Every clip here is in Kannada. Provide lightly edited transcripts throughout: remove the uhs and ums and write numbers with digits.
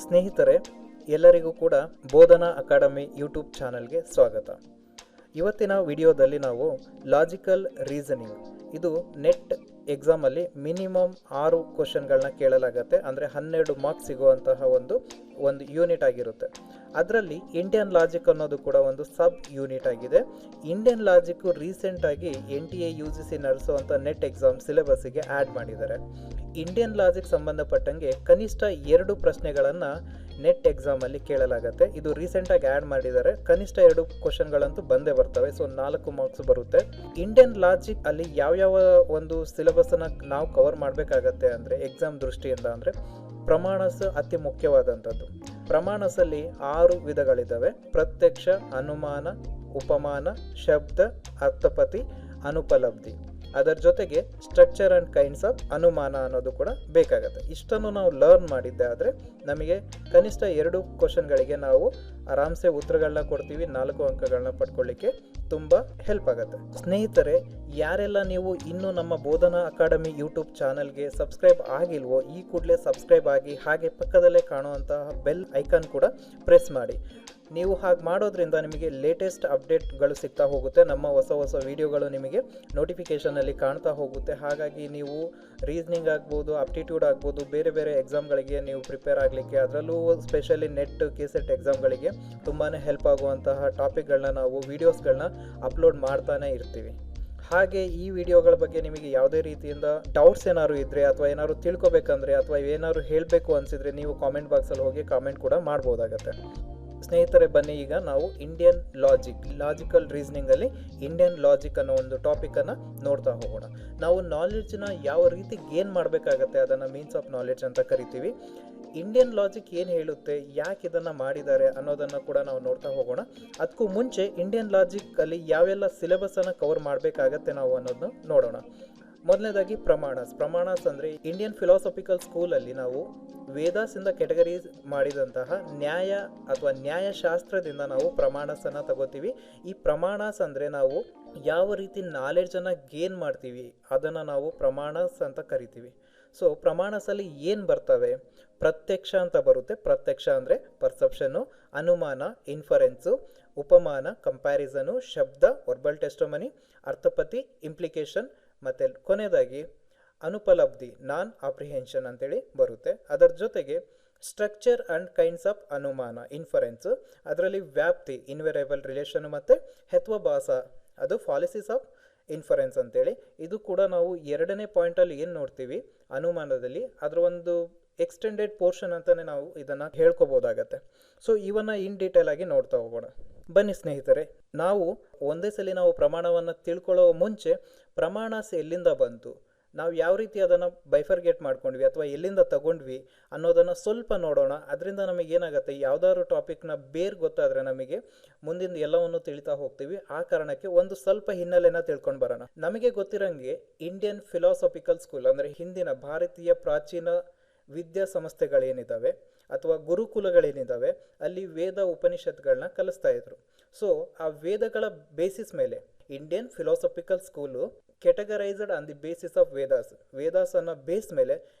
ಸ್ನೇಹಿತರೆ, ಎಲ್ಲರಿಗೂ ಕೂಡ ಬೋಧನಾ ಅಕಾಡೆಮಿ ಯೂಟ್ಯೂಬ್ ಚಾನಲ್ಗೆ ಸ್ವಾಗತ. ಇವತ್ತಿನ ವಿಡಿಯೋದಲ್ಲಿ ನಾವು ಲಾಜಿಕಲ್ ರೀಸನಿಂಗ್, ಇದು ನೆಟ್ ಎಕ್ಸಾಮಲ್ಲಿ ಮಿನಿಮಮ್ 6 ಕ್ವಶನ್ಗಳನ್ನ ಕೇಳಲಾಗತ್ತೆ. ಅಂದರೆ 12 ಮಾರ್ಕ್ಸ್ ಸಿಗುವಂತಹ ಒಂದು ಯೂನಿಟ್ ಆಗಿರುತ್ತೆ. ಅದರಲ್ಲಿ ಇಂಡಿಯನ್ ಲಾಜಿಕ್ ಅನ್ನೋದು ಕೂಡ ಒಂದು ಸಬ್ ಯೂನಿಟ್ ಆಗಿದೆ. ಇಂಡಿಯನ್ ಲಾಜಿಕ್ ರೀಸೆಂಟಾಗಿ NTA UGC ನಡೆಸುವಂಥ ನೆಟ್ ಎಕ್ಸಾಮ್ ಸಿಲೆಬಸ್ಸಿಗೆ ಆ್ಯಡ್ ಮಾಡಿದ್ದಾರೆ. ಇಂಡಿಯನ್ ಲಾಜಿಕ್ ಸಂಬಂಧಪಟ್ಟಂಗೆ ಕನಿಷ್ಠ 2 ಪ್ರಶ್ನೆಗಳನ್ನು ನೆಟ್ ಎಕ್ಸಾಮಲ್ಲಿ ಕೇಳಲಾಗತ್ತೆ. ಇದು ರೀಸೆಂಟಾಗಿ ಆ್ಯಡ್ ಮಾಡಿದ್ದಾರೆ. ಕನಿಷ್ಠ 2 ಕ್ವಶನ್ಗಳಂತೂ ಬಂದೇ ಬರ್ತವೆ. ಸೊ 4 ಮಾರ್ಕ್ಸ್ ಬರುತ್ತೆ. ಇಂಡಿಯನ್ ಲಾಜಿಕ್ ಅಲ್ಲಿ ಯಾವ್ಯಾವ ಒಂದು ಸಿಲೆಬಸ್ಸನ್ನು ನಾವು ಕವರ್ ಮಾಡಬೇಕಾಗತ್ತೆ ಅಂದರೆ ಎಕ್ಸಾಮ್ ದೃಷ್ಟಿಯಿಂದ ಅಂದರೆ ಪ್ರಮಾಣಸ್ ಅತಿ ಮುಖ್ಯವಾದಂಥದ್ದು. ಪ್ರಮಾಣಸಲ್ಲಿ 6 ವಿಧಗಳಿದ್ದಾವೆ: ಪ್ರತ್ಯಕ್ಷ, ಅನುಮಾನ, ಉಪಮಾನ, ಶಬ್ದ, ಅರ್ಥಪತಿ, ಅನುಪಲಬ್ಧಿ. ಅದರ ಜೊತೆಗೆ ಸ್ಟ್ರಕ್ಚರ್ ಆ್ಯಂಡ್ ಕೈಂಡ್ಸ್ ಆಫ್ ಅನುಮಾನ ಅನ್ನೋದು ಕೂಡ ಬೇಕಾಗುತ್ತೆ. ಇಷ್ಟನ್ನು ನಾವು ಲರ್ನ್ ಮಾಡಿದ್ದೆ ಆದರೆ ನಮಗೆ ಕನಿಷ್ಠ 2 ಕ್ವಶನ್ಗಳಿಗೆ ನಾವು ಆರಾಮ್ಸೆ ಉತ್ತರಗಳನ್ನ ಕೊಡ್ತೀವಿ. 4 ಅಂಕಗಳನ್ನ ಪಡ್ಕೊಳ್ಳಿಕ್ಕೆ ತುಂಬ ಹೆಲ್ಪ್ ಆಗುತ್ತೆ. ಸ್ನೇಹಿತರೆ, ಯಾರೆಲ್ಲ ನೀವು ಇನ್ನೂ ನಮ್ಮ ಬೋಧನಾ ಅಕಾಡೆಮಿ ಯೂಟ್ಯೂಬ್ ಚಾನಲ್ಗೆ ಸಬ್ಸ್ಕ್ರೈಬ್ ಆಗಿಲ್ವೋ, ಈ ಕೂಡಲೇ ಸಬ್ಸ್ಕ್ರೈಬ್ ಆಗಿ, ಹಾಗೆ ಪಕ್ಕದಲ್ಲೇ ಕಾಣುವಂತಹ ಬೆಲ್ ಐಕಾನ್ ಕೂಡ ಪ್ರೆಸ್ ಮಾಡಿ. ನೀವು ಹಾಗೆ ಮಾಡೋದ್ರಿಂದ ನಿಮಗೆ ಲೇಟೆಸ್ಟ್ ಅಪ್ಡೇಟ್ಗಳು ಸಿಗ್ತಾ ಹೋಗುತ್ತೆ. ನಮ್ಮ ಹೊಸ ವೀಡಿಯೋಗಳು ನಿಮಗೆ ನೋಟಿಫಿಕೇಷನಲ್ಲಿ ಕಾಣ್ತಾ ಹೋಗುತ್ತೆ. ಹಾಗಾಗಿ ನೀವು ರೀಸನಿಂಗ್ ಆಗ್ಬೋದು, ಅಪ್ಟಿಟ್ಯೂಡ್ ಆಗ್ಬೋದು, ಬೇರೆ ಬೇರೆ ಎಕ್ಸಾಮ್ಗಳಿಗೆ ನೀವು ಪ್ರಿಪೇರ್ ಆಗಲಿಕ್ಕೆ, ಅದರಲ್ಲೂ ಸ್ಪೆಷಲಿ ನೆಟ್ KCET ಎಕ್ಸಾಮ್ಗಳಿಗೆ ತುಂಬಾ ಹೆಲ್ಪ್ ಆಗುವಂತಹ ಟಾಪಿಕ್ಗಳನ್ನ ನಾವು ವೀಡಿಯೋಸ್ಗಳನ್ನ ಅಪ್ಲೋಡ್ ಮಾಡ್ತಾನೆ ಇರ್ತೀವಿ. ಹಾಗೆ ಈ ವಿಡಿಯೋಗಳ ಬಗ್ಗೆ ನಿಮಗೆ ಯಾವುದೇ ರೀತಿಯಿಂದ ಡೌಟ್ಸ್ ಏನಾದ್ರು ಇದ್ದರೆ, ಅಥವಾ ಏನಾದ್ರು ತಿಳ್ಕೊಬೇಕಂದ್ರೆ, ಅಥವಾ ಏನಾದ್ರು ಹೇಳಬೇಕು ಅನಿಸಿದರೆ ನೀವು ಕಾಮೆಂಟ್ ಬಾಕ್ಸಲ್ಲಿ ಹೋಗಿ ಕಾಮೆಂಟ್ ಕೂಡ ಮಾಡ್ಬೋದಾಗತ್ತೆ. ಸ್ನೇಹಿತರೆ, ಬನ್ನಿ ಈಗ ನಾವು ಇಂಡಿಯನ್ ಲಾಜಿಕಲ್ ರೀಸನಿಂಗಲ್ಲಿ ಇಂಡಿಯನ್ ಲಾಜಿಕ್ ಅನ್ನೋ ಒಂದು ಟಾಪಿಕನ್ನು ನೋಡ್ತಾ ಹೋಗೋಣ. ನಾವು ನಾಲೆಡ್ಜನ್ನ ಯಾವ ರೀತಿ ಗೇನ್ ಮಾಡಬೇಕಾಗತ್ತೆ, ಅದನ್ನು ಮೀನ್ಸ್ ಆಫ್ ನಾಲೆಡ್ಜ್ ಅಂತ ಕರಿತೀವಿ. ಇಂಡಿಯನ್ ಲಾಜಿಕ್ ಏನು ಹೇಳುತ್ತೆ, ಯಾಕೆ ಇದನ್ನು ಮಾಡಿದ್ದಾರೆ ಅನ್ನೋದನ್ನು ಕೂಡ ನಾವು ನೋಡ್ತಾ ಹೋಗೋಣ. ಅದಕ್ಕೂ ಮುಂಚೆ ಇಂಡಿಯನ್ ಲಾಜಿಕಲ್ಲಿ ಯಾವೆಲ್ಲ ಸಿಲೆಬಸ್ಸನ್ನು ಕವರ್ ಮಾಡಬೇಕಾಗತ್ತೆ ನಾವು ಅನ್ನೋದನ್ನು ನೋಡೋಣ. ಮೊದಲನೇದಾಗಿ ಪ್ರಮಾಣಸ್ ಅಂದರೆ ಇಂಡಿಯನ್ ಫಿಲಾಸಫಿಕಲ್ ಸ್ಕೂಲಲ್ಲಿ ನಾವು ವೇದಾಸಿಂದ ಕೆಟಗರೀಸ್ ಮಾಡಿದಂತಹ ನ್ಯಾಯ ಅಥವಾ ನ್ಯಾಯಶಾಸ್ತ್ರದಿಂದ ನಾವು ಪ್ರಮಾಣಸನ್ನು ತಗೋತೀವಿ. ಈ ಪ್ರಮಾಣಸ್ ಅಂದರೆ ನಾವು ಯಾವ ರೀತಿ ನಾಲೆಡ್ಜನ್ನು ಗೇನ್ ಮಾಡ್ತೀವಿ ಅದನ್ನು ನಾವು ಪ್ರಮಾಣಸ್ ಅಂತ ಕರಿತೀವಿ. ಸೊ ಪ್ರಮಾಣಸಲ್ಲಿ ಏನು ಬರ್ತವೆ? ಪ್ರತ್ಯಕ್ಷ ಅಂತ ಬರುತ್ತೆ. ಪ್ರತ್ಯಕ್ಷ ಅಂದರೆ ಪರ್ಸೆಪ್ಷನ್ನು, ಅನುಮಾನ ಇನ್ಫರೆನ್ಸು, ಉಪಮಾನ ಕಂಪ್ಯಾರಿಸನು, ಶಬ್ದ ವರ್ಬಲ್ ಟೆಸ್ಟಮನಿ, ಅರ್ಥಪತಿ ಇಂಪ್ಲಿಕೇಶನ್, ಮತ್ತು ಕೊನೆಯದಾಗಿ ಅನುಪಲಬ್ಧಿ ನಾನ್ ಅಪ್ರಿಹೆನ್ಷನ್ ಅಂತೇಳಿ ಬರುತ್ತೆ. ಅದರ ಜೊತೆಗೆ ಸ್ಟ್ರಕ್ಚರ್ ಆ್ಯಂಡ್ ಕೈಂಡ್ಸ್ ಆಫ್ ಅನುಮಾನ ಇನ್ಫರೆನ್ಸು, ಅದರಲ್ಲಿ ವ್ಯಾಪ್ತಿ ಇನ್ವೆರೇಬಲ್ ರಿಲೇಷನ್, ಮತ್ತು ಹೆತ್ವಭಾಸ ಅದು ಫಾಲಿಸಿಸ್ ಆಫ್ ಇನ್ಫರೆನ್ಸ್ ಅಂತೇಳಿ. ಇದು ಕೂಡ ನಾವು 2ನೇ ಪಾಯಿಂಟಲ್ಲಿ ಏನು ನೋಡ್ತೀವಿ ಅನುಮಾನದಲ್ಲಿ, ಅದರ ಒಂದು ಎಕ್ಸ್ಟೆಂಡೆಡ್ ಪೋರ್ಷನ್ ಅಂತಲೇ ನಾವು ಇದನ್ನು ಹೇಳ್ಕೊಬೋದಾಗತ್ತೆ. ಸೊ ಇವನ್ನ ಇನ್ ಡೀಟೇಲ್ ಆಗಿ ನೋಡ್ತಾ ಹೋಗೋಣ. ಬನ್ನಿ ಸ್ನೇಹಿತರೆ, ನಾವು ಒಂದೇ ಸಲ ನಾವು ಪ್ರಮಾಣವನ್ನು ತಿಳ್ಕೊಳ್ಳೋ ಮುಂಚೆ ಪ್ರಮಾಣಸ್ ಎಲ್ಲಿಂದ ಬಂತು, ನಾವು ಯಾವ ರೀತಿ ಅದನ್ನು ಬೈಫರ್ಗೇಟ್ ಮಾಡ್ಕೊಂಡ್ವಿ ಅಥವಾ ಎಲ್ಲಿಂದ ತಗೊಂಡ್ವಿ ಅನ್ನೋದನ್ನು ಸ್ವಲ್ಪ ನೋಡೋಣ. ಅದರಿಂದ ನಮಗೇನಾಗುತ್ತೆ, ಯಾವುದಾದ್ರು ಟಾಪಿಕ್ನ ಬೇರೆ ಗೊತ್ತಾದರೆ ನಮಗೆ ಮುಂದಿನ ಎಲ್ಲವನ್ನು ತಿಳಿತಾ ಹೋಗ್ತೀವಿ. ಆ ಕಾರಣಕ್ಕೆ ಒಂದು ಸ್ವಲ್ಪ ಹಿನ್ನೆಲೆನ ತಿಳ್ಕೊಂಡು ಬರೋಣ. ನಮಗೆ ಗೊತ್ತಿರೋಂಗೆ ಇಂಡಿಯನ್ ಫಿಲಾಸಫಿಕಲ್ ಸ್ಕೂಲ್ ಅಂದರೆ ಹಿಂದಿನ ಭಾರತೀಯ ಪ್ರಾಚೀನ ವಿದ್ಯಾಸಂಸ್ಥೆಗಳೇನಿದ್ದಾವೆ ಅಥವಾ ಗುರುಕುಲಗಳೇನಿದ್ದಾವೆ, ಅಲ್ಲಿ ವೇದ ಉಪನಿಷತ್ಗಳನ್ನ ಕಲಿಸ್ತಾ ಇದ್ರು. ಸೊ ಆ ವೇದಗಳ ಬೇಸಿಸ್ ಮೇಲೆ Indian philosophical school categorised on the basis of Vedas ಅನ್ನೋ ಬೇಸ್ ಮೇಲೆ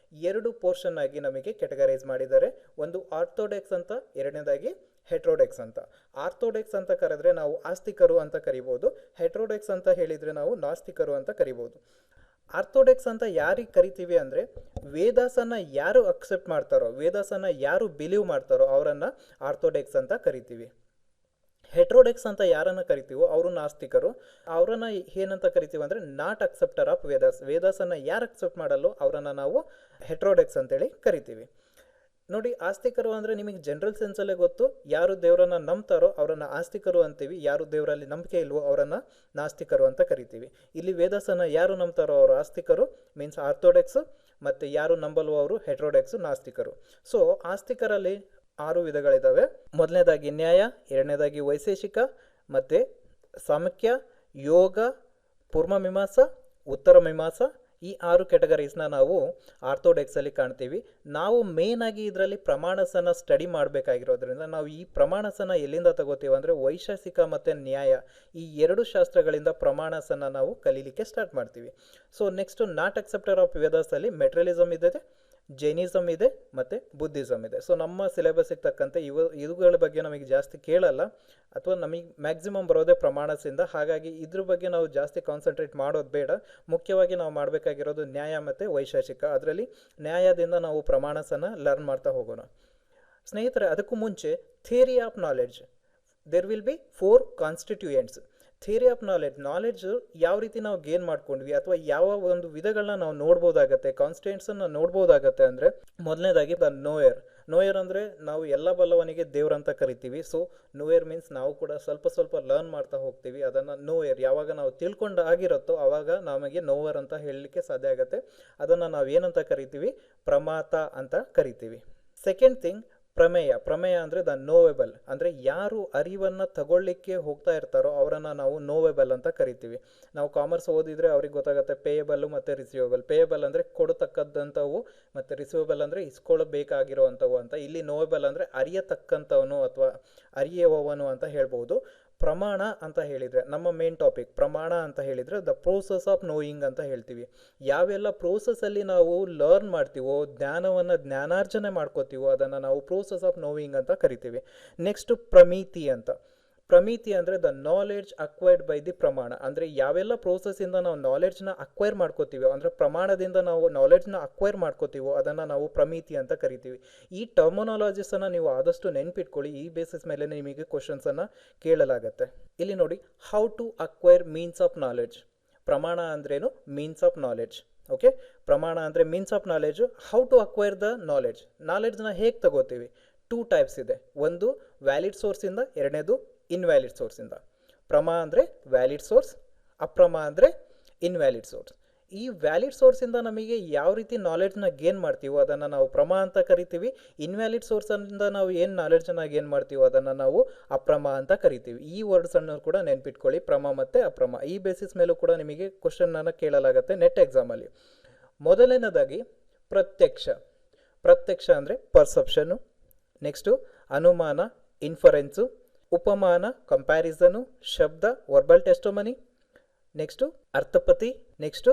2 ಪೋರ್ಷನ್ ಆಗಿ ನಮಗೆ ಕೆಟಗರೈಸ್ ಮಾಡಿದ್ದಾರೆ. ಒಂದು ಆರ್ಥೋಡಾಕ್ಸ್ ಅಂತ, ಎರಡನೇದಾಗಿ ಹೆಟ್ರೋಡಾಕ್ಸ್ ಅಂತ. ಆರ್ಥೋಡಾಕ್ಸ್ ಅಂತ ಕರೆದ್ರೆ ನಾವು ಆಸ್ತಿಕರು ಅಂತ ಕರಿಬೋದು, ಹೆಟ್ರೋಡಾಕ್ಸ್ ಅಂತ ಹೇಳಿದರೆ ನಾವು ನಾಸ್ತಿಕರು ಅಂತ ಕರಿಬೋದು. ಆರ್ಥೋಡಾಕ್ಸ್ ಅಂತ ಯಾರಿಗೆ ಕರಿತೀವಿ ಅಂದರೆ ವೇದಾಸನ್ನು ಯಾರು ಅಕ್ಸೆಪ್ಟ್ ಮಾಡ್ತಾರೋ, ವೇದಾಸನ್ನು ಯಾರು ಬಿಲೀವ್ ಮಾಡ್ತಾರೋ ಅವರನ್ನು ಆರ್ಥೋಡಾಕ್ಸ್ ಅಂತ ಕರಿತೀವಿ. ಹೆಟ್ರೋಡಾಕ್ಸ್ ಅಂತ ಯಾರನ್ನು ಕರಿತೀವೋ ಅವರು ನಾಸ್ತಿಕರು. ಅವರನ್ನು ಏನಂತ ಕರಿತೀವಿ ಅಂದರೆ ನಾಟ್ ಅಕ್ಸೆಪ್ಟರ್ ಆಫ್ ವೇದಾಸನ್ನು ಯಾರು ಅಕ್ಸೆಪ್ಟ್ ಮಾಡಲ್ಲೋ ಅವರನ್ನು ನಾವು ಹೆಟ್ರೋಡಾಕ್ಸ್ ಅಂತೇಳಿ ಕರಿತೀವಿ. ನೋಡಿ, ಆಸ್ತಿಕರು ಅಂದರೆ ನಿಮಗೆ ಜನರಲ್ ಸೆನ್ಸಲ್ಲೇ ಗೊತ್ತು. ಯಾರು ದೇವರನ್ನು ನಂಬ್ತಾರೋ ಅವರನ್ನು ಆಸ್ತಿಕರು ಅಂತೀವಿ, ಯಾರು ದೇವರಲ್ಲಿ ನಂಬಿಕೆ ಇಲ್ವೋ ಅವರನ್ನು ನಾಸ್ತಿಕರು ಅಂತ ಕರಿತೀವಿ. ಇಲ್ಲಿ ವೇದಾಸನ್ನು ಯಾರು ನಂಬ್ತಾರೋ ಅವರು ಆಸ್ತಿಕರು ಮೀನ್ಸ್ ಆರ್ಥೋಡಾಕ್ಸು, ಮತ್ತು ಯಾರು ನಂಬಲ್ವೋ ಅವರು ಹೆಟ್ರೋಡಾಕ್ಸು ನಾಸ್ತಿಕರು. ಸೊ ಆಸ್ತಿಕರಲ್ಲಿ 6 ವಿಧಗಳಿದ್ದಾವೆ. ಮೊದಲನೇದಾಗಿ ನ್ಯಾಯ, ಎರಡನೇದಾಗಿ ವೈಶೇಷಿಕ, ಮತ್ತು ಸಾಮಖ್ಯ, ಯೋಗ, ಪೂರ್ವಮೀಮಾಂಸ, ಉತ್ತರ ಮೀಮಾಂಸ. ಈ 6 ಕೆಟಗರೀಸ್ನ ನಾವು ಆರ್ಥೋಡಾಕ್ಸಲ್ಲಿ ಕಾಣ್ತೀವಿ. ನಾವು ಮೇಯ್ನಾಗಿ ಇದರಲ್ಲಿ ಪ್ರಮಾಣಸನ್ನು ಸ್ಟಡಿ ಮಾಡಬೇಕಾಗಿರೋದ್ರಿಂದ ನಾವು ಈ ಪ್ರಮಾಣಸನ್ನು ಎಲ್ಲಿಂದ ತಗೋತೀವಿ ಅಂದರೆ ವೈಶೇಷಿಕ ಮತ್ತು ನ್ಯಾಯ, ಈ 2 ಶಾಸ್ತ್ರಗಳಿಂದ ಪ್ರಮಾಣಸನ್ನು ನಾವು ಕಲೀಲಿಕ್ಕೆ ಸ್ಟಾರ್ಟ್ ಮಾಡ್ತೀವಿ. So next not acceptor of ವೇದಾಸಲ್ಲಿ ಮೆಟ್ರಲಿಸಮ್ ಇದೆ, ಜೈನಿಸಮ್ ಇದೆ ಮತ್ತು ಬುದ್ಧಿಸಮ್ ಇದೆ. ಸೊ ನಮ್ಮ ಸಿಲೆಬಸ್ಸಿಗೆ ತಕ್ಕಂತೆ ಇವುಗಳ ಬಗ್ಗೆ ನಮಗೆ ಜಾಸ್ತಿ ಕೇಳಲ್ಲ, ಅಥವಾ ನಮಗೆ ಮ್ಯಾಕ್ಸಿಮಮ್ ಬರೋದೇ ಪ್ರಮಾಣದಿಂದ. ಹಾಗಾಗಿ ಇದ್ರ ಬಗ್ಗೆ ನಾವು ಜಾಸ್ತಿ ಕಾನ್ಸಂಟ್ರೇಟ್ ಮಾಡೋದು ಬೇಡ. ಮುಖ್ಯವಾಗಿ ನಾವು ಮಾಡಬೇಕಾಗಿರೋದು ನ್ಯಾಯ ಮತ್ತು ವೈಶೇಷಿಕ. ಅದರಲ್ಲಿ ನ್ಯಾಯದಿಂದ ನಾವು ಪ್ರಮಾಣಸನ್ನು ಲರ್ನ್ ಮಾಡ್ತಾ ಹೋಗೋಣ. ಸ್ನೇಹಿತರೆ, ಅದಕ್ಕೂ ಮುಂಚೆ theory of knowledge, there will be 4 constituents. Theory of knowledge ಯಾವ ರೀತಿ ನಾವು ಗೇನ್ ಮಾಡ್ಕೊಂಡ್ವಿ ಅಥವಾ ಯಾವ ಒಂದು ವಿಧಗಳನ್ನ ನಾವು ನೋಡ್ಬೋದಾಗತ್ತೆ, ಕಾನ್ಸ್ಟಿಟ್ಯೂಯೆಂಟ್ಸನ್ನು ನೋಡ್ಬೋದಾಗತ್ತೆ ಅಂದರೆ, ಮೊದಲನೇದಾಗಿ ದ ನೋಯರ್ ಅಂದರೆ ನಾವು ಎಲ್ಲ ಬಲ್ಲವನಿಗೆ ದೇವ್ರಂತ ಕರಿತೀವಿ. ಸೊ ನೋಯರ್ ಮೀನ್ಸ್ ನಾವು ಕೂಡ ಸ್ವಲ್ಪ ಲರ್ನ್ ಮಾಡ್ತಾ ಹೋಗ್ತೀವಿ. ಅದನ್ನು ನೋಯರ್ ಯಾವಾಗ ನಾವು ತಿಳ್ಕೊಂಡು ಆಗಿರುತ್ತೋ ಆವಾಗ ನಮಗೆ ನೋವರ್ ಅಂತ ಹೇಳಲಿಕ್ಕೆ ಸಾಧ್ಯ ಆಗುತ್ತೆ. ಅದನ್ನು ನಾವು ಏನಂತ ಕರಿತೀವಿ, ಪ್ರಮಾತ ಅಂತ ಕರಿತೀವಿ. ಸೆಕೆಂಡ್ ಥಿಂಗ್, ಪ್ರಮೇಯ ಅಂದರೆ ದ ನೋವೆಬಲ್, ಅಂದರೆ ಯಾರು ಅರಿವನ್ನು ತಗೊಳ್ಳಿಕ್ಕೆ ಹೋಗ್ತಾ ಇರ್ತಾರೋ ಅವರನ್ನು ನಾವು ನೋವೆಬಲ್ ಅಂತ ಕರಿತೀವಿ. ನಾವು ಕಾಮರ್ಸ್ ಓದಿದರೆ ಅವ್ರಿಗೆ ಗೊತ್ತಾಗುತ್ತೆ ಪೇಯಬಲ್ಲು ಮತ್ತು ರಿಸೀವಬಲ್. ಪೇಯಬಲ್ ಅಂದರೆ ಕೊಡತಕ್ಕಂಥವು ಮತ್ತು ರಿಸೀವಬಲ್ ಅಂದರೆ ಇಸ್ಕೊಳ್ಬೇಕಾಗಿರುವಂಥವು ಅಂತ. ಇಲ್ಲಿ ನೋವೆಬಲ್ ಅಂದರೆ ಅರಿಯತಕ್ಕಂಥವನು ಅಥವಾ ಅರಿಯುವವನು ಅಂತ ಹೇಳ್ಬೋದು. ಪ್ರಮಾಣ ಅಂತ ಹೇಳಿದರೆ, ನಮ್ಮ ಮೇನ್ ಟಾಪಿಕ್ ಪ್ರಮಾಣ ಅಂತ ಹೇಳಿದರೆ ದ ಪ್ರೋಸೆಸ್ ಆಫ್ ನೋಯಿಂಗ್ ಅಂತ ಹೇಳ್ತೀವಿ. ಯಾವೆಲ್ಲ ಪ್ರೋಸೆಸ್ಸಲ್ಲಿ ನಾವು ಲರ್ನ್ ಮಾಡ್ತೀವೋ, ಜ್ಞಾನಾರ್ಜನೆ ಮಾಡ್ಕೋತೀವೋ ಅದನ್ನು ನಾವು ಪ್ರೋಸೆಸ್ ಆಫ್ ನೋಯಿಂಗ್ ಅಂತ ಕರಿತೀವಿ. ನೆಕ್ಸ್ಟ್ ಪ್ರಮೀತಿ ಅಂದರೆ the knowledge acquired by the ಪ್ರಮಾಣ, ಅಂದರೆ ಯಾವೆಲ್ಲ ಪ್ರೋಸೆಸ್ಸಿಂದ ನಾವು ನಾಲೆಡ್ಜ್ನ ಅಕ್ವೈರ್ ಮಾಡ್ಕೋತೀವೋ, ಅಂದರೆ ಪ್ರಮಾಣದಿಂದ ನಾವು ನಾಲೆಡ್ಜ್ನ ಅಕ್ವೈರ್ ಮಾಡ್ಕೋತೀವೋ ಅದನ್ನು ನಾವು ಪ್ರಮೀತಿ ಅಂತ ಕರಿತೀವಿ. ಈ ಟರ್ಮಿನಾಲಜೀಸನ್ನು ನೀವು ಆದಷ್ಟು ನೆನ್ಪಿಟ್ಕೊಳ್ಳಿ. ಈ ಬೇಸಿಸ್ ಮೇಲೆ ನಿಮಗೆ ಕ್ವಶನ್ಸನ್ನು ಕೇಳಲಾಗತ್ತೆ. ಇಲ್ಲಿ ನೋಡಿ, how to acquire means of knowledge. ಪ್ರಮಾಣ ಅಂದ್ರೇನು, ಮೀನ್ಸ್ ಆಫ್ ನಾಲೆಡ್ಜ್. ಓಕೆ, ಪ್ರಮಾಣ ಅಂದರೆ means of knowledge. How to acquire the ನಾಲೆಡ್ಜ್ನ ಹೇಗೆ ತಗೋತೀವಿ? 2 ಟೈಪ್ಸ್ ಇದೆ. ಒಂದು ವ್ಯಾಲಿಡ್ ಸೋರ್ಸಿಂದ, ಎರಡನೇದು ಇನ್ವ್ಯಾಲಿಡ್ ಸೋರ್ಸಿಂದ. ಪ್ರಮಾ ಅಂದರೆ ವ್ಯಾಲಿಡ್ ಸೋರ್ಸ್, ಅಪ್ರಮ ಅಂದರೆ ಇನ್ವ್ಯಾಲಿಡ್ ಸೋರ್ಸ್. ಈ ವ್ಯಾಲಿಡ್ ಸೋರ್ಸಿಂದ ನಮಗೆ ಯಾವ ರೀತಿ ನಾಲೆಡ್ಜ್ನ ಗೇನ್ ಮಾಡ್ತೀವೋ ಅದನ್ನು ನಾವು ಪ್ರಮಾ ಅಂತ ಕರಿತೀವಿ. ಇನ್ವ್ಯಾಲಿಡ್ ಸೋರ್ಸಿಂದ ನಾವು ಏನು ನಾಲೆಡ್ಜನ್ನು ಗೇನ್ ಮಾಡ್ತೀವೋ ಅದನ್ನು ನಾವು ಅಪ್ರಮ ಅಂತ ಕರಿತೀವಿ. ಈ ವರ್ಡ್ಸನ್ನು ಕೂಡ ನೆನ್ಪಿಟ್ಕೊಳ್ಳಿ, ಪ್ರಮ ಮತ್ತು ಅಪ್ರಮ. ಈ ಬೇಸಿಸ್ ಮೇಲೂ ಕೂಡ ನಿಮಗೆ ಕ್ವಶನನ್ನು ಕೇಳಲಾಗುತ್ತೆ ನೆಟ್ ಎಕ್ಸಾಮಲ್ಲಿ. ಮೊದಲನೇದಾಗಿ ಪ್ರತ್ಯಕ್ಷ ಅಂದರೆ ಪರ್ಸೆಪ್ಷನು. ನೆಕ್ಸ್ಟು ಅನುಮಾನ, ಇನ್ಫರೆನ್ಸು. ಉಪಮಾನ, ಕಂಪ್ಯಾರಿಸನು. ಶಬ್ದ, ವರ್ಬಲ್ ಟೆಸ್ಟಮನಿ. ನೆಕ್ಸ್ಟು ಅರ್ಥಪತಿ. ನೆಕ್ಸ್ಟು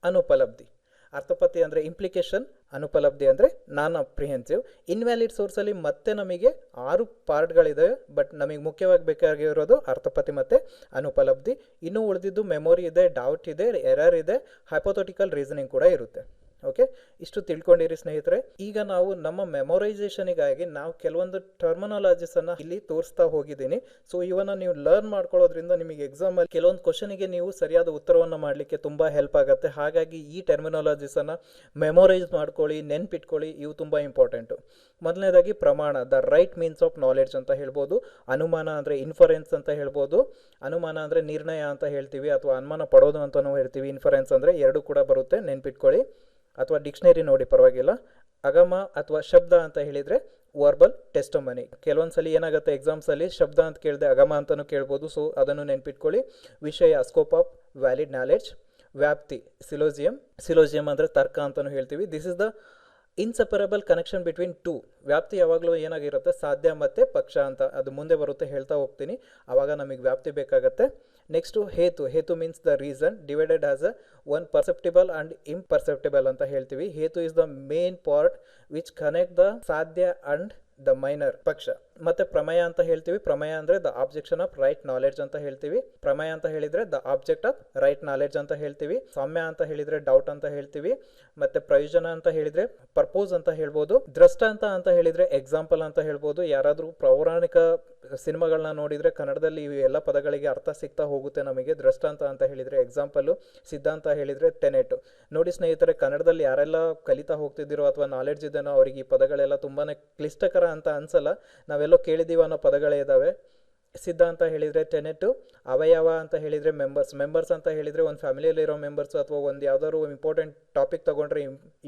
ಅನುಪಲಬ್ಧಿ. ಅರ್ಥಪತಿ ಅಂದರೆ ಇಂಪ್ಲಿಕೇಶನ್, ಅನುಪಲಬ್ಧಿ ಅಂದರೆ ನಾನ್ ಅಪ್ರಿಹೆನ್ಸಿವ್. ಇನ್ವ್ಯಾಲಿಡ್ ಸೋರ್ಸಲ್ಲಿ ಮತ್ತೆ ನಮಗೆ 6 ಪಾರ್ಟ್ಗಳಿದೆ, ಬಟ್ ನಮಗೆ ಮುಖ್ಯವಾಗಿ ಬೇಕಾಗಿರೋದು ಅರ್ಥಪತಿ ಮತ್ತು ಅನುಪಲಬ್ಧಿ. ಇನ್ನೂ ಉಳಿದಿದ್ದು ಮೆಮೊರಿ ಇದೆ, ಡೌಟ್ ಇದೆ, ಎರರ್ ಇದೆ, ಹೈಪೋಥೆಟಿಕಲ್ ರೀಸನಿಂಗ್ ಕೂಡ ಇರುತ್ತೆ. ಓಕೆ, ಇಷ್ಟು ತಿಳ್ಕೊಂಡಿರಿ ಸ್ನೇಹಿತರೆ. ಈಗ ನಾವು ನಮ್ಮ ಮೆಮೊರೈಸೇಷನಿಗಾಗಿ ನಾವು ಕೆಲವೊಂದು ಟರ್ಮಿನಾಲಜೀಸನ್ನು ಇಲ್ಲಿ ತೋರಿಸ್ತಾ ಹೋಗಿದ್ದೀನಿ. ಸೊ ಇವನ್ನ ನೀವು ಲರ್ನ್ ಮಾಡ್ಕೊಳ್ಳೋದ್ರಿಂದ ನಿಮಗೆ ಎಕ್ಸಾಮಲ್ಲಿ ಕೆಲವೊಂದು ಕ್ವಶನಿಗೆ ನೀವು ಸರಿಯಾದ ಉತ್ತರವನ್ನು ಮಾಡಲಿಕ್ಕೆ ತುಂಬ ಹೆಲ್ಪ್ ಆಗುತ್ತೆ. ಹಾಗಾಗಿ ಈ ಟರ್ಮಿನಾಲಜೀಸನ್ನು ಮೆಮೊರೈಸ್ ಮಾಡ್ಕೊಳ್ಳಿ, ನೆನ್ಪಿಟ್ಕೊಳ್ಳಿ, ಇವು ತುಂಬ ಇಂಪಾರ್ಟೆಂಟು. ಮೊದಲನೇದಾಗಿ ಪ್ರಮಾಣ, the right means of knowledge ಅಂತ ಹೇಳ್ಬೋದು. ಅನುಮಾನ ಅಂದರೆ ಇನ್ಫರೆನ್ಸ್ ಅಂತ ಹೇಳ್ಬೋದು. ಅನುಮಾನ ಅಂದರೆ ನಿರ್ಣಯ ಅಂತ ಹೇಳ್ತೀವಿ, ಅಥವಾ ಅನುಮಾನ ಪಡೋದು ಅಂತಲೂ ಹೇಳ್ತೀವಿ. ಇನ್ಫರೆನ್ಸ್ ಅಂದರೆ ಎರಡು ಕೂಡ ಬರುತ್ತೆ, ನೆನ್ಪಿಟ್ಕೊಳ್ಳಿ. ಅಥವಾ ಡಿಕ್ಷನರಿ ನೋಡಿ ಪರವಾಗಿಲ್ಲ. ಅಗಮ ಅಥವಾ ಶಬ್ದ ಅಂತ ಹೇಳಿದರೆ ವರ್ಬಲ್ ಟೆಸ್ಟಮನಿ. ಕೆಲವೊಂದ್ಸಲಿ ಏನಾಗುತ್ತೆ ಎಕ್ಸಾಮ್ಸಲ್ಲಿ ಶಬ್ದ ಅಂತ ಕೇಳಿದೆ ಅಗಮ ಅಂತಲೂ ಕೇಳ್ಬೋದು. ಸೊ ಅದನ್ನು ನೆನ್ಪಿಟ್ಕೊಳ್ಳಿ. ವಿಷಯ, ಸ್ಕೋಪ್ ಆಫ್ ವ್ಯಾಲಿಡ್ ನಾಲೆಡ್ಜ್. ವ್ಯಾಪ್ತಿ, ಸಿಲೋಜಿಯಂ ಅಂದರೆ ತರ್ಕ ಅಂತಲೂ ಹೇಳ್ತೀವಿ. This is the inseparable connection between 2. ವ್ಯಾಪ್ತಿ ಯಾವಾಗಲೂ ಏನಾಗಿರುತ್ತೆ, ಸಾಧ್ಯ ಮತ್ತು ಪಕ್ಷ ಅಂತ. ಅದು ಮುಂದೆ ಬರುತ್ತೆ, ಹೇಳ್ತಾ ಹೋಗ್ತೀನಿ, ಆವಾಗ ನಮಗೆ ವ್ಯಾಪ್ತಿ ಬೇಕಾಗತ್ತೆ. ನೆಕ್ಸ್ಟು ಹೇತು means the reason divided as one perceptible and imperceptible ಅಂತ ಹೇಳ್ತೀವಿ. ಹೇತು is the main part which connect the ಸಾಧ್ಯ ಆ್ಯಂಡ್ ದ ಮೈನರ್ ಪಕ್ಷ. ಮತ್ತೆ ಪ್ರಮೇಯ ಅಂತ ಹೇಳ್ತೀವಿ. ಪ್ರಮೇಯ ಅಂದರೆ the objection of right knowledge ಅಂತ ಹೇಳ್ತೀವಿ. ಪ್ರಮೇಯ ಅಂತ ಹೇಳಿದರೆ the object of right knowledge ಅಂತ ಹೇಳ್ತೀವಿ. ಸಾಮ್ಯ ಅಂತ ಹೇಳಿದರೆ ಡೌಟ್ ಅಂತ ಹೇಳ್ತೀವಿ. ಮತ್ತೆ ಪ್ರಯೋಜನ ಅಂತ ಹೇಳಿದರೆ ಪರ್ಪೋಸ್ ಅಂತ ಹೇಳ್ಬೋದು. ದೃಷ್ಟಾಂತ ಅಂತ ಹೇಳಿದರೆ ಎಕ್ಸಾಂಪಲ್ ಅಂತ ಹೇಳ್ಬೋದು. ಯಾರಾದರೂ ಪೌರಾಣಿಕ ಸಿನಿಮಾಗಳನ್ನ ನೋಡಿದರೆ ಕನ್ನಡದಲ್ಲಿ ಇವು ಎಲ್ಲ ಪದಗಳಿಗೆ ಅರ್ಥ ಸಿಗ್ತಾ ಹೋಗುತ್ತೆ ನಮಗೆ. ದೃಷ್ಟಾಂತ ಅಂತ ಹೇಳಿದರೆ ಎಕ್ಸಾಂಪಲು, ಸಿದ್ಧಾಂತ ಹೇಳಿದರೆ ಟೆನೆಟ್. ನೋಡಿ ಸ್ನೇಹಿತರೆ, ಕನ್ನಡದಲ್ಲಿ ಯಾರೆಲ್ಲ ಕಲಿತಾ ಹೋಗ್ತಿದ್ದೀರೋ ಅಥವಾ ನಾಲೆಡ್ಜ್ ಇದೆನೋ ಅವರಿಗೆ ಈ ಪದಗಳೆಲ್ಲ ತುಂಬಾ ಕ್ಲಿಷ್ಟಕರ ಅಂತ ಅನ್ಸಲ್ಲ. ನಾವೆಲ್ಲೋ ಕೇಳಿದ್ದೀವಿ ಅನ್ನೋ ಪದಗಳೇ ಇದ್ದಾವೆ. ಸಿದ್ಧ ಅಂತ ಹೇಳಿದರೆ ಟೆನೆಟು, ಅವಯವ ಅಂತ ಹೇಳಿದರೆ ಮೆಂಬರ್ಸ್ ಅಂತ ಹೇಳಿದರೆ ಒಂದು ಫ್ಯಾಮಿಲಿಯಲ್ಲಿರೋ ಮೆಂಬರ್ಸು, ಅಥವಾ ಒಂದು ಯಾವುದಾದ್ರು ಇಂಪಾರ್ಟೆಂಟ್ ಟಾಪಿಕ್ ತೊಗೊಂಡ್ರೆ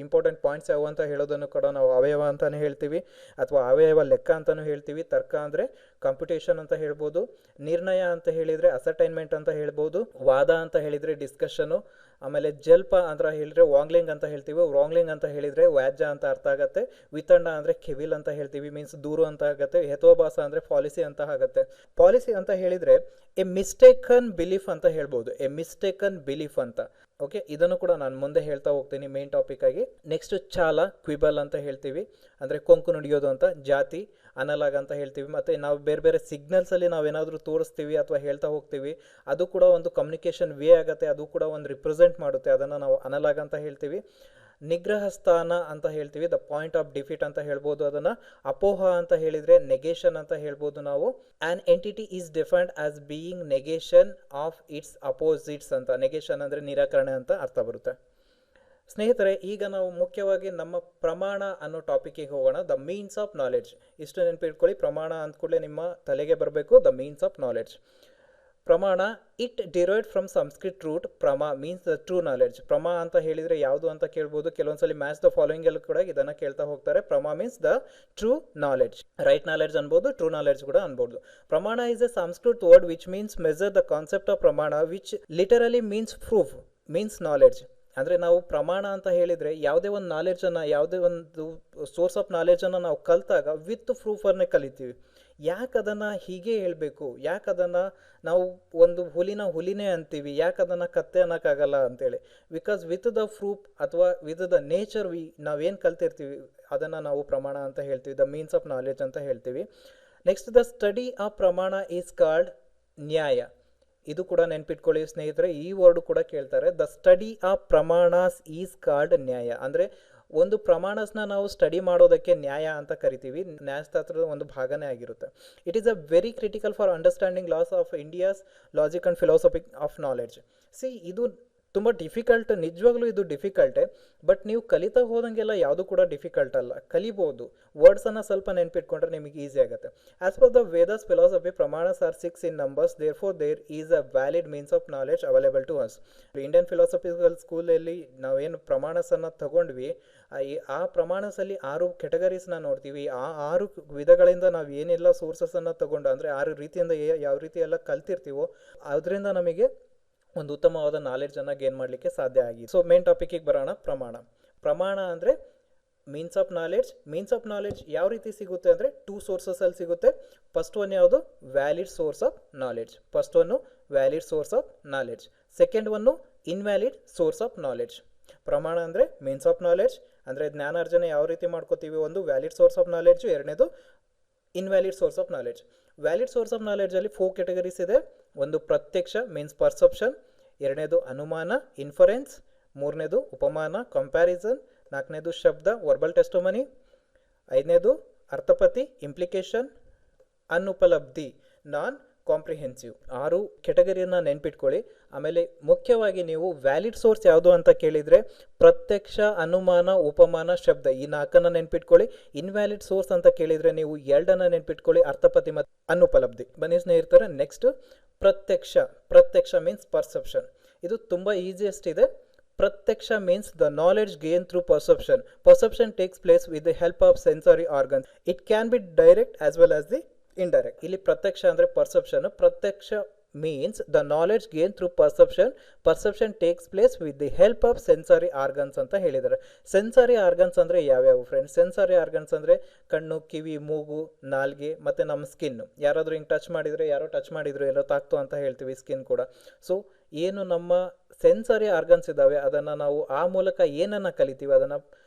ಇಂಪಾರ್ಟೆಂಟ್ ಪಾಯಿಂಟ್ಸ್ ಯಾವ ಅಂತ ಹೇಳೋದನ್ನು ಕೂಡ ನಾವು ಅವಯವ ಅಂತಲೇ ಹೇಳ್ತೀವಿ, ಅಥವಾ ಅವಯವ ಲೆಕ್ಕ ಅಂತಲೂ ಹೇಳ್ತೀವಿ. ತರ್ಕ ಅಂದರೆ ಕಂಪ್ಯೂಟೇಷನ್ ಅಂತ ಹೇಳ್ಬೋದು. ನಿರ್ಣಯ ಅಂತ ಹೇಳಿದರೆ ಅಸರ್ಟೈನ್ಮೆಂಟ್ ಅಂತ ಹೇಳ್ಬೋದು. ವಾದ ಅಂತ ಹೇಳಿದರೆ ಡಿಸ್ಕಷನು. ಆಮೇಲೆ ಜಲ್ಪ ಅಂತ ಹೇಳಿದರೆ ವಾಂಗ್ಲಿಂಗ್ ಅಂತ ಹೇಳ್ತೀವಿ. ರಾಂಗ್ಲಿಂಗ್ ಅಂತ ಹೇಳಿದರೆ ವ್ಯಾಜ್ಯ ಅಂತ ಅರ್ಥ ಆಗುತ್ತೆ. ವಿತಂಡ ಅಂದರೆ ಕೆವಿಲ್ ಅಂತ ಹೇಳ್ತೀವಿ, ಮೀನ್ಸ್ ದೂರು ಅಂತ ಆಗುತ್ತೆ. ಹೇತೋಭಾಸ ಅಂದರೆ ಪಾಲಿಸಿ ಅಂತ ಆಗುತ್ತೆ. ಪಾಲಿಸಿ ಅಂತ ಹೇಳಿದರೆ ಎ ಮಿಸ್ಟೇಕನ್ ಬಿಲೀಫ್ ಅಂತ ಹೇಳ್ಬೋದು. ಎ ಮಿಸ್ಟೇಕನ್ ಬಿಲೀಫ್ ಅಂತ. ಓಕೆ, ಇದನ್ನು ಕೂಡ ನಾನು ಮುಂದೆ ಹೇಳ್ತಾ ಹೋಗ್ತೀನಿ ಮೇನ್ ಟಾಪಿಕ್ ಆಗಿ. ನೆಕ್ಸ್ಟ್ ಚಾಲ, ಕ್ವಿಬಲ್ ಅಂತ ಹೇಳ್ತೀವಿ, ಅಂದರೆ ಕೊಂಕು ನುಡಿಯೋದು ಅಂತ. ಜಾತಿ, ಅನಲಾಗ್ ಅಂತ ಹೇಳ್ತೀವಿ. ಮತ್ತು ನಾವು ಬೇರೆ ಬೇರೆ ಸಿಗ್ನಲ್ಸಲ್ಲಿ ನಾವೇನಾದರೂ ತೋರಿಸ್ತೀವಿ ಅಥವಾ ಹೇಳ್ತಾ ಹೋಗ್ತೀವಿ, ಅದು ಕೂಡ ಒಂದು ಕಮ್ಯುನಿಕೇಷನ್ ವೇ ಆಗುತ್ತೆ, ಅದು ಕೂಡ ಒಂದು ರಿಪ್ರೆಸೆಂಟ್ ಮಾಡುತ್ತೆ, ಅದನ್ನು ನಾವು ಅನಲಾಗ್ ಅಂತ ಹೇಳ್ತೀವಿ. ನಿಗ್ರಹ ಸ್ಥಾನ ಅಂತ ಹೇಳ್ತೀವಿ, ದ ಪಾಯಿಂಟ್ ಆಫ್ ಡಿಫೀಟ್ ಅಂತ ಹೇಳ್ಬೋದು ಅದನ್ನು. ಅಪೋಹ ಅಂತ ಹೇಳಿದರೆ ನೆಗೇಷನ್ ಅಂತ ಹೇಳ್ಬೋದು ನಾವು. An entity is defined as being negation of it's opposites ಅಂತ. ನೆಗೇಷನ್ ಅಂದರೆ ನಿರಾಕರಣೆ ಅಂತ ಅರ್ಥ ಬರುತ್ತೆ. ಸ್ನೇಹಿತರೆ, ಈಗ ನಾವು ಮುಖ್ಯವಾಗಿ ನಮ್ಮ ಪ್ರಮಾಣ ಅನ್ನೋ ಟಾಪಿಕ್ಕಿಗೆ ಹೋಗೋಣ. The means of knowledge. ಇಷ್ಟು ನೆನಪಿಟ್ಕೊಳ್ಳಿ, ಪ್ರಮಾಣ ಅಂದ ಕೂಡಲೇ ನಿಮ್ಮ ತಲೆಗೆ ಬರಬೇಕು ದ ಮೀನ್ಸ್ ಆಫ್ ನಾಲೆಡ್ಜ್. ಪ್ರಮಾಣ, it derived from Sanskrit root ಪ್ರಮಾ ಮೀನ್ಸ್ ದ ಟ್ರೂ ನಾಲೆಡ್ಜ್. ಪ್ರಮಾ ಅಂತ ಹೇಳಿದರೆ ಯಾವುದು ಅಂತ ಕೇಳ್ಬೋದು. ಕೆಲವೊಂದ್ಸಲಿ ಮ್ಯಾಚ್ ದ ಫಾಲೋಯಿಂಗ್ ಎಲ್ಲೂ ಕೂಡ ಇದನ್ನು ಕೇಳ್ತಾ ಹೋಗ್ತಾರೆ. ಪ್ರಮಾ means the true knowledge. Right knowledge ಅನ್ಬೋದು, ಟ್ರೂ ನಾಲೆಡ್ಜ್ ಕೂಡ ಅನ್ಬೋದು. ಪ್ರಮಾಣ is a Sanskrit word which means measure. The concept of ಪ್ರಮಾಣ which literally means proof means knowledge. ಅಂದರೆ ನಾವು ಪ್ರಮಾಣ ಅಂತ ಹೇಳಿದರೆ ಯಾವುದೇ ಒಂದು ನಾಲೆಡ್ಜನ್ನು, ಯಾವುದೇ ಒಂದು ಸೋರ್ಸ್ ಆಫ್ ನಾಲೆಡ್ಜನ್ನು ನಾವು ಕಲಿತಾಗ ವಿತ್ ಪ್ರೂಫನ್ನೇ ಕಲಿತೀವಿ. ಯಾಕೆ ಅದನ್ನು ಹೀಗೆ ಹೇಳಬೇಕು, ಯಾಕೆ ಅದನ್ನು ನಾವು ಒಂದು ಹುಲಿನೇ ಅಂತೀವಿ, ಯಾಕೆ ಅದನ್ನು ಕತ್ತೆ ಅನ್ನೋಕ್ಕಾಗಲ್ಲ ಅಂತೇಳಿ. ಬಿಕಾಸ್ ವಿತ್ ದ ಪ್ರೂಫ್ ಅಥವಾ ವಿತ್ ದ ನೇಚರ್ ನಾವೇನು ಕಲ್ತಿರ್ತೀವಿ ಅದನ್ನು ನಾವು ಪ್ರಮಾಣ ಅಂತ ಹೇಳ್ತೀವಿ, ದ ಮೀನ್ಸ್ ಆಫ್ ನಾಲೆಡ್ಜ್ ಅಂತ ಹೇಳ್ತೀವಿ. ನೆಕ್ಸ್ಟ್, ದ ಸ್ಟಡಿ ಆಫ್ ಪ್ರಮಾಣ ಈಸ್ ಕಾಲ್ಡ್ ನ್ಯಾಯ. ಇದು ಕೂಡ ನೆನ್ಪಿಟ್ಕೊಳ್ಳಿ ಸ್ನೇಹಿತರೆ, ಈ ವರ್ಡ್ ಕೂಡ ಕೇಳ್ತಾರೆ. The study of ಪ್ರಮಾಣಸ್ is called ನ್ಯಾಯ. ಅಂದರೆ ಒಂದು ಪ್ರಮಾಣಸ್ನ ನಾವು ಸ್ಟಡಿ ಮಾಡೋದಕ್ಕೆ ನ್ಯಾಯ ಅಂತ ಕರಿತೀವಿ. ನ್ಯಾಯಶಾಸ್ತ್ರದ ಒಂದು ಭಾಗನೇ ಆಗಿರುತ್ತೆ. It is a very critical for understanding loss of India's logic and philosophy of knowledge. ಇದು ತುಂಬ ಡಿಫಿಕಲ್ಟ್, ನಿಜವಾಗ್ಲೂ ಇದು ಡಿಫಿಕಲ್ಟೇ. ಬಟ್ ನೀವು ಕಲಿತಾ ಹೋದಂಗೆಲ್ಲ ಯಾವುದು ಕೂಡ ಡಿಫಿಕಲ್ಟ್ ಅಲ್ಲ, ಕಲಿಬೋದು. ವರ್ಡ್ಸನ್ನು ಸ್ವಲ್ಪ ನೆನ್ಪಿಟ್ಕೊಂಡ್ರೆ ನಿಮಗೆ ಈಸಿ ಆಗುತ್ತೆ. As per the Vedas philosophy, pramanas are 6 in numbers, therefore there is a valid means of knowledge available to us. Indian philosophical ಸ್ಕೂಲಲ್ಲಿ ನಾವೇನು ಪ್ರಮಾಣಸನ್ನು ತಗೊಂಡ್ವಿ, ಆ ಪ್ರಮಾಣಸಲ್ಲಿ 6 ಕೆಟಗರೀಸ್ನ ನೋಡ್ತೀವಿ. ಆ 6 ವಿಧಗಳಿಂದ ನಾವು ಏನೆಲ್ಲ ಸೋರ್ಸಸನ್ನು ತಗೊಂಡು, ಅಂದರೆ 6 ರೀತಿಯಿಂದ ಯಾವ ರೀತಿ ಎಲ್ಲ ಕಲ್ತಿರ್ತೀವೋ ಅದರಿಂದ ನಮಗೆ ಒಂದು ಉತ್ತಮವಾದ ನಾಲೆಡ್ಜನ್ನು ಗೇನ್ ಮಾಡಲಿಕ್ಕೆ ಸಾಧ್ಯ ಆಗಿದೆ. ಸೊ ಮೇನ್ ಟಾಪಿಕ್ಕಿಗೆ ಬರೋಣ. ಪ್ರಮಾಣ ಅಂದರೆ means of knowledge. Means of knowledge ಯಾವ ರೀತಿ ಸಿಗುತ್ತೆ ಅಂದರೆ 2 ಸೋರ್ಸಸಲ್ಲಿ ಸಿಗುತ್ತೆ. ಫಸ್ಟ್ ಒನ್ ಯಾವುದು? Valid source of knowledge. First one valid source of knowledge. Second one invalid source of knowledge. ಪ್ರಮಾಣ ಅಂದರೆ ಮೀನ್ಸ್ ಆಫ್ ನಾಲೆಡ್ಜ್, ಅಂದರೆ ಜ್ಞಾನಾರ್ಜನೆ ಯಾವ ರೀತಿ ಮಾಡ್ಕೋತೀವಿ. ಒಂದು ವ್ಯಾಲಿಡ್ ಸೋರ್ಸ್ ಆಫ್ ನಾಲೆಡ್ಜು, ಎರಡನೇದು invalid source of knowledge. Valid source of ನಾಲೆಡ್ಜಲ್ಲಿ 4 ಕೆಟಗರೀಸ್ ಇದೆ. ಒಂದು ಪ್ರತ್ಯಕ್ಷ ಮೀನ್ಸ್ ಪರ್ಸೆಪ್ಷನ್, ಎರಡನೇದು ಅನುಮಾನ ಇನ್ಫರೆನ್ಸ್, ಮೂರನೇದು ಉಪಮಾನ ಕಂಪ್ಯಾರಿಸನ್, ನಾಲ್ಕನೇದು ಶಬ್ದ ವರ್ಬಲ್ ಟೆಸ್ಟೋಮನಿ, ಐದನೇದು ಅರ್ಥಪತಿ ಇಂಪ್ಲಿಕೇಶನ್, ಅನುಪಲಬ್ಧಿ ನಾನ್ ಕಾಂಪ್ರಿಹೆನ್ಸಿವ್. 6 ಕೆಟಗರಿಯನ್ನು ನೆನ್ಪಿಟ್ಕೊಳ್ಳಿ. ಆಮೇಲೆ ಮುಖ್ಯವಾಗಿ ನೀವು ವ್ಯಾಲಿಡ್ ಸೋರ್ಸ್ ಯಾವುದು ಅಂತ ಕೇಳಿದರೆ ಪ್ರತ್ಯಕ್ಷ, ಅನುಮಾನ, ಉಪಮಾನ, ಶಬ್ದ, ಈ 4 ನೆನ್ಪಿಟ್ಕೊಳ್ಳಿ. ಇನ್ವ್ಯಾಲಿಡ್ ಸೋರ್ಸ್ ಅಂತ ಕೇಳಿದರೆ ನೀವು 2 ನೆನ್ಪಿಟ್ಕೊಳ್ಳಿ, ಅರ್ಥಪತಿ ಮತ್ತು ಅನುಪಲಬ್ಧಿ. ಬನ್ನಿ ಸ್ನೇಹಿತರೆ, ನೆಕ್ಸ್ಟ್ ಪ್ರತ್ಯಕ್ಷ ಮೀನ್ಸ್ ಪರ್ಸೆಪ್ಷನ್. ಇದು ತುಂಬ ಈಸಿಯೆಸ್ಟ್ ಇದೆ. ಪ್ರತ್ಯಕ್ಷ means the knowledge gain through perception. Perception takes place with the help of sensory organs. It can be direct as well as the indirect. ಇಲ್ಲಿ ಪ್ರತ್ಯಕ್ಷ ಅಂದರೆ ಪರ್ಸೆಪ್ಷನ್. ಪ್ರತ್ಯಕ್ಷ means the knowledge gain through perception. Perception takes place with the help of sensory organs ಅಂತ ಹೇಳಿದ್ದಾರೆ. ಸೆನ್ಸರಿ ಆರ್ಗನ್ಸ್ ಅಂದರೆ ಯಾವ್ಯಾವು ಫ್ರೆಂಡ್ಸ್? ಸೆನ್ಸರಿ ಆರ್ಗನ್ಸ್ ಅಂದರೆ ಕಣ್ಣು, ಕಿವಿ, ಮೂಗು, ನಾಲ್ಗೆ ಮತ್ತು ನಮ್ಮ ಸ್ಕಿನ್. ಯಾರಾದರೂ ಹಿಂಗೆ ಟಚ್ ಮಾಡಿದರೆ, ಯಾರೋ ಟಚ್ ಮಾಡಿದ್ರು, ಎಲ್ಲೋ ತಾಕ್ತು ಅಂತ ಹೇಳ್ತೀವಿ, ಸ್ಕಿನ್ ಕೂಡ. ಸೊ ಏನು ನಮ್ಮ ಸೆನ್ಸರಿ ಆರ್ಗನ್ಸ್ ಇದ್ದಾವೆ ಅದನ್ನು ನಾವು ಆ ಮೂಲಕ ಏನನ್ನು ಕಲಿತೀವಿ ಅದನ್ನು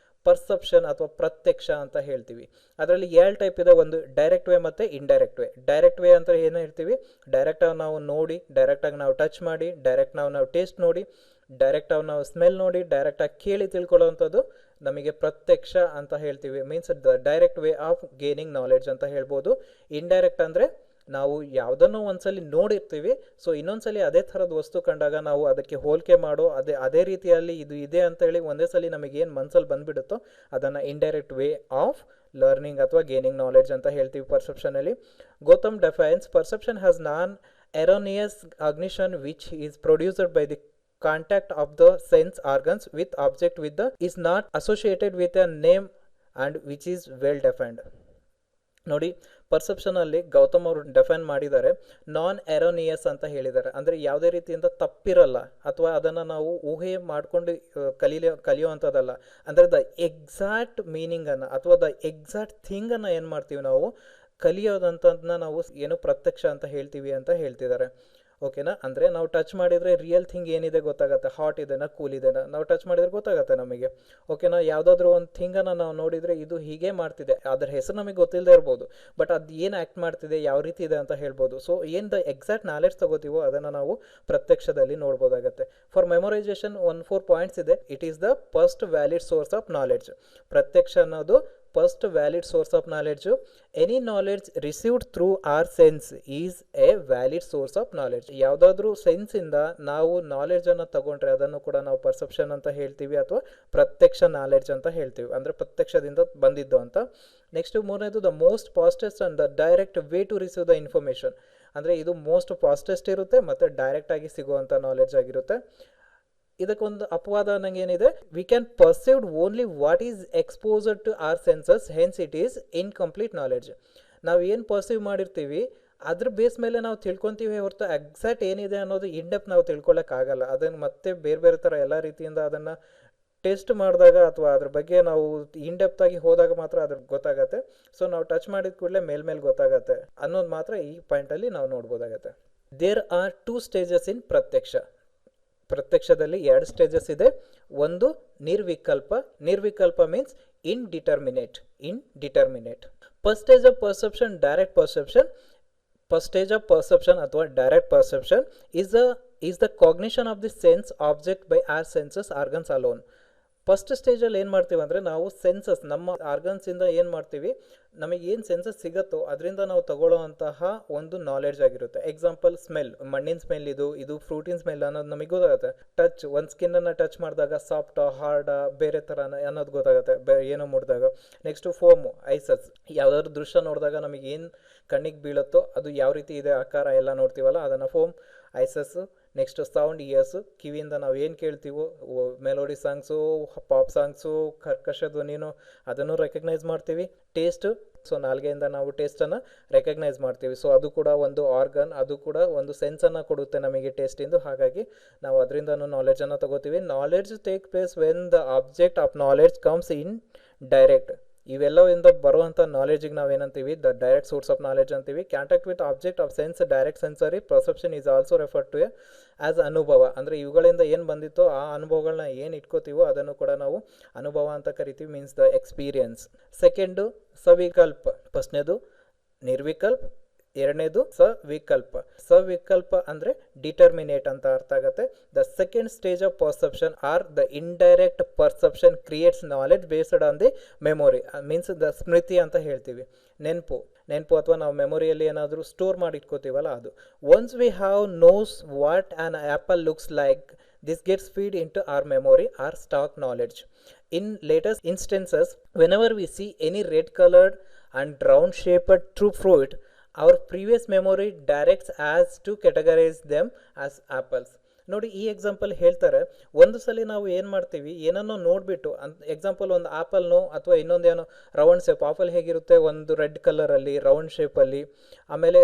ಪರ್ಸೆಪ್ಷನ್ ಅಥವಾ ಪ್ರತ್ಯಕ್ಷ ಅಂತ ಹೇಳ್ತೀವಿ. ಅದರಲ್ಲಿ 2 ಟೈಪ್ ಇದೆ, ಒಂದು ಡೈರೆಕ್ಟ್ ವೇ ಮತ್ತು ಇಂಡೈರೆಕ್ಟ್ ವೇ. ಡೈರೆಕ್ಟ್ ವೇ ಅಂತ ಏನು ಹೇಳ್ತೀವಿ? ಡೈರೆಕ್ಟಾಗಿ ನಾವು ನೋಡಿ, ಡೈರೆಕ್ಟಾಗಿ ನಾವು ಟಚ್ ಮಾಡಿ, ಡೈರೆಕ್ಟ್ ನಾವು ಟೇಸ್ಟ್ ನೋಡಿ, ಡೈರೆಕ್ಟಾಗಿ ನಾವು ಸ್ಮೆಲ್ ನೋಡಿ, ಡೈರೆಕ್ಟಾಗಿ ಕೇಳಿ ತಿಳ್ಕೊಳ್ಳೋವಂಥದ್ದು ನಮಗೆ ಪ್ರತ್ಯಕ್ಷ ಅಂತ ಹೇಳ್ತೀವಿ. Means the direct way of gaining knowledge ಅಂತ ಹೇಳ್ಬೋದು. ಇಂಡೈರೆಕ್ಟ್ ಅಂದರೆ ನಾವು ಯಾವುದನ್ನು ಒಂದ್ಸಲಿ ನೋಡಿರ್ತೀವಿ, ಸೊ ಇನ್ನೊಂದ್ಸಲಿ ಅದೇ ಥರದ ವಸ್ತು ಕಂಡಾಗ ನಾವು ಅದಕ್ಕೆ ಹೋಲಿಕೆ ಮಾಡೋ ಅದೇ ರೀತಿಯಲ್ಲಿ ಇದು ಇದೆ ಅಂತೇಳಿ ಒಂದೇ ಸಲ ನಮಗೇನು ಮನಸ್ಸಲ್ಲಿ ಬಂದುಬಿಡುತ್ತೋ ಅದನ್ನು ಇಂಡೈರೆಕ್ಟ್ ವೇ ಆಫ್ ಲರ್ನಿಂಗ್ ಅಥವಾ ಗೇನಿಂಗ್ ನಾಲೆಡ್ಜ್ ಅಂತ ಹೇಳ್ತೀವಿ ಪರ್ಸೆಪ್ಷನಲ್ಲಿ. Gautam defines perception has non erroneous cognition which is produced by the contact of the sense organs with object with the is not associated with a name and which is well defined. ನೋಡಿ, ಪರ್ಸೆಪ್ಷನಲ್ಲಿ ಗೌತಮ್ ಅವರು ಡೆಫೈನ್ ಮಾಡಿದ್ದಾರೆ, ನಾನ್ ಎರೋನಿಯಸ್ ಅಂತ ಹೇಳಿದ್ದಾರೆ. ಅಂದರೆ ಯಾವುದೇ ರೀತಿಯಿಂದ ತಪ್ಪಿರಲ್ಲ ಅಥವಾ ಅದನ್ನು ನಾವು ಊಹೆ ಮಾಡಿಕೊಂಡು ಕಲಿಯುವಂಥದ್ದಲ್ಲ. ಅಂದರೆ ದ ಎಕ್ಸಾಕ್ಟ್ ಮೀನಿಂಗನ್ನು ಅಥವಾ ದ ಎಕ್ಸಾಕ್ಟ್ ಥಿಂಗನ್ನು ಏನು ಮಾಡ್ತೀವಿ ನಾವು ಕಲಿಯೋದಂಥದ್ದನ್ನ ನಾವು ಏನು ಪ್ರತ್ಯಕ್ಷ ಅಂತ ಹೇಳ್ತೀವಿ ಅಂತ ಹೇಳ್ತಿದ್ದಾರೆ. ಓಕೆನಾ. ಅಂದರೆ ನಾವು ಟಚ್ ಮಾಡಿದರೆ ರಿಯಲ್ ಥಿಂಗ್ ಏನಿದೆ ಗೊತ್ತಾಗುತ್ತೆ, ಹಾಟ್ ಇದೆನಾ ಕೂಲ್ ಇದೆನಾ ನಾವು ಟಚ್ ಮಾಡಿದರೆ ಗೊತ್ತಾಗುತ್ತೆ ನಮಗೆ. ಓಕೆನಾ, ಯಾವುದಾದ್ರೂ ಒಂದು ಥಿಂಗನ್ನು ನಾವು ನೋಡಿದರೆ ಇದು ಹೀಗೆ ಮಾಡ್ತಿದೆ, ಅದರ ಹೆಸರು ನಮಗೆ ಗೊತ್ತಿಲ್ಲದೆ ಇರ್ಬೋದು, ಬಟ್ ಅದು ಏನು ಆ್ಯಕ್ಟ್ ಮಾಡ್ತಿದೆ, ಯಾವ ರೀತಿ ಇದೆ ಅಂತ ಹೇಳ್ಬೋದು. ಸೊ ಏನು ದ ಎಕ್ಸಾಕ್ಟ್ ನಾಲೆಡ್ಜ್ ತಗೋತೀವೋ ಅದನ್ನು ನಾವು ಪ್ರತ್ಯಕ್ಷದಲ್ಲಿ ನೋಡ್ಬೋದಾಗತ್ತೆ. ಫಾರ್ ಮೆಮೊರೈಸೇಷನ್ 4 ಪಾಯಿಂಟ್ಸ್ ಇದೆ. It is the first valid source of knowledge. ಪ್ರತ್ಯಕ್ಷ ಅನ್ನೋದು first valid source of knowledge. Any knowledge received through our sense is a valid source of knowledge. ಯಾವುದಾದ್ರೂ ಸೆನ್ಸಿಂದ ನಾವು ನಾಲೆಡ್ಜನ್ನು ತಗೊಂಡ್ರೆ ಅದನ್ನು ಕೂಡ ನಾವು ಪರ್ಸೆಪ್ಷನ್ ಅಂತ ಹೇಳ್ತೀವಿ ಅಥವಾ ಪ್ರತ್ಯಕ್ಷ ನಾಲೆಡ್ಜ್ ಅಂತ ಹೇಳ್ತೀವಿ, ಅಂದರೆ ಪ್ರತ್ಯಕ್ಷದಿಂದ ಬಂದಿದ್ದು ಅಂತ. ನೆಕ್ಸ್ಟ್ ಮೂರನೇದು the most fastest and the direct way to receive the information. ಅಂದರೆ ಇದು ಮೋಸ್ಟ್ ಫಾಸ್ಟೆಸ್ಟ್ ಇರುತ್ತೆ ಮತ್ತು ಡೈರೆಕ್ಟಾಗಿ ಸಿಗುವಂಥ ನಾಲೆಡ್ಜ್ ಆಗಿರುತ್ತೆ. ಇದಕ್ಕೊಂದು ಅಪವಾದ ಅನ್ನಂಗೇನಿದೆ, we can perceived only what is exposure to our senses, hence it is incomplete knowledge. ನಾವು ಏನು ಪರ್ಸೀವ್ ಮಾಡಿರ್ತೀವಿ ಅದ್ರ ಬೇಸ್ ಮೇಲೆ ನಾವು ತಿಳ್ಕೊತೀವಿ ಹೊರತು ಎಕ್ಸಾಕ್ಟ್ ಏನಿದೆ ಅನ್ನೋದು ಇನ್ಡೆಪ್ತ್ ನಾವು ತಿಳ್ಕೊಳ್ಳೋಕ್ಕಾಗಲ್ಲ. ಅದನ್ನು ಮತ್ತೆ ಬೇರೆ ಬೇರೆ ಥರ ಎಲ್ಲ ರೀತಿಯಿಂದ ಅದನ್ನು ಟೆಸ್ಟ್ ಮಾಡಿದಾಗ ಅಥವಾ ಅದ್ರ ಬಗ್ಗೆ ನಾವು ಇನ್ಡೆಪ್ತಾಗಿ ಹೋದಾಗ ಮಾತ್ರ ಅದ್ರ ಗೊತ್ತಾಗತ್ತೆ. ಸೊ ನಾವು ಟಚ್ ಮಾಡಿದ ಕೂಡಲೇ ಮೇಲ್ಮೇಲೆ ಗೊತ್ತಾಗತ್ತೆ ಅನ್ನೋದು ಮಾತ್ರ ಈ ಪಾಯಿಂಟಲ್ಲಿ ನಾವು ನೋಡ್ಬೋದಾಗತ್ತೆ. ದೇರ್ ಆರ್ 2 ಸ್ಟೇಜಸ್ ಇನ್ ಪ್ರತ್ಯಕ್ಷ. ಪ್ರತ್ಯಕ್ಷದಲ್ಲಿ 2 ಸ್ಟೇಜಸ್ ಇದೆ. ಒಂದು ನಿರ್ವಿಕಲ್ಪ. ನಿರ್ವಿಕಲ್ಪ means indeterminate. First stage of perception direct perception. First stage of perception ಅಥವಾ direct perception is the cognition of the sense object by our senses organs alone. First ಸ್ಟೇಜಲ್ಲಿ ಏನು ಮಾಡ್ತೀವಿ ಅಂದರೆ ನಾವು ಸೆನ್ಸಸ್ ನಮ್ಮ ಆರ್ಗನ್ಸಿಂದ ಏನು ಮಾಡ್ತೀವಿ, ನಮಗೆ ಏನು ಸೆನ್ಸಸ್ ಸಿಗುತ್ತೋ ಅದರಿಂದ ನಾವು ತಗೊಳ್ಳೋವಂತಹ ಒಂದು ನಾಲೆಡ್ಜ್ ಆಗಿರುತ್ತೆ. ಎಕ್ಸಾಂಪಲ್ ಸ್ಮೆಲ್, ಮಣ್ಣಿನ ಸ್ಮೆಲ್ ಇದು ಫ್ರೂಟಿನ ಸ್ಮೆಲ್ ಅನ್ನೋದು ನಮಗೆ ಗೊತ್ತಾಗುತ್ತೆ. ಟಚ್, ಒಂದು ಸ್ಕಿನ್ನನ್ನು ಟಚ್ ಮಾಡಿದಾಗ ಸಾಫ್ಟ ಹಾರ್ಡ ಬೇರೆ ಥರ ಅನ್ನೋದು ಗೊತ್ತಾಗುತ್ತೆ ಏನೋ ಮುಟ್ಟಿದಾಗ. ನೆಕ್ಸ್ಟು ಫೋಮು, ಐಸಸ್, ಯಾವುದಾದ್ರು ದೃಶ್ಯ ನೋಡಿದಾಗ ನಮಗೆ ಏನು ಕಣ್ಣಿಗೆ ಬೀಳುತ್ತೋ ಅದು ಯಾವ ರೀತಿ ಇದೆ ಆಕಾರ ಎಲ್ಲ ನೋಡ್ತೀವಲ್ಲ ಅದನ್ನು ಫೋಮ್, ಐಸಸ್ಸು. ನೆಕ್ಸ್ಟ್ ಸೌಂಡ್, ಇಯರ್ಸು, ಕಿವಿಯಿಂದ ನಾವು ಏನು ಕೇಳ್ತೀವೋ ಮೆಲೋಡಿ ಸಾಂಗ್ಸು, ಪಾಪ್ ಸಾಂಗ್ಸು, ಕರ್ಕಶ ಧ್ವನಿನೂ ಅದನ್ನು ರೆಕಗ್ನೈಸ್ ಮಾಡ್ತೀವಿ. ಟೇಸ್ಟು, ಸೊ ನಾಲ್ಗೆಯಿಂದ ನಾವು ಟೇಸ್ಟನ್ನು ರೆಕಗ್ನೈಸ್ ಮಾಡ್ತೀವಿ. ಸೊ ಅದು ಕೂಡ ಒಂದು ಆರ್ಗನ್, ಅದು ಕೂಡ ಒಂದು ಸೆನ್ಸನ್ನು ಕೊಡುತ್ತೆ ನಮಗೆ ಟೇಸ್ಟಿಂದು. ಹಾಗಾಗಿ ನಾವು ಅದರಿಂದನೂ ನಾಲೆಡ್ಜನ್ನು ತಗೋತೀವಿ. Knowledge take place when the object of knowledge comes in direct. ಇವೆಲ್ಲವಿಂದ ಬರುವಂಥ ನಾಲೆಡ್ಜಿಗೆ ನಾವೇನಂತೀವಿ, the direct source of knowledge ಅಂತೀವಿ. Contact with object of sense direct sensory perception is also refer to as ಅನುಭವ. ಅಂದರೆ ಇವುಗಳಿಂದ ಏನು ಬಂದಿತ್ತೋ ಆ ಅನುಭವಗಳನ್ನ ಏನು ಇಟ್ಕೋತೀವೋ ಅದನ್ನು ಕೂಡ ನಾವು ಅನುಭವ ಅಂತ ಕರಿತೀವಿ, ಮೀನ್ಸ್ ದ ಎಕ್ಸ್ಪೀರಿಯನ್ಸ್. ಸೆಕೆಂಡು ಸವಿಕಲ್ಪ. ಫಸ್ಟ್ನೇದು ನಿರ್ವಿಕಲ್ಪ, ಎರಡನೇದು ಸವಿಕಲ್ಪ. ಸವಿಕಲ್ಪ ಅಂದರೆ ಡಿಟರ್ಮಿನೇಟ್ ಅಂತ ಅರ್ಥ ಆಗುತ್ತೆ. The second stage of perception or the indirect perception creates knowledge based on the memory, means the ಸ್ಮೃತಿ ಅಂತ ಹೇಳ್ತೀವಿ. ನೆನಪು ಅಥವಾ ನಾವು ಮೆಮೊರಿಯಲ್ಲಿ ಏನಾದರೂ ಸ್ಟೋರ್ ಮಾಡಿ ಇಟ್ಕೋತೀವಲ್ಲ ಅದು. Once we have knows what on apple looks like, this gets feed into our memory, our stock knowledge. In latest instances, whenever we see any red colored and round shaped true fruit, our previous memory directs us to categorize them as apples. ನೋಡಿ, ಈ ಎಕ್ಸಾಂಪಲ್ ಹೇಳ್ತಾರೆ, ಒಂದು ಸಲ ನಾವು ಏನು ಮಾಡ್ತೀವಿ, ಏನನ್ನೋ ನೋಡಿಬಿಟ್ಟು ಎಕ್ಸಾಂಪಲ್ ಒಂದು ಆ್ಯಪಲ್ನೋ ಅಥವಾ ಇನ್ನೊಂದೇನೋ ರೌಂಡ್ ಶೇಪ್, ಆಪಲ್ ಹೇಗಿರುತ್ತೆ ಒಂದು ರೆಡ್ ಕಲರಲ್ಲಿ ರೌಂಡ್ ಶೇಪಲ್ಲಿ, ಆಮೇಲೆ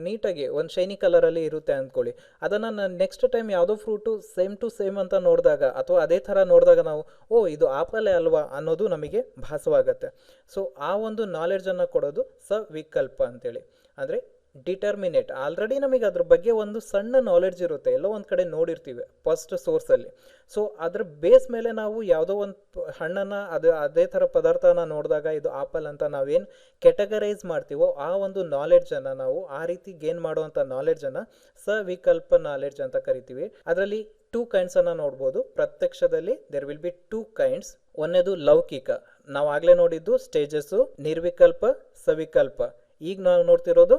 ನೀಟಾಗಿ ಒಂದು ಶೈನಿ ಕಲರಲ್ಲಿ ಇರುತ್ತೆ ಅಂದ್ಕೊಳ್ಳಿ. ಅದನ್ನು ನಾನು ನೆಕ್ಸ್ಟ್ ಟೈಮ್ ಯಾವುದೋ ಫ್ರೂಟು ಸೇಮ್ ಟು ಸೇಮ್ ಅಂತ ನೋಡಿದಾಗ ಅಥವಾ ಅದೇ ಥರ ನೋಡಿದಾಗ ನಾವು ಇದು ಆಪಲೇ ಅಲ್ವಾ ಅನ್ನೋದು ನಮಗೆ ಭಾಸವಾಗತ್ತೆ. ಸೊ ಆ ಒಂದು ನಾಲೆಡ್ಜನ್ನು ಕೊಡೋದು ಸವಿಕಲ್ಪ ಅಂತೇಳಿ. ಅಂದರೆ ಡಿಟರ್ಮಿನೇಟ್, ಆಲ್ರೆಡಿ ನಮಗೆ ಅದ್ರ ಬಗ್ಗೆ ಒಂದು ಸಣ್ಣ ನಾಲೆಡ್ಜ್ ಇರುತ್ತೆ, ಎಲ್ಲೋ ಒಂದು ಕಡೆ ನೋಡಿರ್ತೀವಿ ಫಸ್ಟ್ ಸೋರ್ಸಲ್ಲಿ. ಸೊ ಅದ್ರ ಬೇಸ್ ಮೇಲೆ ನಾವು ಯಾವುದೋ ಒಂದು ಹಣ್ಣನ್ನು ಅದೇ ಥರ ಪದಾರ್ಥನ ನೋಡಿದಾಗ ಇದು ಆಪಲ್ ಅಂತ ನಾವೇನು ಕೆಟಗರೈಸ್ ಮಾಡ್ತೀವೋ ಆ ಒಂದು ನಾಲೆಡ್ಜನ್ನು ನಾವು ಆ ರೀತಿ ಗೇನ್ ಮಾಡುವಂಥ ನಾಲೆಡ್ಜನ್ನು ಸವಿಕಲ್ಪ ನಾಲೆಡ್ಜ್ ಅಂತ ಕರಿತೀವಿ. ಅದರಲ್ಲಿ 2 ಕೈಂಡ್ಸನ್ನು ನೋಡ್ಬೋದು. ಪ್ರತ್ಯಕ್ಷದಲ್ಲಿ ದೇರ್ ವಿಲ್ ಬಿ 2 ಕೈಂಡ್ಸ್. ಒಂದೇದು ಲೌಕಿಕ, ನಾವು ಆಗಲೇ ನೋಡಿದ್ದು ಸ್ಟೇಜಸ್ಸು ನಿರ್ವಿಕಲ್ಪ, ಸವಿಕಲ್ಪ. ಈಗ ನಾವು ನೋಡ್ತಿರೋದು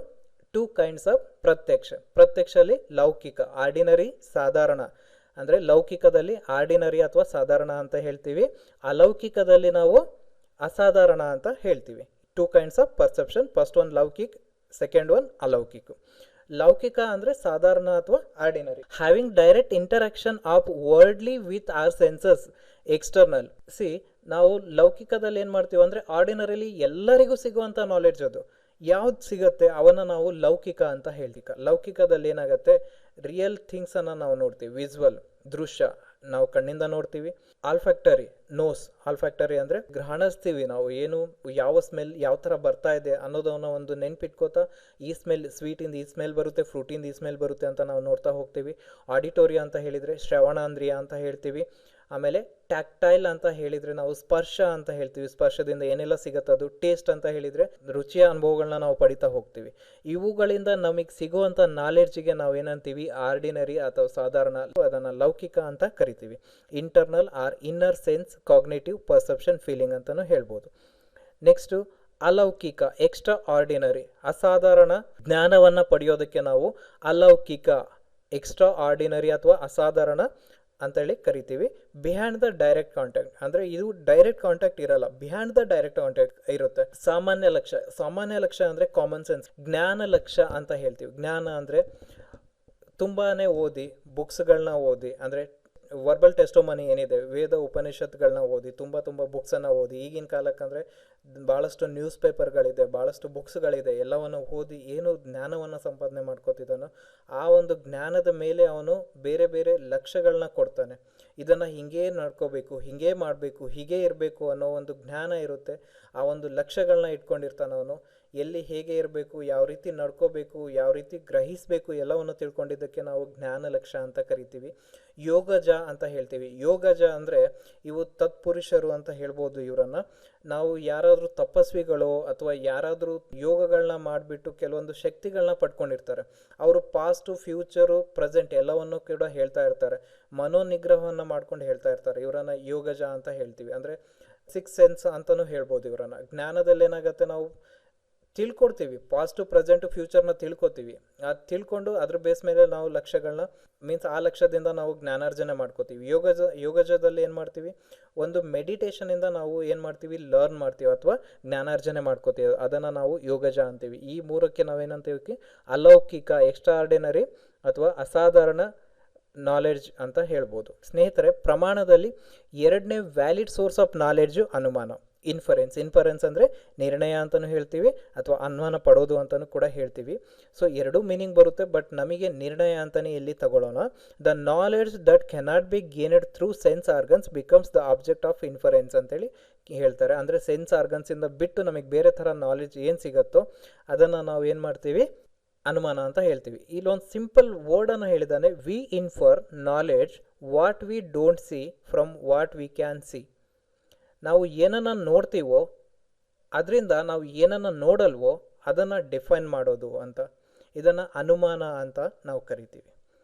2 ಕೈಂಡ್ಸ್ ಆಫ್ ಪ್ರತ್ಯಕ್ಷ. ಪ್ರತ್ಯಕ್ಷದಲ್ಲಿ ಲೌಕಿಕ, ಆರ್ಡಿನರಿ, ಸಾಧಾರಣ. ಅಂದರೆ ಲೌಕಿಕದಲ್ಲಿ ಆರ್ಡಿನರಿ ಅಥವಾ ಸಾಧಾರಣ ಅಂತ ಹೇಳ್ತೀವಿ, ಅಲೌಕಿಕದಲ್ಲಿ ನಾವು ಅಸಾಧಾರಣ ಅಂತ ಹೇಳ್ತೀವಿ. 2 kinds of perception. First one ಲೌಕಿಕ್, ಸೆಕೆಂಡ್ ಒನ್ ಅಲೌಕಿಕ. ಲೌಕಿಕ ಅಂದರೆ ಸಾಧಾರಣ ಅಥವಾ ordinary. Having direct interaction of worldly with our senses external. ನಾವು ಲೌಕಿಕದಲ್ಲಿ ಏನು ಮಾಡ್ತೀವಿ ಅಂದರೆ ಆರ್ಡಿನರಿಲಿ ಎಲ್ಲರಿಗೂ ಸಿಗುವಂಥ ನಾಲೆಡ್ಜ್ ಅದು ಯಾವ್ದು ಸಿಗುತ್ತೆ ಅವನ್ನು ನಾವು ಲೌಕಿಕ ಅಂತ ಹೇಳ್ತೀವಿ. ಲೌಕಿಕದಲ್ಲಿ ಏನಾಗುತ್ತೆ, ರಿಯಲ್ ಥಿಂಗ್ಸನ್ನು ನಾವು ನೋಡ್ತೀವಿ, ವಿಜುವಲ್, ದೃಶ್ಯ, ನಾವು ಕಣ್ಣಿಂದ ನೋಡ್ತೀವಿ. ಆಲ್ಫ್ಯಾಕ್ಟರಿ ನೋಸ್, ಆಲ್ಫ್ಯಾಕ್ಟರಿ ಅಂದರೆ ಗ್ರಹಣಿಸ್ತೀವಿ ನಾವು ಏನು ಯಾವ ಸ್ಮೆಲ್ ಯಾವ ಥರ ಬರ್ತಾ ಇದೆ ಅನ್ನೋದನ್ನ ಒಂದು ನೆನ್ಪಿಟ್ಕೋತಾ ಈ ಸ್ಮೆಲ್ ಸ್ವೀಟಿಂದ ಈ ಸ್ಮೆಲ್ ಬರುತ್ತೆ, ಫ್ರೂಟಿಂದ ಈ ಸ್ಮೆಲ್ ಬರುತ್ತೆ ಅಂತ ನಾವು ನೋಡ್ತಾ ಹೋಗ್ತೀವಿ. ಆಡಿಟೋರಿಯಾ ಅಂತ ಹೇಳಿದರೆ ಶ್ರವಣಾಂದ್ರಿಯ ಅಂತ ಹೇಳ್ತೀವಿ. ಆಮೇಲೆ ಟ್ಯಾಕ್ಟೈಲ್ ಅಂತ ಹೇಳಿದರೆ ನಾವು ಸ್ಪರ್ಶ ಅಂತ ಹೇಳ್ತೀವಿ, ಸ್ಪರ್ಶದಿಂದ ಏನೆಲ್ಲ ಸಿಗುತ್ತೆ ಅದು. ಟೇಸ್ಟ್ ಅಂತ ಹೇಳಿದರೆ ರುಚಿಯ ಅನುಭವಗಳನ್ನ ನಾವು ಪಡಿತಾ ಹೋಗ್ತೀವಿ. ಇವುಗಳಿಂದ ನಮಗೆ ಸಿಗುವಂಥ ನಾಲೆಡ್ಜಿಗೆ ನಾವು ಏನಂತೀವಿ, ಆರ್ಡಿನರಿ ಅಥವಾ ಸಾಧಾರಣ, ಅದನ್ನು ಲೌಕಿಕ ಅಂತ ಕರಿತೀವಿ. Internal or inner sense cognitive perception feeling ಅಂತಲೂ ಹೇಳ್ಬೋದು. ನೆಕ್ಸ್ಟು ಅಲೌಕಿಕ, ಎಕ್ಸ್ಟ್ರಾ ಆರ್ಡಿನರಿ, ಅಸಾಧಾರಣ ಜ್ಞಾನವನ್ನು ಪಡೆಯೋದಕ್ಕೆ ನಾವು ಅಲೌಕಿಕ, ಎಕ್ಸ್ಟ್ರಾ ಆರ್ಡಿನರಿ ಅಥವಾ ಅಸಾಧಾರಣ ಅಂತೇಳಿ ಕರಿತೀವಿ. ಬಿಹೈಂಡ್ ದ ಡೈರೆಕ್ಟ್ ಕಾಂಟ್ಯಾಕ್ಟ್ ಅಂದರೆ ಇದು ಡೈರೆಕ್ಟ್ ಕಾಂಟ್ಯಾಕ್ಟ್ ಇರಲ್ಲ, ಬಿಹೈಂಡ್ ದ ಡೈರೆಕ್ಟ್ ಕಾಂಟ್ಯಾಕ್ಟ್ ಇರುತ್ತೆ. ಸಾಮಾನ್ಯ ಲಕ್ಷ್ಯ, ಸಾಮಾನ್ಯ ಲಕ್ಷ್ಯ ಅಂದರೆ ಕಾಮನ್ ಸೆನ್ಸ್. ಜ್ಞಾನ ಲಕ್ಷ್ಯ ಅಂತ ಹೇಳ್ತೀವಿ. ಜ್ಞಾನ ಅಂದರೆ ತುಂಬಾ ಓದಿ, ಬುಕ್ಸ್ಗಳನ್ನ ಓದಿ, ಅಂದರೆ ವರ್ಬಲ್ ಟೆಸ್ಟೋಮನಿ ಏನಿದೆ, ವೇದ ಉಪನಿಷತ್ಗಳನ್ನ ಓದಿ, ತುಂಬ ಬುಕ್ಸನ್ನು ಓದಿ, ಈಗಿನ ಕಾಲಕ್ಕಂದರೆ ಭಾಳಷ್ಟು ನ್ಯೂಸ್ ಪೇಪರ್ಗಳಿದೆ, ಭಾಳಷ್ಟು ಬುಕ್ಸ್ಗಳಿದೆ, ಎಲ್ಲವನ್ನು ಓದಿ ಏನು ಜ್ಞಾನವನ್ನು ಸಂಪಾದನೆ ಮಾಡ್ಕೋತಿದ್ದಾನೋ ಆ ಒಂದು ಜ್ಞಾನದ ಮೇಲೆ ಅವನು ಬೇರೆ ಬೇರೆ ಲಕ್ಷ್ಯಗಳನ್ನ ಕೊಡ್ತಾನೆ. ಇದನ್ನು ಹಿಂಗೇ ನಡ್ಕೋಬೇಕು, ಹಿಂಗೇ ಮಾಡಬೇಕು, ಹೀಗೆ ಇರಬೇಕು ಅನ್ನೋ ಒಂದು ಜ್ಞಾನ ಇರುತ್ತೆ. ಆ ಒಂದು ಲಕ್ಷ್ಯಗಳನ್ನ ಇಟ್ಕೊಂಡಿರ್ತಾನೆ ಅವನು. ಎಲ್ಲಿ ಹೇಗೆ ಇರಬೇಕು, ಯಾವ ರೀತಿ ನಡ್ಕೋಬೇಕು, ಯಾವ ರೀತಿ ಗ್ರಹಿಸಬೇಕು ಎಲ್ಲವನ್ನು ತಿಳ್ಕೊಂಡಿದ್ದಕ್ಕೆ ನಾವು ಜ್ಞಾನ ಲಕ್ಷ್ಯ ಅಂತ ಕರಿತೀವಿ. ಯೋಗಜ ಅಂತ ಹೇಳ್ತೀವಿ. ಯೋಗಜ ಅಂದರೆ ಇವು ತತ್ಪುರುಷರು ಅಂತ ಹೇಳ್ಬೋದು. ಇವರನ್ನು ನಾವು ಯಾರಾದರೂ ತಪಸ್ವಿಗಳು ಅಥವಾ ಯಾರಾದರೂ ಯೋಗಗಳನ್ನ ಮಾಡಿಬಿಟ್ಟು ಕೆಲವೊಂದು ಶಕ್ತಿಗಳನ್ನ ಪಡ್ಕೊಂಡಿರ್ತಾರೆ. ಅವರು ಪಾಸ್ಟು, ಫ್ಯೂಚರು, ಪ್ರೆಸೆಂಟ್ ಎಲ್ಲವನ್ನು ಕೂಡ ಹೇಳ್ತಾ ಇರ್ತಾರೆ. ಮನೋನಿಗ್ರಹವನ್ನು ಮಾಡ್ಕೊಂಡು ಹೇಳ್ತಾ ಇರ್ತಾರೆ. ಇವರನ್ನು ಯೋಗಜ ಅಂತ ಹೇಳ್ತೀವಿ. ಅಂದರೆ ಸಿಕ್ಸ್ ಸೆನ್ಸ್ ಅಂತಲೂ ಹೇಳ್ಬೋದು ಇವರನ್ನು. ಜ್ಞಾನದಲ್ಲಿ ಏನಾಗುತ್ತೆ, ನಾವು ತಿಳ್ಕೊಡ್ತೀವಿ, ಪಾಸ್ಟು ಪ್ರೆಸೆಂಟು ಫ್ಯೂಚರ್ನ ತಿಳ್ಕೊತೀವಿ. ಅದು ತಿಳ್ಕೊಂಡು ಅದ್ರ ಬೇಸ್ ಮೇಲೆ ನಾವು ಲಕ್ಷ್ಯಗಳನ್ನ ಮೀನ್ಸ್ ಆ ಲಕ್ಷ್ಯದಿಂದ ನಾವು ಜ್ಞಾನಾರ್ಜನೆ ಮಾಡ್ಕೋತೀವಿ. ಯೋಗಜದಲ್ಲಿ ಏನು ಮಾಡ್ತೀವಿ, ಒಂದು ಮೆಡಿಟೇಷನಿಂದ ನಾವು ಏನು ಮಾಡ್ತೀವಿ, ಲರ್ನ್ ಮಾಡ್ತೀವಿ ಅಥವಾ ಜ್ಞಾನಾರ್ಜನೆ ಮಾಡ್ಕೋತೀವಿ. ಅದನ್ನು ನಾವು ಯೋಗಜ ಅಂತೀವಿ. ಈ ಮೂರಕ್ಕೆ ನಾವೇನಂತೀವಿ, ಅಲೌಕಿಕ, ಎಕ್ಸ್ಟ್ರಾಆರ್ಡಿನರಿ ಅಥವಾ ಅಸಾಧಾರಣ ನಾಲೆಡ್ಜ್ ಅಂತ ಹೇಳ್ಬೋದು. ಸ್ನೇಹಿತರೆ, ಪ್ರಮಾಣದಲ್ಲಿ ಎರಡನೇ ವ್ಯಾಲಿಡ್ ಸೋರ್ಸ್ ಆಫ್ ನಾಲೆಡ್ಜು ಅನುಮಾನ, ಇನ್ಫರೆನ್ಸ್ ಅಂದರೆ ನಿರ್ಣಯ ಅಂತಲೂ ಹೇಳ್ತೀವಿ ಅಥವಾ ಅನುಮಾನ ಪಡೋದು ಅಂತಲೂ ಕೂಡ ಹೇಳ್ತೀವಿ. ಸೊ ಎರಡೂ ಮೀನಿಂಗ್ ಬರುತ್ತೆ, ಬಟ್ ನಮಗೆ ನಿರ್ಣಯ ಅಂತಲೇ ಇಲ್ಲಿ ತಗೊಳ್ಳೋಣ. The knowledge that cannot be gained through sense organs becomes the object of inference ಅಂತೇಳಿ ಹೇಳ್ತಾರೆ. ಅಂದರೆ ಸೆನ್ಸ್ ಆರ್ಗನ್ಸಿಂದ ಬಿಟ್ಟು ನಮಗೆ ಬೇರೆ ಥರ ನಾಲೆಡ್ಜ್ ಏನು ಸಿಗುತ್ತೋ ಅದನ್ನು ನಾವು ಏನು ಮಾಡ್ತೀವಿ, ಅನುಮಾನ ಅಂತ ಹೇಳ್ತೀವಿ. ಇಲ್ಲೊಂದು ಸಿಂಪಲ್ ವರ್ಡನ್ನು ಹೇಳಿದ್ದಾನೆ, we infer knowledge what we don't see from what we can see. ನಾವು ಏನನ್ನು ನೋಡ್ತೀವೋ ಅದರಿಂದ ನಾವು ಏನನ್ನು ನೋಡಲ್ವೋ ಅದನ್ನು ಡಿಫೈನ್ ಮಾಡೋದು ಅಂತ. ಇದನ್ನು ಅನುಮಾನ ಅಂತ ನಾವು ಕರಿತೀವಿ.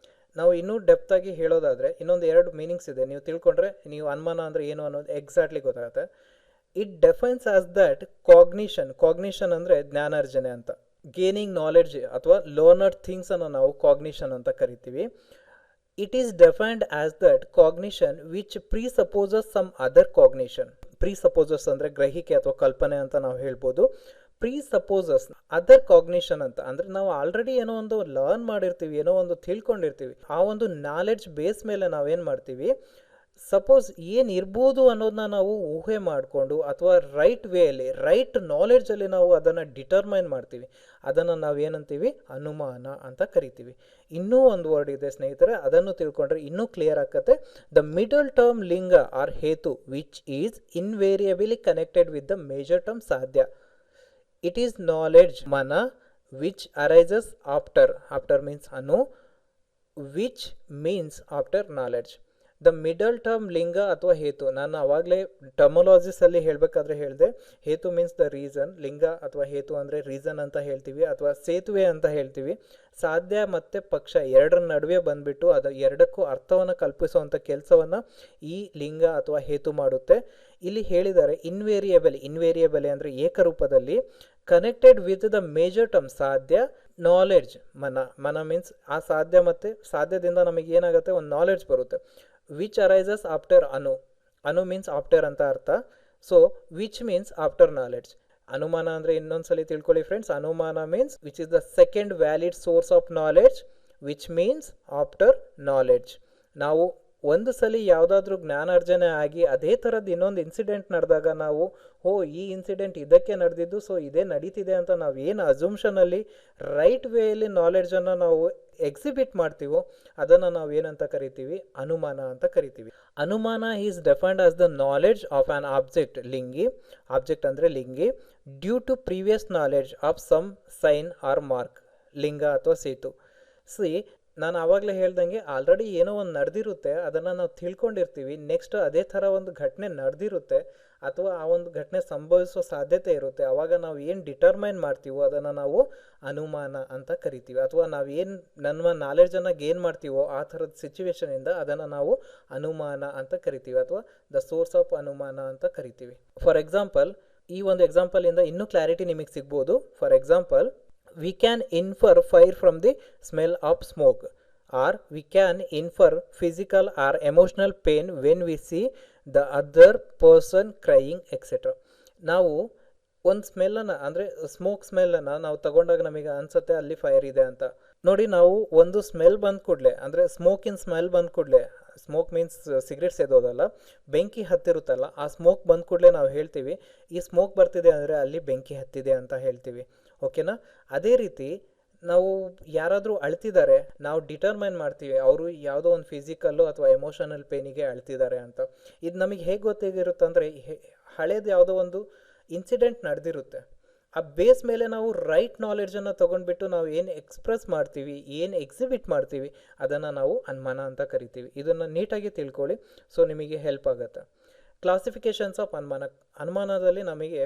ನಾವು ಇನ್ನೂ ಡೆಪ್ತಾಗಿ ಹೇಳೋದಾದರೆ ಇನ್ನೊಂದು ಎರಡು ಮೀನಿಂಗ್ಸ್ ಇದೆ. ನೀವು ತಿಳ್ಕೊಂಡ್ರೆ ನೀವು ಅನುಮಾನ ಅಂದರೆ ಏನು ಅನ್ನೋದು ಎಕ್ಸಾಕ್ಟ್ಲಿ ಗೊತ್ತಾಗುತ್ತೆ. ಇಟ್ ಡೆಫೈನ್ಸ್ ಆಸ್ ದಟ್ ಕಾಗ್ನಿಷನ್ ಅಂದರೆ ಜ್ಞಾನಾರ್ಜನೆ ಅಂತ. ಗೇನಿಂಗ್ ನಾಲೆಡ್ಜ್ ಅಥವಾ ಲರ್ನಡ್ ಥಿಂಗ್ಸನ್ನು ನಾವು ಕಾಗ್ನಿಷನ್ ಅಂತ ಕರಿತೀವಿ. It is defined as that cognition which presupposes some other cognition. Presupposes ಅಂದರೆ ಗ್ರಹಿಕೆ ಅಥವಾ ಕಲ್ಪನೆ ಅಂತ ನಾವು ಹೇಳ್ಬೋದು. ಪ್ರೀಸಪೋಸಸ್ ಅದರ್ ಕಾಗ್ನಿಷನ್ ಅಂತ ಅಂದರೆ ನಾವು ಆಲ್ರೆಡಿ ಏನೋ ಒಂದು ಲರ್ನ್ ಮಾಡಿರ್ತೀವಿ, ಏನೋ ಒಂದು ತಿಳ್ಕೊಂಡಿರ್ತೀವಿ. ಆ ಒಂದು ನಾಲೆಡ್ಜ್ ಬೇಸ್ ಮೇಲೆ ನಾವೇನು ಮಾಡ್ತೀವಿ, ಸಪೋಸ್ ಏನು ಇರ್ಬೋದು ಅನ್ನೋದನ್ನ ನಾವು ಊಹೆ ಮಾಡಿಕೊಂಡು ಅಥವಾ ರೈಟ್ ವೇಯಲ್ಲಿ, ರೈಟ್ ನಾಲೆಡ್ಜಲ್ಲಿ ನಾವು ಅದನ್ನು ಡಿಟರ್ಮೈನ್ ಮಾಡ್ತೀವಿ. ಅದನ್ನು ನಾವೇನಂತೀವಿ, ಅನುಮಾನ ಅಂತ ಕರಿತೀವಿ. ಇನ್ನೂ ಒಂದು ವರ್ಡ್ ಇದೆ ಸ್ನೇಹಿತರೆ, ಅದನ್ನು ತಿಳ್ಕೊಂಡ್ರೆ ಇನ್ನೂ ಕ್ಲಿಯರ್ ಆಗುತ್ತೆ. ದ ಮಿಡಲ್ ಟರ್ಮ್ ಲಿಂಗ ಆರ್ ಹೇತು which is invariably connected with the major term ಸಾಧ್ಯ. ಇಟ್ ಈಸ್ ನಾಲೆಡ್ಜ್ ಮನ which arises after means Anu, which means after knowledge. The middle term ಲಿಂಗ ಅಥವಾ ಹೇತು, ನಾನು ಆವಾಗಲೇ ಟರ್ಮೊಲಾಜಿಸಲ್ಲಿ ಹೇಳಬೇಕಾದ್ರೆ ಹೇಳಿದೆ, ಹೇತು ಮೀನ್ಸ್ ದ ರೀಸನ್, ಲಿಂಗ ಅಥವಾ ಹೇತು ಅಂದರೆ ರೀಸನ್ ಅಂತ ಹೇಳ್ತೀವಿ ಅಥವಾ ಸೇತುವೆ ಅಂತ ಹೇಳ್ತೀವಿ. ಸಾಧ್ಯ ಮತ್ತು ಪಕ್ಷ ಎರಡರ ನಡುವೆ ಬಂದುಬಿಟ್ಟು ಅದು ಎರಡಕ್ಕೂ ಅರ್ಥವನ್ನು ಕಲ್ಪಿಸುವಂಥ ಕೆಲಸವನ್ನು ಈ ಲಿಂಗ ಅಥವಾ ಹೇತು ಮಾಡುತ್ತೆ. ಇಲ್ಲಿ ಹೇಳಿದ್ದಾರೆ ಇನ್ವೇರಿಯಬಲಿ ಅಂದರೆ ಏಕರೂಪದಲ್ಲಿ, connected with the major term ಸಾಧ್ಯ, ನಾಲೆಡ್ಜ್ ಮನ ಮೀನ್ಸ್ ಆ ಸಾಧ್ಯ ಮತ್ತು ಸಾಧ್ಯದಿಂದ ನಮಗೆ ಏನಾಗುತ್ತೆ, ಒಂದು ನಾಲೆಡ್ಜ್ ಬರುತ್ತೆ. Which arises after Anu means after ಅಂತ ಅರ್ಥ. So which means after knowledge. ಅನುಮಾನ ಅಂದರೆ ಇನ್ನೊಂದ್ಸಲಿ ತಿಳ್ಕೊಳ್ಳಿ ಫ್ರೆಂಡ್ಸ್, ಅನುಮಾನ means which is the second valid source of knowledge, which means after knowledge. ನಾವು ಒಂದು ಸಲ ಯಾವುದಾದ್ರೂ ಜ್ಞಾನಾರ್ಜನೆ ಆಗಿ ಅದೇ ಥರದ್ದು ಇನ್ನೊಂದು ಇನ್ಸಿಡೆಂಟ್ ನಡೆದಾಗ ನಾವು ಈ ಇನ್ಸಿಡೆಂಟ್ ಇದಕ್ಕೆ ನಡೆದಿದ್ದು, ಸೊ ಇದೇ ನಡೀತಿದೆ ಅಂತ ನಾವು ಏನು ಅಸಂಪ್ಷನಲ್ಲಿ ರೈಟ್ ವೇಯಲ್ಲಿ ನಾಲೆಡ್ಜನ್ನು ನಾವು ಎಕ್ಸಿಬಿಟ್ ಮಾಡ್ತೀವೋ ಅದನ್ನು ನಾವು ಏನಂತ ಕರಿತೀವಿ, ಅನುಮಾನ ಅಂತ ಕರಿತೀವಿ. ಅನುಮಾನ is defined as the knowledge of an object, ಲಿಂಗಿ, ಆಬ್ಜೆಕ್ಟ್ ಅಂದರೆ ಲಿಂಗಿ, due to previous knowledge of some sign or mark, ಲಿಂಗ ಅಥವಾ ಸೇತು. ಸಿ, ನಾನು ಆವಾಗಲೇ ಹೇಳ್ದಂಗೆ ಆಲ್ರೆಡಿ ಏನೋ ಒಂದು ನಡೆದಿರುತ್ತೆ, ಅದನ್ನು ನಾವು ತಿಳ್ಕೊಂಡಿರ್ತೀವಿ, ನೆಕ್ಸ್ಟ್ ಅದೇ ಥರ ಒಂದು ಘಟನೆ ನಡೆದಿರುತ್ತೆ ಅಥವಾ ಆ ಒಂದು ಘಟನೆ ಸಂಭವಿಸುವ ಸಾಧ್ಯತೆ ಇರುತ್ತೆ. ಆವಾಗ ನಾವು ಏನು ಡಿಟರ್ಮೈನ್ ಮಾಡ್ತೀವೋ ಅದನ್ನು ನಾವು ಅನುಮಾನ ಅಂತ ಕರಿತೀವಿ. ಅಥವಾ ನಾವು ಏನು ನಮ್ಮ ನಾಲೆಡ್ಜನ್ನು ಗೇನ್ ಮಾಡ್ತೀವೋ ಆ ಥರದ ಸಿಚುವೇಶನಿಂದ ಅದನ್ನು ನಾವು ಅನುಮಾನ ಅಂತ ಕರಿತೀವಿ, ಅಥವಾ ದ ಸೋರ್ಸ್ ಆಫ್ ಅನುಮಾನ ಅಂತ ಕರಿತೀವಿ. ಫಾರ್ ಎಕ್ಸಾಂಪಲ್, ಈ ಒಂದು ಎಕ್ಸಾಂಪಲಿಂದ ಇನ್ನೂ ಕ್ಲಾರಿಟಿ ನಿಮಗೆ ಸಿಗ್ಬೋದು. For example, we can infer fire from the smell of smoke, or we can infer physical or emotional pain when we see the other person crying, etc. ನಾವು ಒಂದು ಸ್ಮೆಲ್ಲನ್ನು ಅಂದರೆ ಸ್ಮೋಕ್ ಸ್ಮೆಲ್ಲನ್ನು ನಾವು ತಗೊಂಡಾಗ ನಮಗೆ ಅನಿಸುತ್ತೆ ಅಲ್ಲಿ ಫೈರ್ ಇದೆ ಅಂತ. ನೋಡಿ, ನಾವು ಒಂದು ಸ್ಮೆಲ್ ಬಂದ ಕೂಡಲೇ, ಅಂದರೆ ಸ್ಮೋಕಿನ ಸ್ಮೆಲ್ ಬಂದ ಕೂಡಲೇ, ಸ್ಮೋಕ್ ಮೀನ್ಸ್ ಸಿಗರೇಟ್ ಸೇದೋದಲ್ಲ, ಬೆಂಕಿ ಹತ್ತಿರುತ್ತಲ್ಲ, ಆ ಸ್ಮೋಕ್ ಬಂದ ಕೂಡಲೇ ನಾವು ಹೇಳ್ತೀವಿ ಈ ಸ್ಮೋಕ್ ಬರ್ತಿದೆ ಅಂದರೆ ಅಲ್ಲಿ ಬೆಂಕಿ ಹತ್ತಿದೆ ಅಂತ ಹೇಳ್ತೀವಿ. ಓಕೆನಾ? ಅದೇ ರೀತಿ ನಾವು ಯಾರಾದರೂ ಅಳ್ತಿದ್ದಾರೆ, ನಾವು ಡಿಟರ್ಮೈನ್ ಮಾಡ್ತೀವಿ ಅವರು ಯಾವುದೋ ಒಂದು ಫಿಸಿಕಲ್ಲು ಅಥವಾ ಎಮೋಷನಲ್ ಪೇನಿಗೆ ಅಳ್ತಿದ್ದಾರೆ ಅಂತ. ಇದು ನಮಗೆ ಹೇಗೆ ಗೊತ್ತಿರುತ್ತೆ ಅಂದರೆ, ಹಳೇದು ಯಾವುದೋ ಒಂದು ಇನ್ಸಿಡೆಂಟ್ ನಡೆದಿರುತ್ತೆ, ಆ ಬೇಸ್ ಮೇಲೆ ನಾವು ರೈಟ್ ನಾಲೆಡ್ಜನ್ನು ತೊಗೊಂಡ್ಬಿಟ್ಟು ನಾವು ಏನು ಎಕ್ಸ್ಪ್ರೆಸ್ ಮಾಡ್ತೀವಿ, ಏನು ಎಕ್ಸಿಬಿಟ್ ಮಾಡ್ತೀವಿ, ಅದನ್ನು ನಾವು ಅನುಮಾನ ಅಂತ ಕರಿತೀವಿ. ಇದನ್ನು ನೀಟಾಗಿ ತಿಳ್ಕೊಳ್ಳಿ, ಸೊ ನಿಮಗೆ ಹೆಲ್ಪ್ ಆಗುತ್ತೆ. ಕ್ಲಾಸಿಫಿಕೇಷನ್ಸ್ ಆಫ್ ಅನುಮಾನ. ಅನುಮಾನದಲ್ಲಿ ನಮಗೆ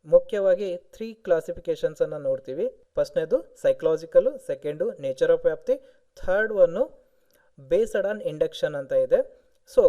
ಮುಖ್ಯವಾಗಿ 3 ಕ್ಲಾಸಿಫಿಕೇಷನ್ಸನ್ನು ನೋಡ್ತೀವಿ. ಫಸ್ಟ್ನೇದು ಸೈಕಲಾಜಿಕಲು, ಸೆಕೆಂಡು ನೇಚರ್ ಆಫ್ ವ್ಯಾಪ್ತಿ, third one based on induction ಅಂತ ಇದೆ. ಸೊ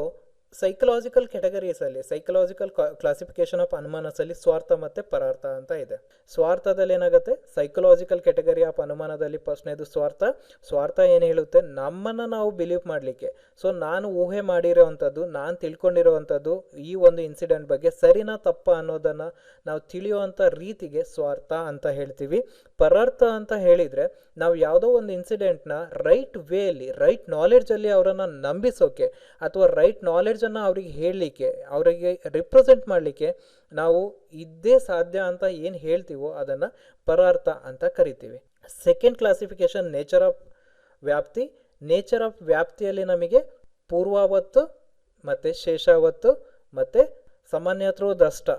ಸೈಕಲಾಜಿಕಲ್ ಕ್ಯಾಟಗರೀಸಲ್ಲಿ, ಸೈಕಲಾಜಿಕಲ್ ಕ್ಲಾಸಿಫಿಕೇಶನ್ ಆಫ್ ಅನುಮಾನಸಲ್ಲಿ ಸ್ವಾರ್ಥ ಮತ್ತು ಪರಾರ್ಥ ಅಂತ ಇದೆ. ಸ್ವಾರ್ಥದಲ್ಲಿ ಏನಾಗುತ್ತೆ, ಸೈಕಲಾಜಿಕಲ್ ಕ್ಯಾಟಗರಿ ಆಫ್ ಅನುಮಾನದಲ್ಲಿ ಫಸ್ಟ್ನೇದು ಸ್ವಾರ್ಥ. ಸ್ವಾರ್ಥ ಏನು ಹೇಳುತ್ತೆ, ನಮ್ಮನ್ನು ನಾವು ಬಿಲೀವ್ ಮಾಡಲಿಕ್ಕೆ, ಸೊ ನಾನು ಊಹೆ ಮಾಡಿರೋವಂಥದ್ದು, ನಾನು ತಿಳ್ಕೊಂಡಿರೋವಂಥದ್ದು ಈ ಒಂದು ಇನ್ಸಿಡೆಂಟ್ ಬಗ್ಗೆ ಸರಿನಾ ತಪ್ಪ ಅನ್ನೋದನ್ನು ನಾವು ತಿಳಿಯುವಂಥ ರೀತಿಗೆ ಸ್ವಾರ್ಥ ಅಂತ ಹೇಳ್ತೀವಿ. ಪರಾರ್ಥ ಅಂತ ಹೇಳಿದರೆ ನಾವು ಯಾವುದೋ ಒಂದು ಇನ್ಸಿಡೆಂಟ್ನ ರೈಟ್ ವೇಯಲ್ಲಿ, ರೈಟ್ ನಾಲೆಡ್ಜಲ್ಲಿ ಅವರನ್ನು ನಂಬಿಸೋಕೆ ಅಥವಾ ರೈಟ್ ನಾಲೆಡ್ಜನ್ನು ಅವರಿಗೆ ಹೇಳಲಿಕ್ಕೆ, ಅವರಿಗೆ ರಿಪ್ರೆಸೆಂಟ್ ಮಾಡಲಿಕ್ಕೆ ನಾವು ಇದ್ದೇ ಸಾಧ್ಯ ಅಂತ ಏನು ಹೇಳ್ತೀವೋ ಅದನ್ನು ಪರಾರ್ಥ ಅಂತ ಕರಿತೀವಿ. ಸೆಕೆಂಡ್ ಕ್ಲಾಸಿಫಿಕೇಶನ್ ನೇಚರ್ ಆಫ್ ವ್ಯಾಪ್ತಿ. ನೇಚರ್ ಆಫ್ ವ್ಯಾಪ್ತಿಯಲ್ಲಿ ನಮಗೆ ಪೂರ್ವಾವತ್ತು ಮತ್ತು ಶೇಷಾವತ್ತು ಮತ್ತು ಸಾಮಾನ್ಯತೋ ದ್ರಷ್ಟ,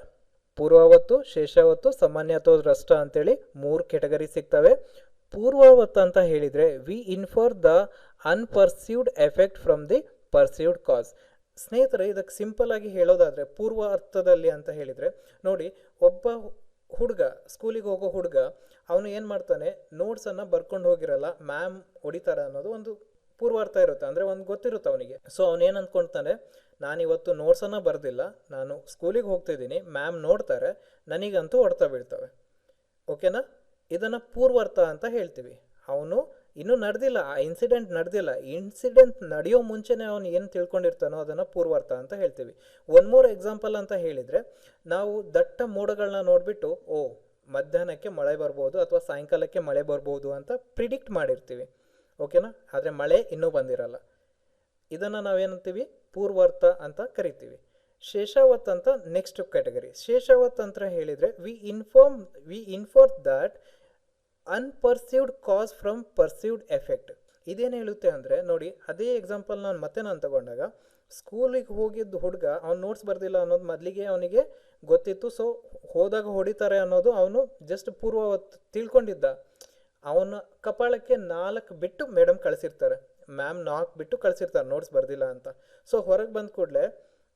ಪೂರ್ವಾವತ್ತು, ಶೇಷಾವತ್ತು, ಸಾಮಾನ್ಯತೋ ದ್ರಷ್ಟ ಅಂತೇಳಿ 3 ಕೆಟಗರಿ ಸಿಗ್ತವೆ. ಪೂರ್ವಾವತ್ತು ಅಂತ ಹೇಳಿದರೆ we infer the unperceived effect from the perceived cause. ಸ್ನೇಹಿತರೆ, ಇದಕ್ಕೆ ಸಿಂಪಲ್ ಆಗಿ ಹೇಳೋದಾದರೆ ಪೂರ್ವ ಅರ್ಥದಲ್ಲಿ ಅಂತ ಹೇಳಿದರೆ, ನೋಡಿ, ಒಬ್ಬ ಹುಡುಗ, ಸ್ಕೂಲಿಗೆ ಹೋಗೋ ಹುಡುಗ, ಅವನು ಏನು ಮಾಡ್ತಾನೆ, ನೋಟ್ಸನ್ನು ಬರ್ಕೊಂಡು ಹೋಗಿರಲ್ಲ, ಮ್ಯಾಮ್ ಹೊಡಿತಾರೆ ಅನ್ನೋದು ಒಂದು ಪೂರ್ವಾರ್ಥ ಇರುತ್ತೆ, ಅಂದರೆ ಒಂದು ಗೊತ್ತಿರುತ್ತೆ ಅವನಿಗೆ. ಸೊ ಅವನೇನು ಅಂದ್ಕೊಳ್ತಾನೆ, ನಾನಿವತ್ತು ನೋಟ್ಸನ್ನು ಬರೆದಿಲ್ಲ, ನಾನು ಸ್ಕೂಲಿಗೆ ಹೋಗ್ತಿದ್ದೀನಿ, ಮ್ಯಾಮ್ ನೋಡ್ತಾರೆ, ನನಗಂತೂ ಹೊಡ್ತಾ ಬೀಳ್ತವೆ. ಓಕೆನಾ? ಇದನ್ನು ಪೂರ್ವಾರ್ಥ ಅಂತ ಹೇಳ್ತೀವಿ. ಅವನು ಇನ್ನೂ ನಡೆದಿಲ್ಲ, ಆ ಇನ್ಸಿಡೆಂಟ್ ನಡೆದಿಲ್ಲ, ಇನ್ಸಿಡೆಂಟ್ ನಡೆಯೋ ಮುಂಚೆನೇ ಅವನು ಏನು ತಿಳ್ಕೊಂಡಿರ್ತಾನೋ ಅದನ್ನು ಪೂರ್ವಾರ್ಥ ಅಂತ ಹೇಳ್ತೀವಿ. ಒನ್ ಮೋರ್ ಎಕ್ಸಾಂಪಲ್ ಅಂತ ಹೇಳಿದರೆ, ನಾವು ದಟ್ಟ ಮೋಡಗಳನ್ನ ನೋಡಿಬಿಟ್ಟು ಮಧ್ಯಾಹ್ನಕ್ಕೆ ಮಳೆ ಬರ್ಬೋದು ಅಥವಾ ಸಾಯಂಕಾಲಕ್ಕೆ ಮಳೆ ಬರ್ಬೋದು ಅಂತ ಪ್ರಿಡಿಕ್ಟ್ ಮಾಡಿರ್ತೀವಿ. ಓಕೆನಾ? ಆದರೆ ಮಳೆ ಇನ್ನೂ ಬಂದಿರಲ್ಲ. ಇದನ್ನು ನಾವೇನಂತೀವಿ, ಪೂರ್ವಾರ್ಥ ಅಂತ ಕರಿತೀವಿ. ಶೇಷಾವತ್ ಅಂತ ನೆಕ್ಸ್ಟ್ ಕ್ಯಾಟಗರಿ. ಶೇಷಾವತ್ ಅಂತ ಹೇಳಿದರೆ we inform that unperceived cause from perceived effect. ಇದೇನು ಹೇಳುತ್ತೆ ಅಂದರೆ, ನೋಡಿ, ಅದೇ ಎಕ್ಸಾಂಪಲ್ ನಾನು ತಗೊಂಡಾಗ, ಸ್ಕೂಲಿಗೆ ಹೋಗಿದ್ದು ಹುಡುಗ ಅವ್ನು ನೋಟ್ಸ್ ಬರ್ದಿಲ್ಲ ಅನ್ನೋದು ಮೊದಲಿಗೆ ಅವನಿಗೆ ಗೊತ್ತಿತ್ತು. ಸೊ ಹೋದಾಗ ಹೊಡಿತಾರೆ ಅನ್ನೋದು ಅವನು ಜಸ್ಟ್ ಪೂರ್ವವತ್ತು ತಿಳ್ಕೊಂಡಿದ್ದ. ಅವನ ಕಪಾಳಕ್ಕೆ 4 ಬಿಟ್ಟು ಮೇಡಮ್ ಕಳಿಸಿರ್ತಾರೆ, ಮ್ಯಾಮ್ 4 ಬಿಟ್ಟು ಕಳಿಸಿರ್ತಾರೆ ನೋಟ್ಸ್ ಬರ್ದಿಲ್ಲ ಅಂತ. ಸೊ ಹೊರಗೆ ಬಂದ ಕೂಡಲೇ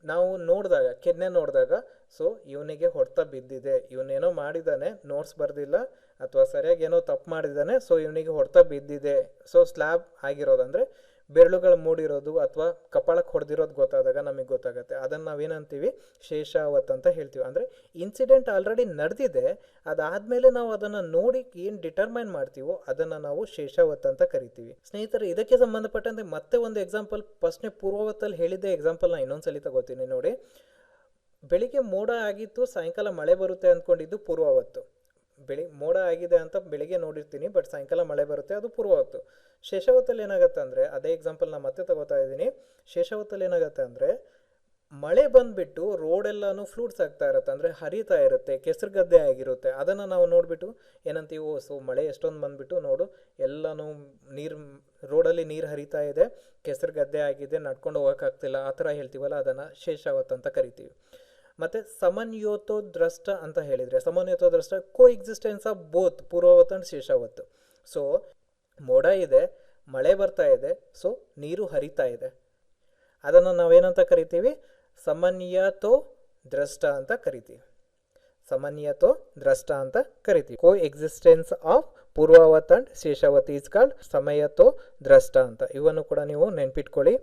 ನಾವು ನೋಡಿದಾಗ, ಕೆನ್ನೆ ನೋಡಿದಾಗ, ಸೊ ಇವನಿಗೆ ಹೊಡೆತ ಬಿದ್ದಿದೆ, ಇವನೇನೋ ಮಾಡಿದ್ದಾನೆ, ನೋಟ್ಸ್ ಬರ್ದಿಲ್ಲ ಅಥವಾ ಸರಿಯಾಗಿ ಏನೋ ತಪ್ಪು ಮಾಡಿದ್ದಾನೆ, ಸೊ ಇವನಿಗೆ ಹೊಡೆತ ಬಿದ್ದಿದೆ. ಸೊ ಸ್ಲ್ಯಾಬ್ ಆಗಿರೋದು ಅಂದರೆ ಬೆರಳುಗಳು ಮೂಡಿರೋದು ಅಥವಾ ಕಪಾಳಕ್ಕೆ ಹೊಡೆದಿರೋದು ಗೊತ್ತಾದಾಗ ನಮಗೆ ಗೊತ್ತಾಗುತ್ತೆ. ಅದನ್ನು ನಾವೇನಂತೀವಿ, ಶೇಷಾವತ್ ಅಂತ ಹೇಳ್ತೀವಿ. ಅಂದರೆ ಇನ್ಸಿಡೆಂಟ್ ಆಲ್ರೆಡಿ ನಡೆದಿದೆ, ಅದಾದಮೇಲೆ ನಾವು ಅದನ್ನು ನೋಡಿ ಏನು ಡಿಟರ್ಮೈನ್ ಮಾಡ್ತೀವೋ ಅದನ್ನು ನಾವು ಶೇಷಾವತ್ ಅಂತ ಕರಿತೀವಿ. ಸ್ನೇಹಿತರೆ, ಇದಕ್ಕೆ ಸಂಬಂಧಪಟ್ಟಂತೆ ಮತ್ತೆ ಒಂದು ಎಕ್ಸಾಂಪಲ್, ಫಸ್ಟ್ನೇ ಪೂರ್ವವತ್ತಲ್ಲಿ ಹೇಳಿದ್ದೆ ಎಕ್ಸಾಂಪಲ್ನ ಇನ್ನೊಂದ್ಸಲಿ ತಗೋತೀನಿ. ನೋಡಿ, ಬೆಳಿಗ್ಗೆ ಮೋಡ ಆಗಿತ್ತು, ಸಾಯಂಕಾಲ ಮಳೆ ಬರುತ್ತೆ ಅಂದ್ಕೊಂಡಿದ್ದು ಪೂರ್ವವತ್ತು. ಮೋಡ ಆಗಿದೆ ಅಂತ ಬೆಳಿಗ್ಗೆ ನೋಡಿರ್ತೀನಿ, ಬಟ್ ಸಾಯಂಕಾಲ ಮಳೆ ಬರುತ್ತೆ, ಅದು ಪೂರ್ವವತ್ತು. ಶೇಷಾವತ್ತಲ್ಲಿ ಏನಾಗುತ್ತೆ ಅಂದರೆ, ಅದೇ ಎಕ್ಸಾಂಪಲ್ ನಾನು ಮತ್ತೆ ತಗೋತಾ ಇದ್ದೀನಿ. ಶೇಷಾವತ್ತಲ್ಲಿ ಏನಾಗುತ್ತೆ ಅಂದರೆ, ಮಳೆ ಬಂದುಬಿಟ್ಟು ರೋಡೆಲ್ಲನೂ ಫ್ಲೂಟ್ಸ್ ಆಗ್ತಾ ಇರುತ್ತೆ, ಅಂದರೆ ಹರಿತಾ ಇರುತ್ತೆ, ಕೆಸರು ಗದ್ದೆ ಆಗಿರುತ್ತೆ. ಅದನ್ನು ನಾವು ನೋಡಿಬಿಟ್ಟು ಏನಂತೀವಿ, ಓ ಸೊ ಮಳೆ ಎಷ್ಟೊಂದು ಬಂದುಬಿಟ್ಟು ನೋಡು ಎಲ್ಲನೂ ನೀರು ರೋಡಲ್ಲಿ ನೀರು ಹರಿತಾ ಇದೆ, ಕೆಸರು ಗದ್ದೆ ಆಗಿದೆ, ನಡ್ಕೊಂಡು ಹೋಗೋಕ್ಕಾಗ್ತಿಲ್ಲ, ಆ ಥರ ಹೇಳ್ತೀವಲ್ಲ, ಅದನ್ನು ಶೇಷಾವತ್ ಅಂತ ಕರಿತೀವಿ. ಮತ್ತು ಸಮನ್ಯೋತೋ ದ್ರಷ್ಟ ಅಂತ ಹೇಳಿದರೆ, ಸಮನ್ಯೋತೋ ದ್ರಷ್ಟ ಕೋ ಎಕ್ಸಿಸ್ಟೆನ್ಸ್ ಆಫ್ ಬೋತ್ ಪೂರ್ವವತ್ ಆ್ಯಂಡ್ ಶೇಷಾವತ್. ಸೊ ಮೋಡ ಇದೆ, ಮಳೆ ಬರ್ತಾ ಇದೆ, ಸೊ ನೀರು ಹರಿತಾ ಇದೆ, ಅದನ್ನು ನಾವೇನಂತ ಕರಿತೀವಿ, ಸಮನ್ಯತೋ ದ್ರಷ್ಟ ಅಂತ ಕರಿತೀವಿ. ಸಮನ್ಯತೋ ದ್ರಷ್ಟ ಅಂತ ಕರಿತೀವಿ. ಕೋ existence of purvavat and sheshavat is called samanyato drishta ಅಂತ. ಇವನ್ನು ಕೂಡ ನೀವು ನೆನ್ಪಿಟ್ಕೊಳ್ಳಿ,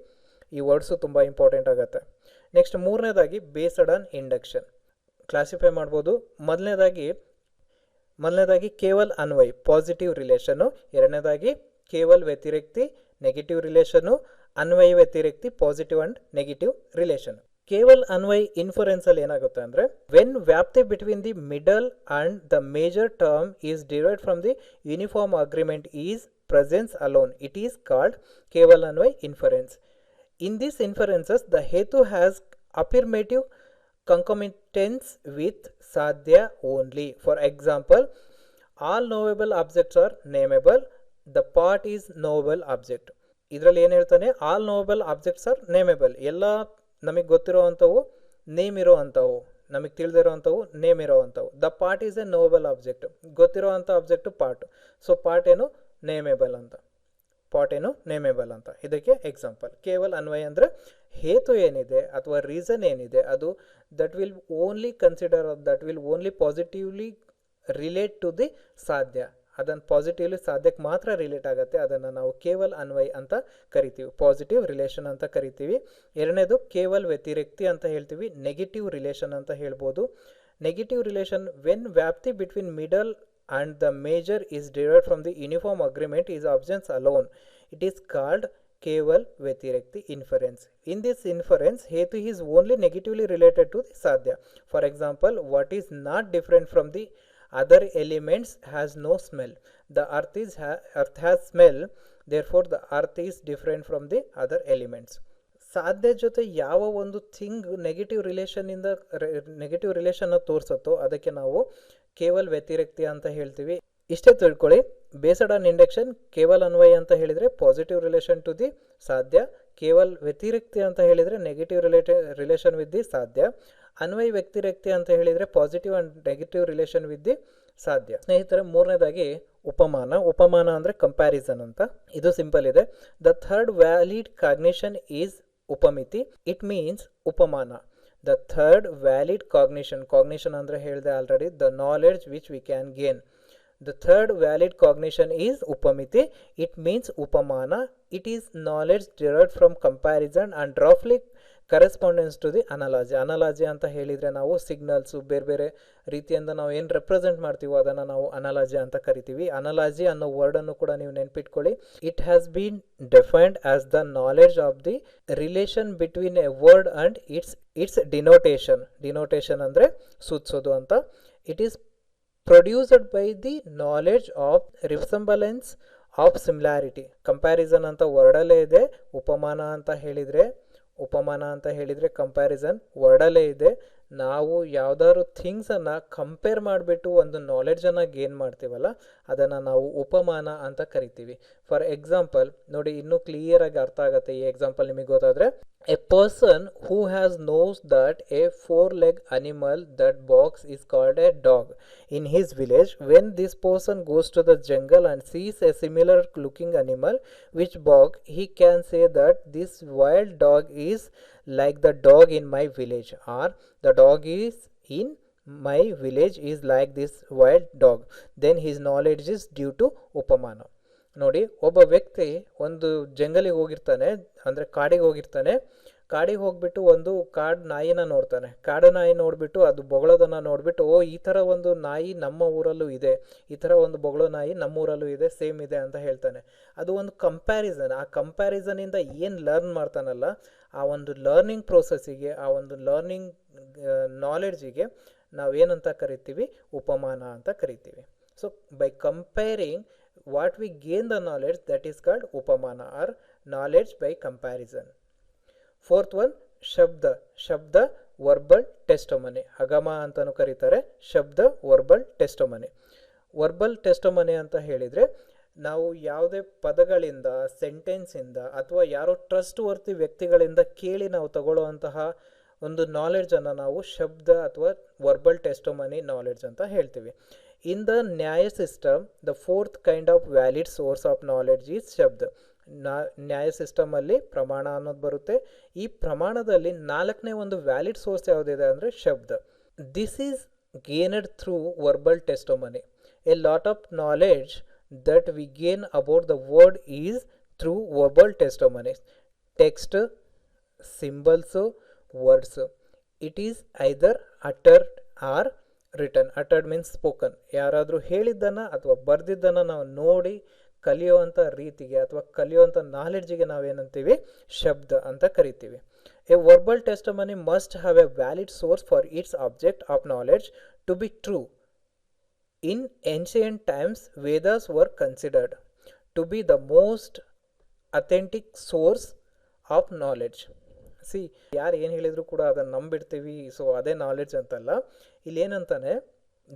ಈ ವರ್ಡ್ಸು ತುಂಬ ಇಂಪಾರ್ಟೆಂಟ್ ಆಗುತ್ತೆ. ನೆಕ್ಸ್ಟ್ ಮೂರನೇದಾಗಿ ಬೇಸ್ಡ್ ಆನ್ ಇಂಡಕ್ಷನ್ ಕ್ಲಾಸಿಫೈ ಮಾಡ್ಬೋದು. ಮೊದಲನೇದಾಗಿ ಕೇವಲ್ ಅನ್ವಯ್ ಪಾಸಿಟಿವ್ ರಿಲೇಷನು, ಎರಡನೇದಾಗಿ Keval ವ್ಯತಿರಿಕ್ತಿ negative relation, anvaya vyatirikti positive and negative relation. ಕೇವಲ್ ಅನ್ವಯ್ ಇನ್ಫರೆನ್ಸಲ್ಲಿ ಏನಾಗುತ್ತೆ ಅಂದರೆ, when vyapti between the middle and the major term is derived from the uniform agreement is presence alone, it is called keval anvay inference. In these inferences, the hetu has affirmative concomitance with sadhya only. For example, all knowable objects are nameable, the part is knowable object. ಇದರಲ್ಲಿ ಏನು ಹೇಳ್ತಾನೆ, ಆಲ್ ನೋವೆಬಲ್ ಆಬ್ಜೆಕ್ಟ್ಸ್ ಆರ್ ನೇಮೇಬಲ್, ಎಲ್ಲ ನಮಗೆ ಗೊತ್ತಿರೋ ಅಂಥವು ನೇಮ್ ಇರೋ ಅಂಥವು, ನಮಗೆ ತಿಳಿದಿರೋ ಅಂಥವು ನೇಮ್ ಇರೋ ಅಂಥವು. The part is a knowable object, ಗೊತ್ತಿರೋ ಅಂಥ ಆಬ್ಜೆಕ್ಟು ಪಾರ್ಟ್, ಸೊ ಪಾರ್ಟ್ ಏನು ನೇಮೇಬಲ್ ಅಂತ, ಪಾರ್ಟ್ ಏನು ನೇಮೇಬಲ್ ಅಂತ. ಇದಕ್ಕೆ ಎಕ್ಸಾಂಪಲ್. ಕೇವಲ್ ಅನ್ವಯ ಅಂದರೆ ಹೇತು ಏನಿದೆ ಅಥವಾ ರೀಸನ್ ಏನಿದೆ ಅದು that will only consider, that will only positively relate to the ಸಾಧ್ಯ, ಅದನ್ನು ಪಾಸಿಟಿವ್ಲಿ ಸಾಧ್ಯಕ್ಕೆ ಮಾತ್ರ ರಿಲೇಟ್ ಆಗುತ್ತೆ, ಅದನ್ನು ನಾವು ಕೇವಲ್ ಅನ್ವಯ್ ಅಂತ ಕರಿತೀವಿ, ಪಾಸಿಟಿವ್ ರಿಲೇಷನ್ ಅಂತ ಕರಿತೀವಿ. ಎರಡನೇದು ಕೇವಲ್ ವ್ಯತಿರಿಕ್ತಿ ಅಂತ ಹೇಳ್ತೀವಿ, ನೆಗೆಟಿವ್ ರಿಲೇಷನ್ ಅಂತ ಹೇಳ್ಬೋದು. Negative relation when vyapti between middle and the major is derived from the uniform agreement is absence alone, it is called keval vyatirekti inference. In this inference, hetu is only negatively related to the sadhya. For example, what is not different from the other elements has no smell. The earth has smell, therefore the earth is different from the other elements. ಸಾಧ್ಯ ಜೊತೆ ಯಾವ ಒಂದು ಥಿಂಗ್ ನೆಗೆಟಿವ್ ರಿಲೇಷನ್ನ ತೋರಿಸುತ್ತೋ ಅದಕ್ಕೆ ನಾವು ಕೇವಲ್ ವ್ಯತಿರಿಕ್ತಿ ಅಂತ ಹೇಳ್ತೀವಿ. ಇಷ್ಟೇ ತಿಳ್ಕೊಳ್ಳಿ. ಬೇಸ್ಡ್ ಆನ್ ಇಂಡಕ್ಷನ್ ಕೇವಲ್ ಅನ್ವಯ ಅಂತ ಹೇಳಿದರೆ ಪಾಸಿಟಿವ್ ರಿಲೇಷನ್ ಟು ದಿ ಸಾಧ್ಯ, ಕೇವಲ್ ವ್ಯತಿರಿಕ್ತಿ ಅಂತ ಹೇಳಿದರೆ ನೆಗೆಟಿವ್ ರಿಲೇಷನ್ ವಿತ್ ದಿ ಸಾಧ್ಯ, ಅನ್ವಯ ವ್ಯತಿರಿಕ್ತಿ ಅಂತ ಹೇಳಿದರೆ positive and negative relation with the ಸಾಧ್ಯ. ಸ್ನೇಹಿತರೆ, ಮೂರನೇದಾಗಿ ಉಪಮಾನ ಅಂದರೆ ಕಂಪ್ಯಾರಿಸನ್ ಅಂತ. ಇದು ಸಿಂಪಲ್ ಇದೆ. The third valid cognition is upamiti, it means upamana. The third valid cognition ಅಂದರೆ ಹೇಳಿದೆ already, the knowledge which we can gain. The third valid cognition is upamiti, it means upamana, it is knowledge derived from comparison and roughly correspondence to the analogy. Analogy ಅಂತ ಹೇಳಿದರೆ ನಾವು ಸಿಗ್ನಲ್ಸು ಬೇರೆ ಬೇರೆ ರೀತಿಯಿಂದ ನಾವು ಏನು ರೆಪ್ರೆಸೆಂಟ್ ಮಾಡ್ತೀವೋ ಅದನ್ನು ನಾವು ಅನಾಲಜಿ ಅಂತ ಕರಿತೀವಿ. ಅನಾಲಜಿ ಅನ್ನೋ ವರ್ಡನ್ನು ಕೂಡ ನೀವು ನೆನ್ಪಿಟ್ಕೊಳ್ಳಿ. It has been defined as the knowledge of the relation between a word and its denotation ಅಂದರೆ ಸೂಚಿಸೋದು ಅಂತ. It is produced by the knowledge of resemblance of similarity. Comparison ಅಂತ ವರ್ಡಲ್ಲೇ ಇದೆ, ಉಪಮಾನ ಅಂತ ಹೇಳಿದರೆ ಕಂಪ್ಯಾರಿಸನ್ ವರ್ಡಲ್ಲೇ ಇದೆ. ನಾವು ಯಾವ್ದಾದ್ರು ಥಿಂಗ್ಸನ್ನು ಕಂಪೇರ್ ಮಾಡಿಬಿಟ್ಟು ಒಂದು ನಾಲೆಡ್ಜನ್ನು ಗೇನ್ ಮಾಡ್ತೀವಲ್ಲ ಅದನ್ನು ನಾವು ಉಪಮಾನ ಅಂತ ಕರಿತೀವಿ. ಫಾರ್ ಎಕ್ಸಾಂಪಲ್ ನೋಡಿ, ಇನ್ನೂ ಕ್ಲಿಯರಾಗಿ ಅರ್ಥ ಆಗುತ್ತೆ ಈ ಎಕ್ಸಾಂಪಲ್ ನಿಮಗೆ ಗೊತ್ತಾದರೆ. A person who knows that a four-legged animal that barks is called a dog in his village. When this person goes to the jungle and sees a similar looking animal which barks, he can say that this wild dog is like the dog in my village, or the dog is in my village is like this wild dog. Then his knowledge is due to upamana. ನೋಡಿ, ಒಬ್ಬ ವ್ಯಕ್ತಿ ಒಂದು ಜಂಗಲಿಗೆ ಹೋಗಿರ್ತಾನೆ, ಅಂದರೆ ಕಾಡಿಗೆ ಹೋಗ್ಬಿಟ್ಟು ಒಂದು ಕಾಡು ನಾಯಿನ ನೋಡ್ತಾನೆ. ಕಾಡು ನಾಯಿ ನೋಡಿಬಿಟ್ಟು ಅದು ಬೊಗಳೋದನ್ನು ನೋಡಿಬಿಟ್ಟು, ಓ ಈ ಥರ ಒಂದು ನಾಯಿ ನಮ್ಮ ಊರಲ್ಲೂ ಇದೆ, ಈ ಥರ ಒಂದು ಬೊಗಳೋ ನಾಯಿ ನಮ್ಮೂರಲ್ಲೂ ಇದೆ, ಸೇಮ್ ಇದೆ ಅಂತ ಹೇಳ್ತಾನೆ. ಅದು ಒಂದು ಕಂಪ್ಯಾರಿಸನ್. ಆ ಕಂಪ್ಯಾರಿಸನಿಂದ ಏನು ಲರ್ನ್ ಮಾಡ್ತಾನಲ್ಲ, ಆ ಒಂದು ಲರ್ನಿಂಗ್ ಪ್ರೋಸೆಸ್ಸಿಗೆ, ಆ ಒಂದು ಲರ್ನಿಂಗ್ ನಾಲೆಡ್ಜಿಗೆ ನಾವೇನಂತ ಕರಿತೀವಿ, ಉಪಮಾನ ಅಂತ ಕರಿತೀವಿ. So by comparing what we gain the knowledge, that is called upamana or knowledge by comparison. Fourth one, ಶಬ್ದ ವರ್ಬಲ್ ಟೆಸ್ಟಮನಿ, ಅಗಮ ಅಂತಲೂ ಕರೀತಾರೆ, ಶಬ್ದ ವರ್ಬಲ್ ಟೆಸ್ಟಮನಿ. ವರ್ಬಲ್ ಟೆಸ್ಟಮನಿ ಅಂತ ಹೇಳಿದರೆ ನಾವು ಯಾವುದೇ ಪದಗಳಿಂದ, ಸೆಂಟೆನ್ಸಿಂದ ಅಥವಾ ಯಾರೋ ಟ್ರಸ್ಟ್ ವರ್ತಿ ವ್ಯಕ್ತಿಗಳಿಂದ ಕೇಳಿ ನಾವು ತಗೊಳ್ಳುವಂತಹ ಒಂದು ನಾಲೆಡ್ಜನ್ನು ನಾವು ಶಬ್ದ ಅಥವಾ ವರ್ಬಲ್ ಟೆಸ್ಟಮನಿ ನಾಲೆಡ್ಜ್ ಅಂತ ಹೇಳ್ತೀವಿ. ಇನ್ ದ ನ್ಯಾಯ system the fourth kind of valid source of knowledge is ಶಬ್ದ. ನ್ಯಾಯ ಸಿಸ್ಟಮಲ್ಲಿ ಪ್ರಮಾಣ ಅನ್ನೋದು ಬರುತ್ತೆ. ಈ ಪ್ರಮಾಣದಲ್ಲಿ 4ನೇ ಒಂದು ವ್ಯಾಲಿಡ್ ಸೋರ್ಸ್ ಯಾವುದಿದೆ ಅಂದರೆ ಶಬ್ದ. This is gained through verbal testimony. A lot of knowledge that we gain about the word is through verbal testimony. Text, symbols, words. It is either uttered or written. Uttered means spoken. ಯಾರಾದರೂ ಹೇಳಿದ್ದನ್ನು ಅಥವಾ ಬರೆದಿದ್ದನ್ನು ನಾವು ನೋಡಿ ಕಲಿಯುವಂಥ ರೀತಿಗೆ ಅಥವಾ ಕಲಿಯುವಂಥ ನಾಲೆಡ್ಜಿಗೆ ನಾವೇನಂತೀವಿ, ಶಬ್ದ ಅಂತ ಕರಿತೀವಿ. A verbal testimony must have a valid source for its object of knowledge to be true. In ancient times, Vedas were considered to be the most authentic source of knowledge. C, ಯಾರು ಏನು ಹೇಳಿದ್ರು ಕೂಡ ಅದನ್ನು ನಂಬಿಡ್ತೀವಿ, ಸೊ ಅದೇ ನಾಲೆಡ್ಜ್ ಅಂತಲ್ಲ. ಇಲ್ಲಿ ಏನಂತಾನೆ,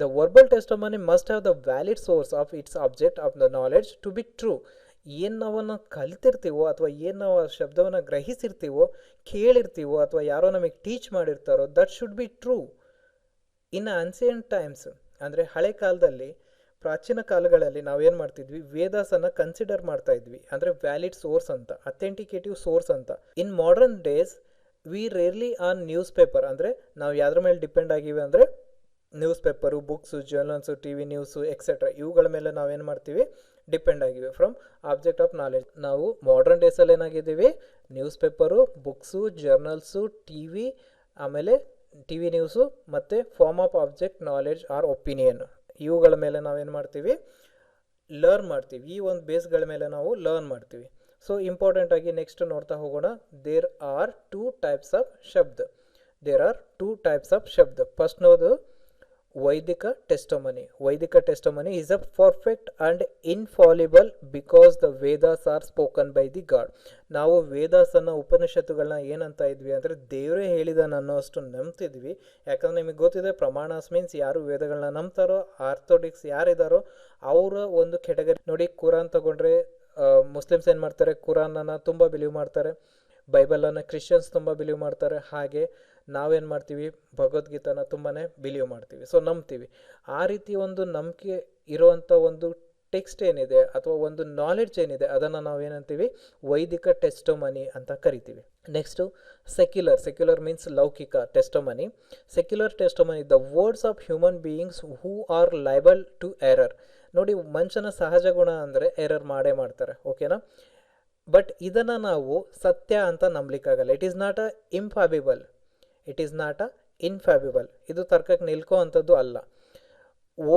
the verbal testimony must have the valid source of its object of the knowledge to be true. ಏನು ನಾವನ್ನು ಕಲಿತಿರ್ತೀವೋ ಅಥವಾ ಏನು ನಾವು ಆ ಶಬ್ದವನ್ನು ಗ್ರಹಿಸಿರ್ತೀವೋ, ಕೇಳಿರ್ತೀವೋ ಅಥವಾ ಯಾರೋ ನಮಗೆ ಟೀಚ್ ಮಾಡಿರ್ತಾರೋ, that should be true. In ancient times ಅಂದರೆ ಹಳೆ ಕಾಲದಲ್ಲಿ, ಪ್ರಾಚೀನ ಕಾಲಗಳಲ್ಲಿ ನಾವೇನು ಮಾಡ್ತಿದ್ವಿ, ವೇದಾಸನ್ನು ಕನ್ಸಿಡರ್ ಮಾಡ್ತಾ ಇದ್ವಿ, ಅಂದರೆ ವ್ಯಾಲಿಡ್ ಸೋರ್ಸ್ ಅಂತ, ಅಥೆಂಟಿಕೇಟಿವ್ ಸೋರ್ಸ್ ಅಂತ. In modern days we rarely on newspaper, ಅಂದರೆ ನಾವು ಯಾವ್ದ್ರ ಮೇಲೆ ಡಿಪೆಂಡ್ ಆಗಿವೆ ಅಂದರೆ newspaper, books, journals, T V news etcetera, ಇವುಗಳ ಮೇಲೆ ನಾವೇನು ಮಾಡ್ತೀವಿ, ಡಿಪೆಂಡ್ ಆಗಿವೆ ಫ್ರಮ್ ಆಬ್ಜೆಕ್ಟ್ ಆಫ್ ನಾಲೆಡ್ಜ್. ನಾವು ಮಾಡರ್ನ್ ಡೇಸಲ್ಲಿ ಏನಾಗಿದ್ದೀವಿ, newspaper, books, journals, T V, ಆಮೇಲೆ ಟಿ ವಿ ನ್ಯೂಸು ಮತ್ತು form of object knowledge or opinion, ಇವುಗಳ ಮೇಲೆ ನಾವೇನು ಮಾಡ್ತೀವಿ, ಲರ್ನ್ ಮಾಡ್ತೀವಿ. ಈ ಒಂದು ಬೇಸ್ಗಳ ಮೇಲೆ ನಾವು ಲರ್ನ್ ಮಾಡ್ತೀವಿ. ಸೊ ಇಂಪಾರ್ಟೆಂಟಾಗಿ ನೆಕ್ಸ್ಟ್ ನೋಡ್ತಾ ಹೋಗೋಣ. There are two types of shabda. ಫಸ್ಟ್ನೋದು vaidika testimony. Vaidika testimony is a perfect and infallible because the Vedas are spoken by the God. ನಾವು ವೇದಾಸನ್ನು, ಉಪನಿಷತ್ತುಗಳನ್ನ ಏನಂತ ಇದ್ವಿ ಅಂದರೆ ದೇವರೇ ಹೇಳಿದಾನ ಅನ್ನೋಷ್ಟು ನಂಬ್ತಿದ್ವಿ. ಯಾಕಂದರೆ ನಿಮಗೆ ಗೊತ್ತಿದೆ, ಪ್ರಮಾಣಸ್ ಮೀನ್ಸ್ ಯಾರು ವೇದಗಳನ್ನ ನಂಬ್ತಾರೋ, ಆರ್ಥೋಡಿಕ್ಸ್ ಯಾರಿದ್ದಾರೋ ಅವರ ಒಂದು ಕೆಟಗರಿ. ನೋಡಿ, ಕುರಾನ್ ತಗೊಂಡ್ರೆ ಮುಸ್ಲಿಮ್ಸ್ ಏನು ಮಾಡ್ತಾರೆ, ಕುರಾನನ್ನು ತುಂಬ ಬಿಲೀವ್ ಮಾಡ್ತಾರೆ. ಬೈಬಲನ್ನು ಕ್ರಿಶ್ಚಿಯನ್ಸ್ ತುಂಬ ಬಿಲೀವ್ ಮಾಡ್ತಾರೆ. ಹಾಗೆ ನಾವೇನು ಮಾಡ್ತೀವಿ, ಭಗವದ್ಗೀತಾನ ತುಂಬಾ ಬಿಲೀವ್ ಮಾಡ್ತೀವಿ, ಸೊ ನಂಬ್ತೀವಿ. ಆ ರೀತಿ ಒಂದು ನಂಬಿಕೆ ಇರುವಂಥ ಒಂದು ಟೆಕ್ಸ್ಟ್ ಏನಿದೆ ಅಥವಾ ಒಂದು ನಾಲೆಡ್ಜ್ ಏನಿದೆ, ಅದನ್ನು ನಾವೇನಂತೀವಿ, ವೈದಿಕ ಟೆಸ್ಟಮನಿ ಅಂತ ಕರಿತೀವಿ. ನೆಕ್ಸ್ಟು ಸೆಕ್ಯುಲರ್ ಮೀನ್ಸ್ ಲೌಕಿಕ testimony. Secular testimony, the words of human beings who are liable to error. ನೋಡಿ, ಮನುಷ್ಯನ ಸಹಜ ಗುಣ ಅಂದರೆ ಎರರ್ ಮಾಡೇ ಮಾಡ್ತಾರೆ, ಓಕೆನಾ. ಬಟ್ ಇದನ್ನು ನಾವು ಸತ್ಯ ಅಂತ ನಂಬಲಿಕ್ಕಾಗಲ್ಲ. It is not a infallible. ಇದು ತರ್ಕಕ್ಕೆ ನಿಲ್ಕೋ ಅಂಥದ್ದು ಅಲ್ಲ.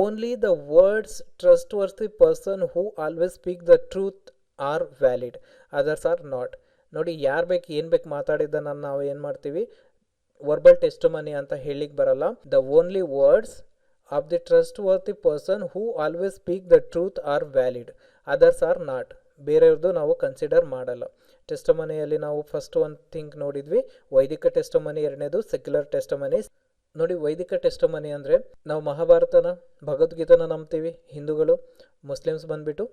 Only the words trustworthy person who always speak the truth are valid, others are not. ನೋಡಿ, ಯಾರು ಬೇಕು ಏನು ಬೇಕು ಮಾತಾಡಿದ್ದನ್ನು ನಾವು ಏನು ಮಾಡ್ತೀವಿ, ವರ್ಬಲ್ ಟೆಸ್ಟಮನಿ ಅಂತ ಹೇಳಿಕ್ಕೆ ಬರಲ್ಲ. The only words of the trustworthy person who always speak the truth are valid, others are not. ಬೇರೆಯವ್ರದ್ದು ನಾವು ಕನ್ಸಿಡರ್ ಮಾಡಲ್ಲ. ಟೆಸ್ಟಮನಿಯಲ್ಲಿ ನಾವು ಫಸ್ಟ್ ಒಂದು ಥಿಂಗ್ ನೋಡಿದ್ವಿ, ವೈದಿಕ ಟೆಸ್ಟಮನಿ. ಎರಡನೇದು ಸೆಕ್ಯುಲರ್ ಟೆಸ್ಟಮನಿ. ನೋಡಿ, ವೈದಿಕ ಟೆಸ್ಟಮನಿ ಅಂದರೆ ನಾವು ಮಹಾಭಾರತನ, ಭಗವದ್ಗೀತನ ನಂಬ್ತೀವಿ ಹಿಂದೂಗಳು. ಮುಸ್ಲಿಮ್ಸ್ ಬಂದುಬಿಟ್ಟು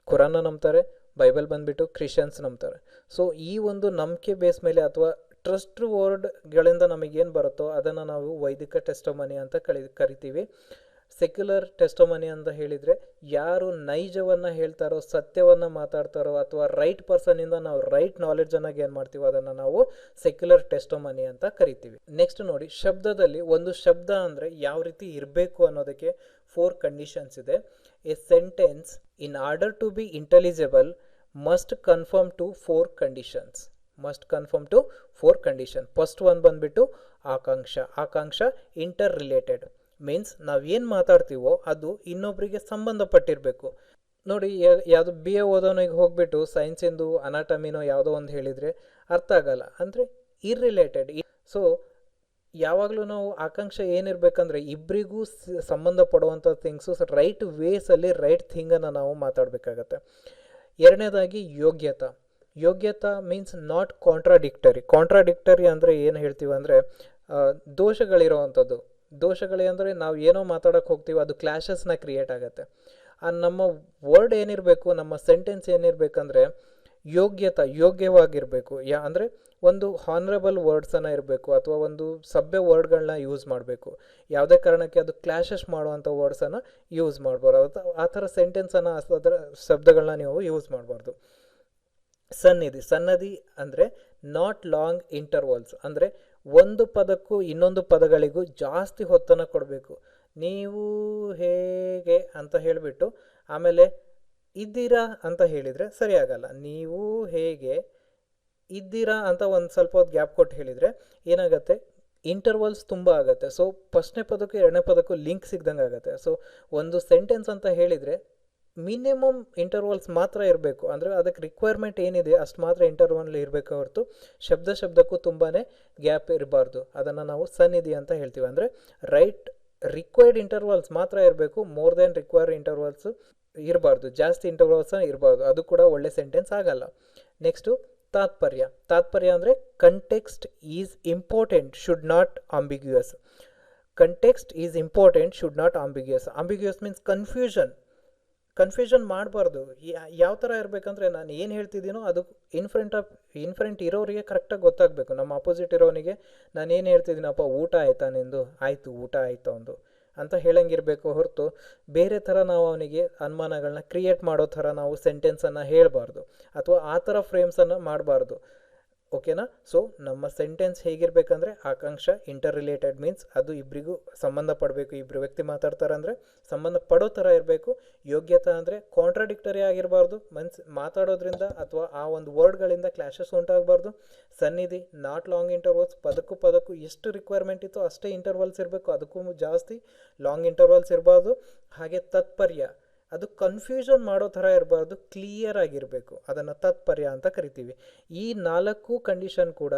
ಕುರಾನ್ನ ನಂಬ್ತಾರೆ. ಬೈಬಲ್ ಬಂದುಬಿಟ್ಟು ಕ್ರಿಶ್ಚಿಯನ್ಸ್ ನಂಬ್ತಾರೆ. ಸೊ ಈ ಒಂದು ನಂಬಿಕೆ ಬೇಸ್ ಮೇಲೆ ಅಥವಾ ಟ್ರಸ್ಟ್ ವರ್ಡ್ಗಳಿಂದ ನಮಗೇನು ಬರುತ್ತೋ ಅದನ್ನು ನಾವು ವೈದಿಕ ಟೆಸ್ಟಮನಿ ಅಂತ ಕರಿತೀವಿ. ಸೆಕ್ಯುಲರ್ ಟೆಸ್ಟಮನಿ ಅಂತ ಹೇಳಿದರೆ ಯಾರು ನೈಜವನ್ನು ಹೇಳ್ತಾರೋ, ಸತ್ಯವನ್ನು ಮಾತಾಡ್ತಾರೋ ಅಥವಾ ರೈಟ್ ಪರ್ಸನ್ನಿಂದ ನಾವು ರೈಟ್ ನಾಲೆಡ್ಜನ್ನು ಗೇನ್ ಮಾಡ್ತೀವೋ ಅದನ್ನು ನಾವು ಸೆಕ್ಯುಲರ್ ಟೆಸ್ಟಮನಿ ಅಂತ ಕರಿತೀವಿ. ನೆಕ್ಸ್ಟ್ ನೋಡಿ, ಶಬ್ದದಲ್ಲಿ ಒಂದು ಶಬ್ದ ಅಂದರೆ ಯಾವ ರೀತಿ ಇರಬೇಕು ಅನ್ನೋದಕ್ಕೆ 4 ಕಂಡೀಷನ್ಸ್ ಇದೆ. A sentence in order to be intelligible must confirm to 4 condition. First one ಬಂದುಬಿಟ್ಟು ಆಕಾಂಕ್ಷ ಇಂಟರ್ ರಿಲೇಟೆಡ್. ಮೀನ್ಸ್ ನಾವೇನು ಮಾತಾಡ್ತೀವೋ ಅದು ಇನ್ನೊಬ್ಬರಿಗೆ ಸಂಬಂಧಪಟ್ಟಿರಬೇಕು. ನೋಡಿ, ಯಾವುದು BA ಓದೋನಿಗೆ ಹೋಗ್ಬಿಟ್ಟು ಸೈನ್ಸಿಂದು ಅನಾಟಮಿನೋ ಯಾವುದೋ ಒಂದು ಹೇಳಿದರೆ ಅರ್ಥ ಆಗಲ್ಲ, ಅಂದರೆ ಇರ್ರಿಲೇಟೆಡ್. ಸೊ ಯಾವಾಗಲೂ ನಾವು ಆಕಾಂಕ್ಷೆ ಏನಿರಬೇಕಂದ್ರೆ ಇಬ್ಬರಿಗೂ ಸಂಬಂಧಪಡುವಂಥ ಥಿಂಗ್ಸು ರೈಟ್ ವೇಸಲ್ಲಿ ರೈಟ್ ಥಿಂಗನ್ನು ನಾವು ಮಾತಾಡಬೇಕಾಗತ್ತೆ. ಎರಡನೇದಾಗಿ ಯೋಗ್ಯತಾ. ಯೋಗ್ಯತಾ ಮೀನ್ಸ್ ನಾಟ್ ಕಾಂಟ್ರಾಡಿಕ್ಟರಿ ಅಂದರೆ ಏನು ಹೇಳ್ತೀವಿ ಅಂದರೆ ದೋಷಗಳಿರೋವಂಥದ್ದು. ದೋಷಗಳೇ ಅಂದರೆ ನಾವು ಏನೋ ಮಾತಾಡೋಕ್ಕೆ ಹೋಗ್ತೀವಿ, ಅದು ಕ್ಲಾಶಸ್ನ ಕ್ರಿಯೇಟ್ ಆಗುತ್ತೆ. ನಮ್ಮ ವರ್ಡ್ ಏನಿರಬೇಕು, ನಮ್ಮ ಸೆಂಟೆನ್ಸ್ ಏನಿರಬೇಕಂದ್ರೆ ಯೋಗ್ಯವಾಗಿರಬೇಕು. ಅಂದರೆ ಒಂದು ಹಾನರಬಲ್ ವರ್ಡ್ಸನ್ನು ಇರಬೇಕು, ಅಥವಾ ಒಂದು ಸಭ್ಯ ವರ್ಡ್ಗಳನ್ನ ಯೂಸ್ ಮಾಡಬೇಕು. ಯಾವುದೇ ಕಾರಣಕ್ಕೆ ಅದು ಕ್ಲಾಶಸ್ ಮಾಡುವಂಥ ವರ್ಡ್ಸನ್ನು ಯೂಸ್ ಮಾಡಬಾರ್ದು. ಆ ಥರ ಸೆಂಟೆನ್ಸನ್ನು, ಅದರ ಶಬ್ದಗಳನ್ನ ನೀವು ಯೂಸ್ ಮಾಡಬಾರ್ದು. ಸನ್ನದಿ ಅಂದರೆ ನಾಟ್ ಲಾಂಗ್ ಇಂಟರ್ವಲ್ಸ್, ಅಂದರೆ ಒಂದು ಪದಕ್ಕೂ ಇನ್ನೊಂದು ಪದಗಳಿಗೂ ಜಾಸ್ತಿ ಹೊತ್ತನ್ನು ಕೊಡಬೇಕು. ನೀವು ಹೇಗೆ ಅಂತ ಹೇಳಿಬಿಟ್ಟು ಆಮೇಲೆ ಇದ್ದೀರಾ ಅಂತ ಹೇಳಿದರೆ ಸರಿ ಆಗಲ್ಲ. ನೀವು ಹೇಗೆ ಇದ್ದೀರಾ ಅಂತ ಒಂದು ಸ್ವಲ್ಪ ಹೊತ್ತು ಗ್ಯಾಪ್ ಕೊಟ್ಟು ಹೇಳಿದರೆ ಏನಾಗುತ್ತೆ, ಇಂಟರ್ವಲ್ಸ್ ತುಂಬ ಆಗುತ್ತೆ. ಸೊ ಫಸ್ಟ್ನೇ ಪದಕ್ಕೂ ಎರಡನೇ ಪದಕ್ಕೂ ಲಿಂಕ್ ಸಿಗ್ದಂಗೆ ಆಗುತ್ತೆ. ಸೊ ಒಂದು ಸೆಂಟೆನ್ಸ್ ಅಂತ ಹೇಳಿದರೆ ಮಿನಿಮಮ್ ಇಂಟರ್ವಲ್ಸ್ ಮಾತ್ರ ಇರಬೇಕು. ಅಂದರೆ ಅದಕ್ಕೆ ರಿಕ್ವೈರ್ಮೆಂಟ್ ಏನಿದೆ ಅಷ್ಟು ಮಾತ್ರ ಇಂಟರ್ವಲ್ ಇರಬೇಕು ಹೊರತು ಶಬ್ದಕ್ಕೂ ತುಂಬಾ ಗ್ಯಾಪ್ ಇರಬಾರ್ದು. ಅದನ್ನು ನಾವು ಸನ್ನಿಧಿ ಅಂತ ಹೇಳ್ತೀವಿ. ಅಂದರೆ ರಿಕ್ವೈರ್ಡ್ ಇಂಟರ್ವಲ್ಸ್ ಮಾತ್ರ ಇರಬೇಕು, ಮೋರ್ ದೆನ್ ರಿಕ್ವೈರ್ಡ್ ಇಂಟರ್ವಲ್ಸ್ ಇರಬಾರ್ದು, ಜಾಸ್ತಿ ಇಂಟರ್ವಲ್ಸ್ ಇರಬಾರ್ದು. ಅದು ಕೂಡ ಒಳ್ಳೆ ಸೆಂಟೆನ್ಸ್ ಆಗಲ್ಲ. ನೆಕ್ಸ್ಟು ತಾತ್ಪರ್ಯ ಅಂದರೆ context is important should not ambiguous. Context is important should not ambiguous means confusion ಮಾಡಬಾರ್ದು. ಯಾವ ಥರ ಇರಬೇಕಂದ್ರೆ ನಾನು ಏನು ಹೇಳ್ತಿದ್ದೀನೋ ಅದು ಇನ್ಫ್ರಂಟ್ ಇರೋರಿಗೆ ಕರೆಕ್ಟಾಗಿ ಗೊತ್ತಾಗಬೇಕು. ನಮ್ಮ ಅಪೋಸಿಟ್ ಇರೋನಿಗೆ ನಾನು ಏನು ಹೇಳ್ತಿದ್ದೀನಪ್ಪ, ಊಟ ಆಯಿತಾ ನಿಂದು, ಆಯಿತು ಊಟ ಆಯಿತು ಒಂದು ಅಂತ ಹೇಳಂಗಿರಬೇಕು ಹೊರತು ಬೇರೆ ಥರ ನಾವು ಅವನಿಗೆ ಅನುಮಾನಗಳನ್ನ ಕ್ರಿಯೇಟ್ ಮಾಡೋ ಥರ ನಾವು ಸೆಂಟೆನ್ಸನ್ನು ಹೇಳಬಾರ್ದು, ಅಥವಾ ಆ ಥರ ಫ್ರೇಮ್ಸನ್ನು ಮಾಡಬಾರ್ದು. ಓಕೆನಾ? ಸೊ ನಮ್ಮ ಸೆಂಟೆನ್ಸ್ ಹೇಗಿರಬೇಕಂದ್ರೆ ಆಕಾಂಕ್ಷ ಇಂಟರ್ ರಿಲೇಟೆಡ್ ಮೀನ್ಸ್ ಅದು ಇಬ್ಬರಿಗೂ ಸಂಬಂಧಪಡಬೇಕು. ಇಬ್ಬರು ವ್ಯಕ್ತಿ ಮಾತಾಡ್ತಾರೆ ಅಂದರೆ ಸಂಬಂಧ ಪಡೋ ಥರ ಇರಬೇಕು. ಯೋಗ್ಯತಾ ಅಂದರೆ ಕಾಂಟ್ರಾಡಿಕ್ಟರಿ ಆಗಿರಬಾರ್ದು, ಮಾತಾಡೋದ್ರಿಂದ ಅಥವಾ ಆ ಒಂದು ವರ್ಡ್ಗಳಿಂದ ಕ್ಲಾಶಸ್ ಉಂಟಾಗಬಾರ್ದು. ಸನ್ನಿಧಿ ನಾಟ್ ಲಾಂಗ್ ಇಂಟರ್ವಲ್ಸ್, ಪದಕ್ಕೂ ಎಷ್ಟು ರಿಕ್ವೈರ್ಮೆಂಟ್ ಇತ್ತು ಅಷ್ಟೇ ಇಂಟರ್ವಲ್ಸ್ ಇರಬೇಕು, ಅದಕ್ಕೂ ಜಾಸ್ತಿ ಲಾಂಗ್ ಇಂಟರ್ವಲ್ಸ್ ಇರಬಾರ್ದು. ಹಾಗೆ ತಾತ್ಪರ್ಯ ಅದು ಕನ್ಫ್ಯೂಷನ್ ಮಾಡೋ ಥರ ಇರಬಾರ್ದು, ಕ್ಲಿಯರ್ ಆಗಿರಬೇಕು. ಅದನ್ನು ತಾತ್ಪರ್ಯ ಅಂತ ಕರಿತೀವಿ. ಈ 4 ಕಂಡೀಷನ್ ಕೂಡ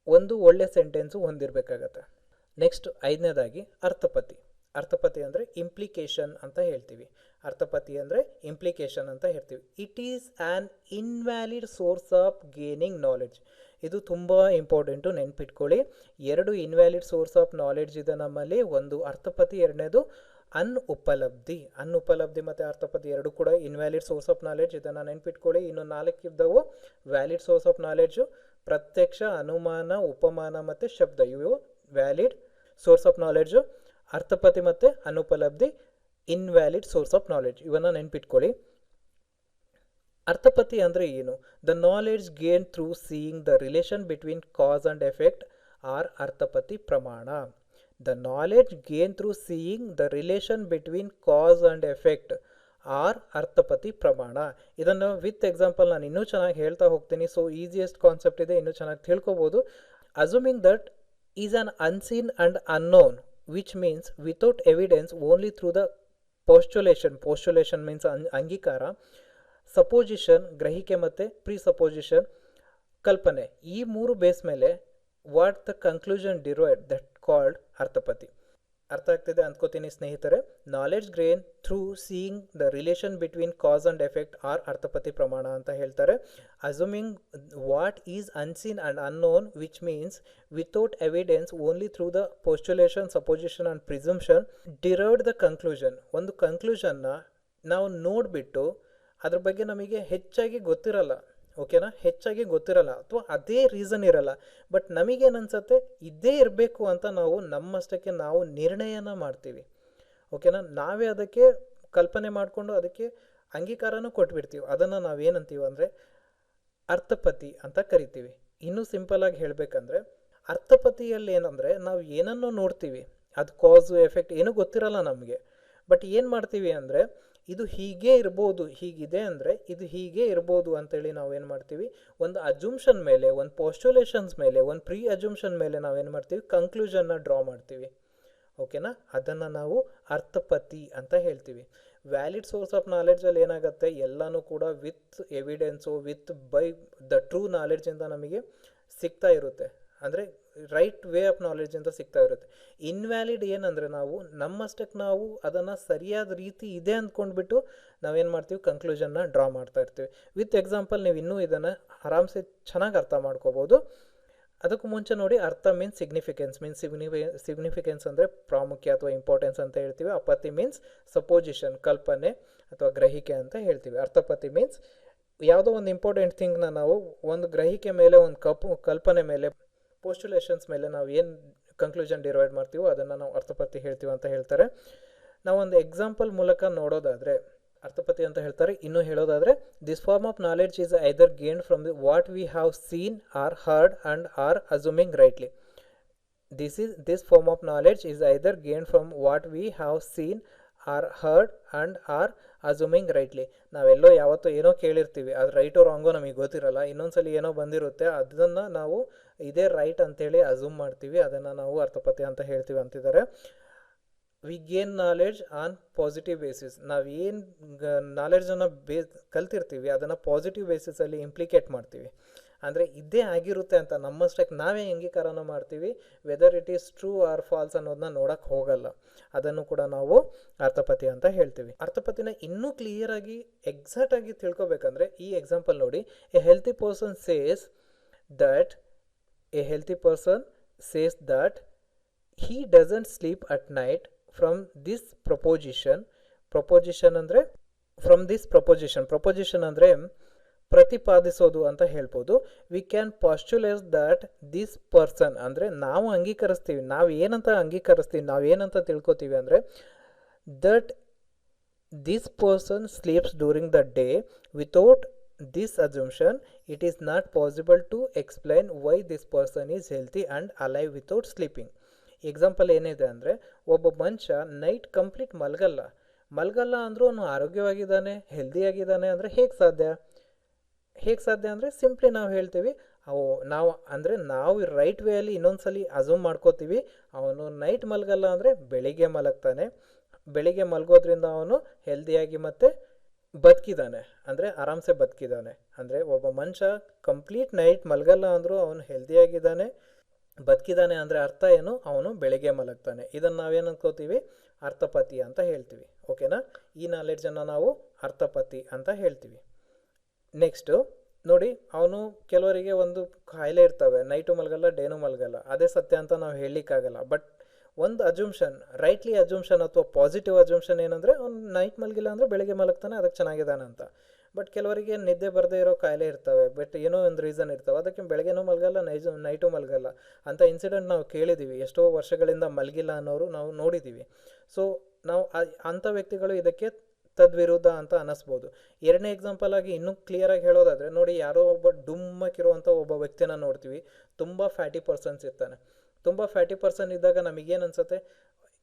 ಒಂದು ಒಳ್ಳೆ ಸೆಂಟೆನ್ಸು ಹೊಂದಿರಬೇಕಾಗತ್ತೆ. ನೆಕ್ಸ್ಟ್ 5ನೇದಾಗಿ ಅರ್ಥಪತಿ ಅಂದರೆ ಇಂಪ್ಲಿಕೇಶನ್ ಅಂತ ಹೇಳ್ತೀವಿ. It is an invalid source of gaining knowledge. ಇದು ತುಂಬ ಇಂಪಾರ್ಟೆಂಟು, ನೆನ್ಪಿಟ್ಕೊಳ್ಳಿ. 2 ಇನ್ವ್ಯಾಲಿಡ್ ಸೋರ್ಸ್ ಆಫ್ ನಾಲೆಡ್ಜ್ ಇದೆ ನಮ್ಮಲ್ಲಿ. ಒಂದು ಅರ್ಥಪತಿ, ಎರಡನೇದು ಅನ್ಉಪಲಬ್ಧಿ ಮತ್ತು ಅರ್ಥಪತಿ ಎರಡು ಕೂಡ ಇನ್ವ್ಯಾಲಿಡ್ ಸೋರ್ಸ್ ಆಫ್ ನಾಲೆಡ್ಜ್. ಇದನ್ನು ನೆನ್ಪಿಟ್ಕೊಳ್ಳಿ. ಇನ್ನು 4 ಇದ್ದವು ವ್ಯಾಲಿಡ್ ಸೋರ್ಸ್ ಆಫ್ ನಾಲೆಡ್ಜು. ಪ್ರತ್ಯಕ್ಷ, ಅನುಮಾನ, ಉಪಮಾನ ಮತ್ತು ಶಬ್ದ, ಇವು ವ್ಯಾಲಿಡ್ ಸೋರ್ಸ್ ಆಫ್ ನಾಲೆಡ್ಜು. ಅರ್ಥಪತಿ ಮತ್ತು ಅನುಪಲಬ್ಧಿ ಇನ್ವ್ಯಾಲಿಡ್ ಸೋರ್ಸ್ ಆಫ್ ನಾಲೆಡ್ಜ್. ಇವನ್ನ ನೆನ್ಪಿಟ್ಕೊಳ್ಳಿ. ಅರ್ಥಪತಿ ಅಂದರೆ ಏನು? The knowledge gain through seeing the relation between cause and effect or arthapati pramana. The knowledge gained through seeing the relation between cause and effect or arthapati pramana. ಇದನ್ನು ವಿತ್ ಎಕ್ಸಾಂಪಲ್ ನಾನು ಇನ್ನೂ ಚೆನ್ನಾಗಿ ಹೇಳ್ತಾ ಹೋಗ್ತೀನಿ. ಸೊ ಈಸಿಯೆಸ್ಟ್ ಕಾನ್ಸೆಪ್ಟ್ ಇದೆ, ಇನ್ನೂ ಚೆನ್ನಾಗಿ ತಿಳ್ಕೊಬೋದು. Assuming that is an unseen and unknown which means without evidence only through the postulation means ಅಂಗೀಕಾರ, ಸಪೋಸಿಷನ್ ಗ್ರಹಿಕೆ ಮತ್ತು ಪ್ರಿಸಪೋಸಿಷನ್ ಕಲ್ಪನೆ. ಈ 3 ಬೇಸ್ ಮೇಲೆ what the conclusion derived that called arthapati. ಅರ್ಥ ಆಗ್ತಿದೆ ಅಂದ್ಕೋತೀನಿ ಸ್ನೇಹಿತರೆ. Knowledge gain through seeing the relation between cause and effect or arthapati pramana ಅಂತ ಹೇಳ್ತಾರೆ. Assuming what is unseen and unknown which means without evidence only through the postulation, supposition and presumption derived the conclusion. ಒಂದು ಕನ್ಕ್ಲೂಷನ್ನ ನಾವು ನೋಡಿಬಿಟ್ಟು ಅದ್ರ ಬಗ್ಗೆ ನಮಗೆ ಹೆಚ್ಚಾಗಿ ಗೊತ್ತಿರಲ್ಲ, ಓಕೆನಾ, ಹೆಚ್ಚಾಗಿ ಗೊತ್ತಿರಲ್ಲ ಅಥವಾ ಅದೇ ರೀಸನ್ ಇರಲ್ಲ. ಬಟ್ ನಮಗೇನನ್ಸುತ್ತೆ ಇದೇ ಇರಬೇಕು ಅಂತ ನಾವು ನಮ್ಮಷ್ಟಕ್ಕೆ ನಾವು ನಿರ್ಣಯನ ಮಾಡ್ತೀವಿ, ಓಕೆನಾ. ನಾವೇ ಅದಕ್ಕೆ ಕಲ್ಪನೆ ಮಾಡಿಕೊಂಡು ಅದಕ್ಕೆ ಅಂಗೀಕಾರನೂ ಕೊಟ್ಬಿಡ್ತೀವಿ. ಅದನ್ನು ನಾವೇನಂತೀವಿ ಅಂದರೆ ಅರ್ಥಪತಿ ಅಂತ ಕರಿತೀವಿ. ಇನ್ನೂ ಸಿಂಪಲಾಗಿ ಹೇಳಬೇಕಂದ್ರೆ ಅರ್ಥಪತಿಯಲ್ಲಿ ಏನಂದರೆ ನಾವು ಏನನ್ನೋ ನೋಡ್ತೀವಿ, ಅದು ಕಾಸು ಎಫೆಕ್ಟ್ ಏನೂ ಗೊತ್ತಿರಲ್ಲ ನಮಗೆ. ಬಟ್ ಏನು ಮಾಡ್ತೀವಿ ಅಂದರೆ ಇದು ಹೀಗೆ ಇರ್ಬೋದು, ಹೀಗಿದೆ ಅಂದರೆ ಇದು ಹೀಗೆ ಇರ್ಬೋದು ಅಂತೇಳಿ ನಾವೇನು ಮಾಡ್ತೀವಿ, ಒಂದು ಅಜುಮ್ಷನ್ ಮೇಲೆ, ಒಂದು ಪೋಸ್ಟುಲೇಷನ್ಸ್ ಮೇಲೆ, ಒಂದು ಪ್ರೀ ಅಜುಮ್ಷನ್ ಮೇಲೆ ನಾವೇನು ಮಾಡ್ತೀವಿ, ಕನ್ಕ್ಲೂಷನ್ನ ಡ್ರಾ ಮಾಡ್ತೀವಿ, ಓಕೆನಾ. ಅದನ್ನು ನಾವು ಅರ್ಥಪತಿ ಅಂತ ಹೇಳ್ತೀವಿ. ವ್ಯಾಲಿಡ್ ಸೋರ್ಸ್ ಆಫ್ ನಾಲೆಡ್ಜಲ್ಲಿ ಏನಾಗುತ್ತೆ, ಎಲ್ಲನೂ ಕೂಡ with evidence, with by the true ನಾಲೆಡ್ಜಿಂದ ನಮಗೆ ಸಿಗ್ತಾ ಇರುತ್ತೆ. ಅಂದರೆ ರೈಟ್ ವೇ ಆಫ್ ನಾಲೆಡ್ಜಿಂದ ಸಿಗ್ತಾ ಇರುತ್ತೆ. ಇನ್ವ್ಯಾಲಿಡ್ ಏನಂದರೆ ನಾವು ನಮ್ಮಷ್ಟಕ್ಕೆ ನಾವು ಅದನ್ನು ಸರಿಯಾದ ರೀತಿ ಇದೆ ಅಂದ್ಕೊಂಡ್ಬಿಟ್ಟು ನಾವೇನು ಮಾಡ್ತೀವಿ, ಕನ್ಕ್ಲೂಷನ್ನ ಡ್ರಾ ಮಾಡ್ತಾ ಇರ್ತೀವಿ. ವಿತ್ ಎಕ್ಸಾಂಪಲ್ ನೀವು ಇನ್ನೂ ಇದನ್ನು ಆರಾಮ್ಸೆ ಚೆನ್ನಾಗಿ ಅರ್ಥ ಮಾಡ್ಕೋಬೋದು. ಅದಕ್ಕೂ ಮುಂಚೆ ನೋಡಿ, ಅರ್ಥ ಮೀನ್ಸ್ ಸಿಗ್ನಿಫಿಕೆನ್ಸ್ ಅಂದರೆ ಪ್ರಾಮುಖ್ಯ ಅಥವಾ ಇಂಪಾರ್ಟೆನ್ಸ್ ಅಂತ ಹೇಳ್ತೀವಿ. ಅಪತಿ ಮೀನ್ಸ್ ಸಪೋಸಿಷನ್, ಕಲ್ಪನೆ ಅಥವಾ ಗ್ರಹಿಕೆ ಅಂತ ಹೇಳ್ತೀವಿ. ಅರ್ಥಪತಿ ಮೀನ್ಸ್ ಯಾವುದೋ ಒಂದು ಇಂಪಾರ್ಟೆಂಟ್ ಥಿಂಗ್ನ ನಾವು ಒಂದು ಗ್ರಹಿಕೆ ಮೇಲೆ, ಒಂದು ಕಲ್ಪನೆ ಮೇಲೆ, ಪೋಸ್ಟುಲೇಷನ್ಸ್ ಮೇಲೆ ನಾವು ಏನು ಕನ್ಕ್ಲೂಷನ್ ಡಿರೈವ್ ಮಾಡ್ತೀವೋ ಅದನ್ನು ನಾವು ಅರ್ಥಪತಿ ಹೇಳ್ತೀವಿ ಅಂತ ಹೇಳ್ತಾರೆ. ನಾವೊಂದು ಎಕ್ಸಾಂಪಲ್ ಮೂಲಕ ನೋಡೋದಾದರೆ ಅರ್ಥಪತಿ ಅಂತ ಹೇಳ್ತಾರೆ. ಇನ್ನೂ ಹೇಳೋದಾದರೆ, this form of knowledge is either gained from the what we have seen or heard and or assuming rightly. This form of knowledge is either gained from what we have seen or heard and or assuming rightly. ನಾವೆಲ್ಲೋ ಯಾವತ್ತೋ ಏನೋ ಕೇಳಿರ್ತೀವಿ, ಅದು ರೈಟೋ ರಾಂಗೋ ನಮಗೆ ಗೊತ್ತಿರಲ್ಲ. ಇನ್ನೊಂದ್ಸಲಿ ಏನೋ ಬಂದಿರುತ್ತೆ, ಅದನ್ನು ನಾವು ಇದೇ ರೈಟ್ ಅಂತೇಳಿ ಅಸ್ಯೂಮ್ ಮಾಡ್ತೀವಿ. ಅದನ್ನು ನಾವು ಅರ್ಥಪತಿ ಅಂತ ಹೇಳ್ತೀವಿ ಅಂತಿದ್ದಾರೆ. We gain knowledge on positive basis. ನಾವೇನು ನಾಲೆಡ್ಜನ್ನು ಕಲ್ತಿರ್ತೀವಿ ಅದನ್ನು ಪಾಸಿಟಿವ್ ಬೇಸಿಸಲ್ಲಿ ಇಂಪ್ಲಿಕೇಟ್ ಮಾಡ್ತೀವಿ. ಅಂದರೆ ಇದೇ ಆಗಿರುತ್ತೆ ಅಂತ ನಮ್ಮಷ್ಟಕ್ಕೆ ನಾವೇ ಅಂಗೀಕಾರನ ಮಾಡ್ತೀವಿ. Whether it is true or false ಅನ್ನೋದನ್ನ ನೋಡೋಕ್ಕೆ ಹೋಗಲ್ಲ. ಅದನ್ನು ಕೂಡ ನಾವು ಅರ್ಥಪತಿ ಅಂತ ಹೇಳ್ತೀವಿ. ಅರ್ಥಪತಿನ ಇನ್ನೂ ಕ್ಲಿಯರಾಗಿ ಎಕ್ಸಾಕ್ಟಾಗಿ ತಿಳ್ಕೊಬೇಕಂದ್ರೆ ಈ ಎಕ್ಸಾಂಪಲ್ ನೋಡಿ. A healthy person says that he doesn't sleep at night from this proposition. ಅಂದರೆ ಪ್ರಪೋಸಿಷನ್ ಅಂದರೆ ಪ್ರತಿಪಾದಿಸೋದು ಅಂತ ಹೇಳ್ಬೋದು. We can postulate that this person ಅಂದರೆ ನಾವು ಅಂಗೀಕರಿಸ್ತೀವಿ, ನಾವೇನಂತ ತಿಳ್ಕೊತೀವಿ ಅಂದರೆ that this person sleeps during the day. Without this assumption it is not possible to explain why this person is healthy and alive without sleeping. Example ಏನಿದೆ ಅಂದರೆ, ಒಬ್ಬ ಮನುಷ್ಯ ನೈಟ್ ಕಂಪ್ಲೀಟ್ ಮಲಗಲ್ಲ ಅಂದರೂ ಅವನು ಆರೋಗ್ಯವಾಗಿದ್ದಾನೆ, ಹೆಲ್ದಿಯಾಗಿದ್ದಾನೆ ಅಂದರೆ ಹೇಗೆ ಸಾಧ್ಯ ಅಂದರೆ ಸಿಂಪ್ಲಿ ನಾವು ಹೇಳ್ತೀವಿ, ನಾವು ರೈಟ್ ವೇಯಲ್ಲಿ ಇನ್ನೊಂದ್ಸಲಿ ಅಸ್ಯೂಮ್ ಮಾಡ್ಕೋತೀವಿ. ಅವನು ನೈಟ್ ಮಲಗಲ್ಲ ಅಂದರೆ ಬೆಳಿಗ್ಗೆ ಮಲಗ್ತಾನೆ, ಬೆಳಿಗ್ಗೆ ಮಲಗೋದ್ರಿಂದ ಅವನು ಹೆಲ್ದಿಯಾಗಿ ಮತ್ತು ಬದುಕಿದ್ದಾನೆ, ಅಂದರೆ ಆರಾಮ್ಸೆ ಬದುಕಿದ್ದಾನೆ. ಅಂದರೆ ಒಬ್ಬ ಮನುಷ್ಯ ಕಂಪ್ಲೀಟ್ ನೈಟ್ ಮಲಗಲ್ಲ ಅಂದರೂ ಅವನು ಹೆಲ್ದಿಯಾಗಿದ್ದಾನೆ, ಬದುಕಿದ್ದಾನೆ ಅಂದರೆ ಅರ್ಥ ಏನು, ಅವನು ಬೆಳಿಗ್ಗೆ ಮಲಗ್ತಾನೆ. ಇದನ್ನು ನಾವೇನು ಅನ್ಕೋತೀವಿ, ಅರ್ಥಪತಿ ಅಂತ ಹೇಳ್ತೀವಿ. ಓಕೆನಾ? ಈ ನಾಲೆಡ್ಜನ್ನು ನಾವು ಅರ್ಥಪತಿ ಅಂತ ಹೇಳ್ತೀವಿ. ನೆಕ್ಸ್ಟು ನೋಡಿ, ಅವನು ಕೆಲವರಿಗೆ ಒಂದು ಕಾಯಿಲೆ ಇರ್ತವೆ, ನೈಟು ಮಲಗಲ್ಲ, ಡೇನೂ ಮಲಗಲ್ಲ. ಅದೇ ಸತ್ಯ ಅಂತ ನಾವು ಹೇಳಲಿಕ್ಕಾಗಲ್ಲ. ಬಟ್ ಒಂದು ಅಜ್ಯೂಮ್ಷನ್, ರೈಟ್ಲಿ ಅಜ್ಯೂಮ್ಷನ್ ಅಥವಾ ಪಾಸಿಟಿವ್ ಅಜ್ಯೂಮ್ಷನ್ ಏನಂದರೆ, ಅವ್ನು ನೈಟ್ ಮಲಗಿಲ್ಲ ಅಂದರೆ ಬೆಳಗ್ಗೆ ಮಲಗ್ತಾನೆ, ಅದಕ್ಕೆ ಚೆನ್ನಾಗಿದ್ದಾನೆ ಅಂತ. ಬಟ್ ಕೆಲವರಿಗೆ ನಿದ್ದೆ ಬರದೇ ಇರೋ ಕಾಯಿಲೆ ಇರ್ತವೆ, ಬಟ್ ಏನೋ ಒಂದು ರೀಸನ್ ಇರ್ತವೆ, ಅದಕ್ಕೆ ಬೆಳಗ್ಗೆನೂ ಮಲಗಲ್ಲ, ನೈಟು ಮಲಗಲ್ಲ ಅಂತ ಇನ್ಸಿಡೆಂಟ್ ನಾವು ಕೇಳಿದ್ದೀವಿ. ಎಷ್ಟೋ ವರ್ಷಗಳಿಂದ ಮಲಗಿಲ್ಲ ಅನ್ನೋರು ನಾವು ನೋಡಿದ್ದೀವಿ. ಸೊ ನಾವು ಅಂಥ ವ್ಯಕ್ತಿಗಳು ಇದಕ್ಕೆ ತದ್ವಿರುದ್ಧ ಅಂತ ಅನ್ನಿಸ್ಬೋದು. ಎರಡನೇ ಎಕ್ಸಾಂಪಲ್ ಆಗಿ ಇನ್ನೂ ಕ್ಲಿಯರಾಗಿ ಹೇಳೋದಾದರೆ ನೋಡಿ, ಯಾರೋ ಒಬ್ಬ ಡುಮ್ಮಕ್ಕಿರುವಂಥ ಒಬ್ಬ ವ್ಯಕ್ತಿನ ನೋಡ್ತೀವಿ. ತುಂಬ ಫ್ಯಾಟಿ ಪರ್ಸನ್ ಇದ್ದಾಗ ನಮಗೇನು ಅನಿಸುತ್ತೆ,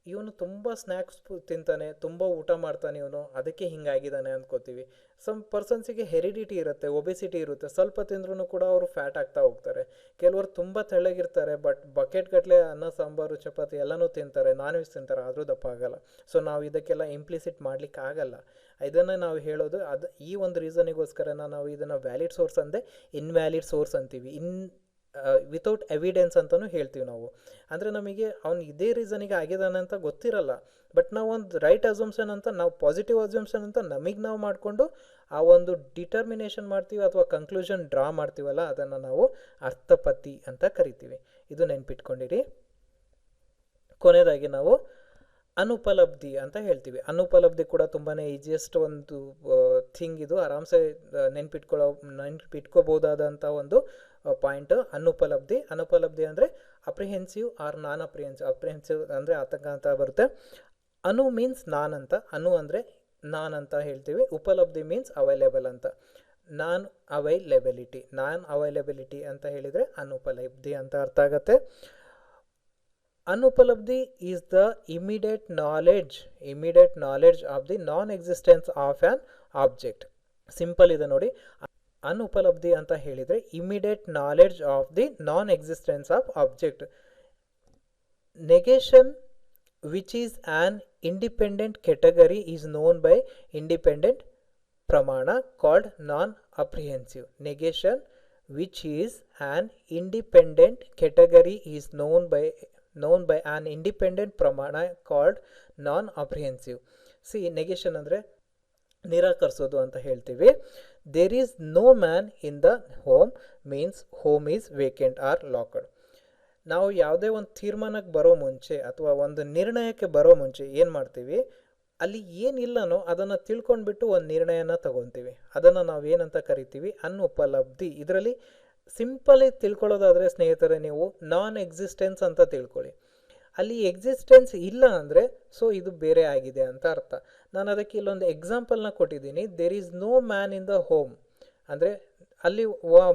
ಇವನು ತುಂಬ ಸ್ನ್ಯಾಕ್ಸ್ ತಿಂತಾನೆ, ತುಂಬ ಊಟ ಮಾಡ್ತಾನೆ, ಇವನು ಅದಕ್ಕೆ ಹಿಂಗಾಗಿದ್ದಾನೆ ಅಂದ್ಕೋತೀವಿ. ಸಮ್ ಪರ್ಸನ್ಸಿಗೆ ಹೆರಿಡಿಟಿ ಇರುತ್ತೆ, ಒಬೆಸಿಟಿ ಇರುತ್ತೆ, ಸ್ವಲ್ಪ ತಿಂದ್ರೂ ಕೂಡ ಅವರು ಫ್ಯಾಟ್ ಆಗ್ತಾ ಹೋಗ್ತಾರೆ. ಕೆಲವರು ತುಂಬ ತೆಳ್ಳಗಿರ್ತಾರೆ, ಬಟ್ ಬಕೆಟ್ ಗಟ್ಟಲೆ ಅನ್ನ, ಸಾಂಬಾರು, ಚಪಾತಿ ಎಲ್ಲನೂ ತಿಂತಾರೆ, ನಾನ್ ವೆಜ್ ತಿಂತಾರೆ, ಆದರೂ ದಪ್ಪ ಆಗಲ್ಲ. ಸೊ ನಾವು ಇದಕ್ಕೆಲ್ಲ ಇಂಪ್ಲಿಸಿಟ್ ಮಾಡಲಿಕ್ಕೆ ಆಗಲ್ಲ. ಇದನ್ನು ನಾವು ಹೇಳೋದು ಈ ಒಂದು ರೀಸನಿಗೋಸ್ಕರನ ನಾವು ಇದನ್ನು ವ್ಯಾಲಿಡ್ ಸೋರ್ಸ್ ಅಂದೆ ಇನ್ವ್ಯಾಲಿಡ್ ಸೋರ್ಸ್ ಅಂತೀವಿ. ವಿತೌಟ್ ಎವಿಡೆನ್ಸ್ ಅಂತಲೂ ಹೇಳ್ತೀವಿ ನಾವು. ಅಂದರೆ ನಮಗೆ ಅವ್ನು ಇದೇ ರೀಸನಿಗೆ ಆಗಿದ್ದಾನೆ ಅಂತ ಗೊತ್ತಿರಲ್ಲ, ಬಟ್ ನಾವು ಒಂದು ರೈಟ್ ಅಸ್ಯೂಮ್ಷನ್ ಅಂತ, ನಾವು ಪಾಸಿಟಿವ್ ಅಸ್ಯೂಮ್ಷನ್ ಅಂತ ನಮಗೆ ನಾವು ಮಾಡಿಕೊಂಡು ಆ ಒಂದು ಡಿಟರ್ಮಿನೇಷನ್ ಮಾಡ್ತೀವಿ ಅಥವಾ ಕನ್ಕ್ಲೂಷನ್ ಡ್ರಾ ಮಾಡ್ತೀವಲ್ಲ, ಅದನ್ನು ನಾವು ಅರ್ಥಪತಿ ಅಂತ ಕರಿತೀವಿ. ಇದು ನೆನ್ಪಿಟ್ಕೊಂಡಿರಿ. ಕೊನೆಯದಾಗಿ ನಾವು ಅನುಪಲಬ್ಧಿ ಅಂತ ಹೇಳ್ತೀವಿ. ಅನುಪಲಬ್ಧಿ ಕೂಡ ತುಂಬಾ ಈಸಿಯೆಸ್ಟ್ ಒಂದು ಥಿಂಗ್. ಇದು ಆರಾಮ್ಸೆ ನೆನ್ಪಿಟ್ಕೋಬೋದಾದಂಥ ಒಂದು ಪಾಯಿಂಟ್. ಅನುಪಲಬ್ಧಿ ಅಂದರೆ ಅಪ್ರಿಹೆನ್ಸಿವ್ ಆರ್ ನಾನ್ ಅಪ್ರಿಹೆನ್ಸಿವ್ ಅಂದರೆ ಆತಂಕ ಅಂತ ಬರುತ್ತೆ. ಅನು ಮೀನ್ಸ್ ನಾನ್ ಅಂತ, ಅನು ಅಂದರೆ ನಾನ್ ಅಂತ ಹೇಳ್ತೀವಿ. ಉಪಲಬ್ಧಿ ಮೀನ್ಸ್ ಅವೈಲೇಬಲ್ ಅಂತ. ನಾನ್ ಅವೈಲೇಬಿಲಿಟಿ ಅಂತ ಹೇಳಿದರೆ ಅನುಪಲಬ್ಧಿ ಅಂತ ಅರ್ಥ ಆಗುತ್ತೆ. Anupalabdhi is the immediate knowledge of the non-existence of an object. Simple ಇದೆ ನೋಡಿ. ಅನುಪಲಬ್ಧಿ ಅಂತ ಹೇಳಿದರೆ immediate knowledge of the nonexistence of object. Negation which is an independent category is known by independent pramana called nonapprehensive. Negation which is an independent category is known by an independent pramana called non-apprehensive. See negation ಅಂದರೆ ನಿರಾಕರಿಸೋದು ಅಂತ ಹೇಳ್ತೀವಿ. There is no man in the home means home is vacant or locked. ನಾವು ಯಾವುದೇ ಒಂದು ತೀರ್ಮಾನಕ್ಕೆ ಬರೋ ಮುಂಚೆ ಅಥವಾ ಒಂದು ನಿರ್ಣಯಕ್ಕೆ ಬರೋ ಮುಂಚೆ ಏನು ಮಾಡ್ತೀವಿ, ಅಲ್ಲಿ ಏನಿಲ್ಲನೋ ಅದನ್ನು ತಿಳ್ಕೊಂಡ್ಬಿಟ್ಟು ಒಂದು ನಿರ್ಣಯನ ತಗೊತೀವಿ. ಅದನ್ನು ನಾವು ಏನಂತ ಕರಿತೀವಿ, ಅನುಪಲಬ್ಧಿ. ಇದರಲ್ಲಿ ಸಿಂಪಲಿ ತಿಳ್ಕೊಳ್ಳೋದಾದರೆ ಸ್ನೇಹಿತರೆ, ನೀವು ನಾನ್ ಎಕ್ಸಿಸ್ಟೆನ್ಸ್ ಅಂತ ತಿಳ್ಕೊಳ್ಳಿ. ಅಲ್ಲಿ ಎಕ್ಸಿಸ್ಟೆನ್ಸ್ ಇಲ್ಲ ಅಂದರೆ ಸೊ ಇದು ಬೇರೆ ಆಗಿದೆ ಅಂತ ಅರ್ಥ. ನಾನು ಅದಕ್ಕೆ ಇಲ್ಲೊಂದು ಎಕ್ಸಾಂಪಲ್ನ ಕೊಟ್ಟಿದ್ದೀನಿ. There is no man in the home ಅಂದರೆ ಅಲ್ಲಿ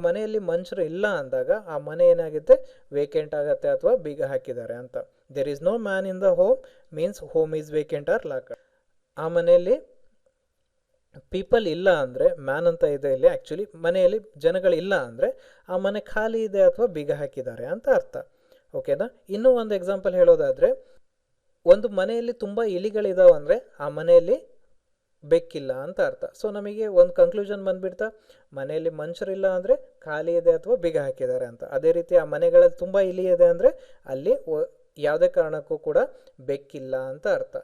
ಮನೆಯಲ್ಲಿ ಮನುಷ್ಯರು ಇಲ್ಲ ಅಂದಾಗ ಆ ಮನೆ ಏನಾಗುತ್ತೆ, ವೇಕೆಂಟ್ ಆಗುತ್ತೆ ಅಥವಾ ಬೀಗ ಹಾಕಿದ್ದಾರೆ ಅಂತ. There is no man in the home means home is vacant or locked. ಆ ಮನೆಯಲ್ಲಿ ಪೀಪಲ್ ಇಲ್ಲ ಅಂದರೆ, ಮ್ಯಾನ್ ಅಂತ ಇದೆ ಇಲ್ಲಿ, ಆ್ಯಕ್ಚುಲಿ ಮನೆಯಲ್ಲಿ ಜನಗಳಿಲ್ಲ ಅಂದರೆ ಆ ಮನೆ ಖಾಲಿ ಇದೆ ಅಥವಾ ಬೀಗ ಹಾಕಿದ್ದಾರೆ ಅಂತ ಅರ್ಥ. ಓಕೆನಾ? ಇನ್ನೂ ಒಂದು ಎಕ್ಸಾಂಪಲ್ ಹೇಳೋದಾದರೆ, ಒಂದು ಮನೆಯಲ್ಲಿ ತುಂಬ ಇಲಿಗಳಿದಾವೆ ಅಂದರೆ ಆ ಮನೆಯಲ್ಲಿ ಬೆಕ್ಕಿಲ್ಲ ಅಂತ ಅರ್ಥ. ಸೊ ನಮಗೆ ಒಂದು ಕನ್ಕ್ಲೂಷನ್ ಬಂದುಬಿಡ್ತಾ, ಮನೆಯಲ್ಲಿ ಮನುಷ್ಯರಿಲ್ಲ ಅಂದರೆ ಖಾಲಿ ಇದೆ ಅಥವಾ ಬೀಗ ಹಾಕಿದ್ದಾರೆ ಅಂತ. ಅದೇ ರೀತಿ ಆ ಮನೆಗಳಲ್ಲಿ ತುಂಬ ಇಲಿ ಇದೆ ಅಂದರೆ ಅಲ್ಲಿ ಯಾವುದೇ ಕಾರಣಕ್ಕೂ ಕೂಡ ಬೆಕ್ಕಿಲ್ಲ ಅಂತ ಅರ್ಥ.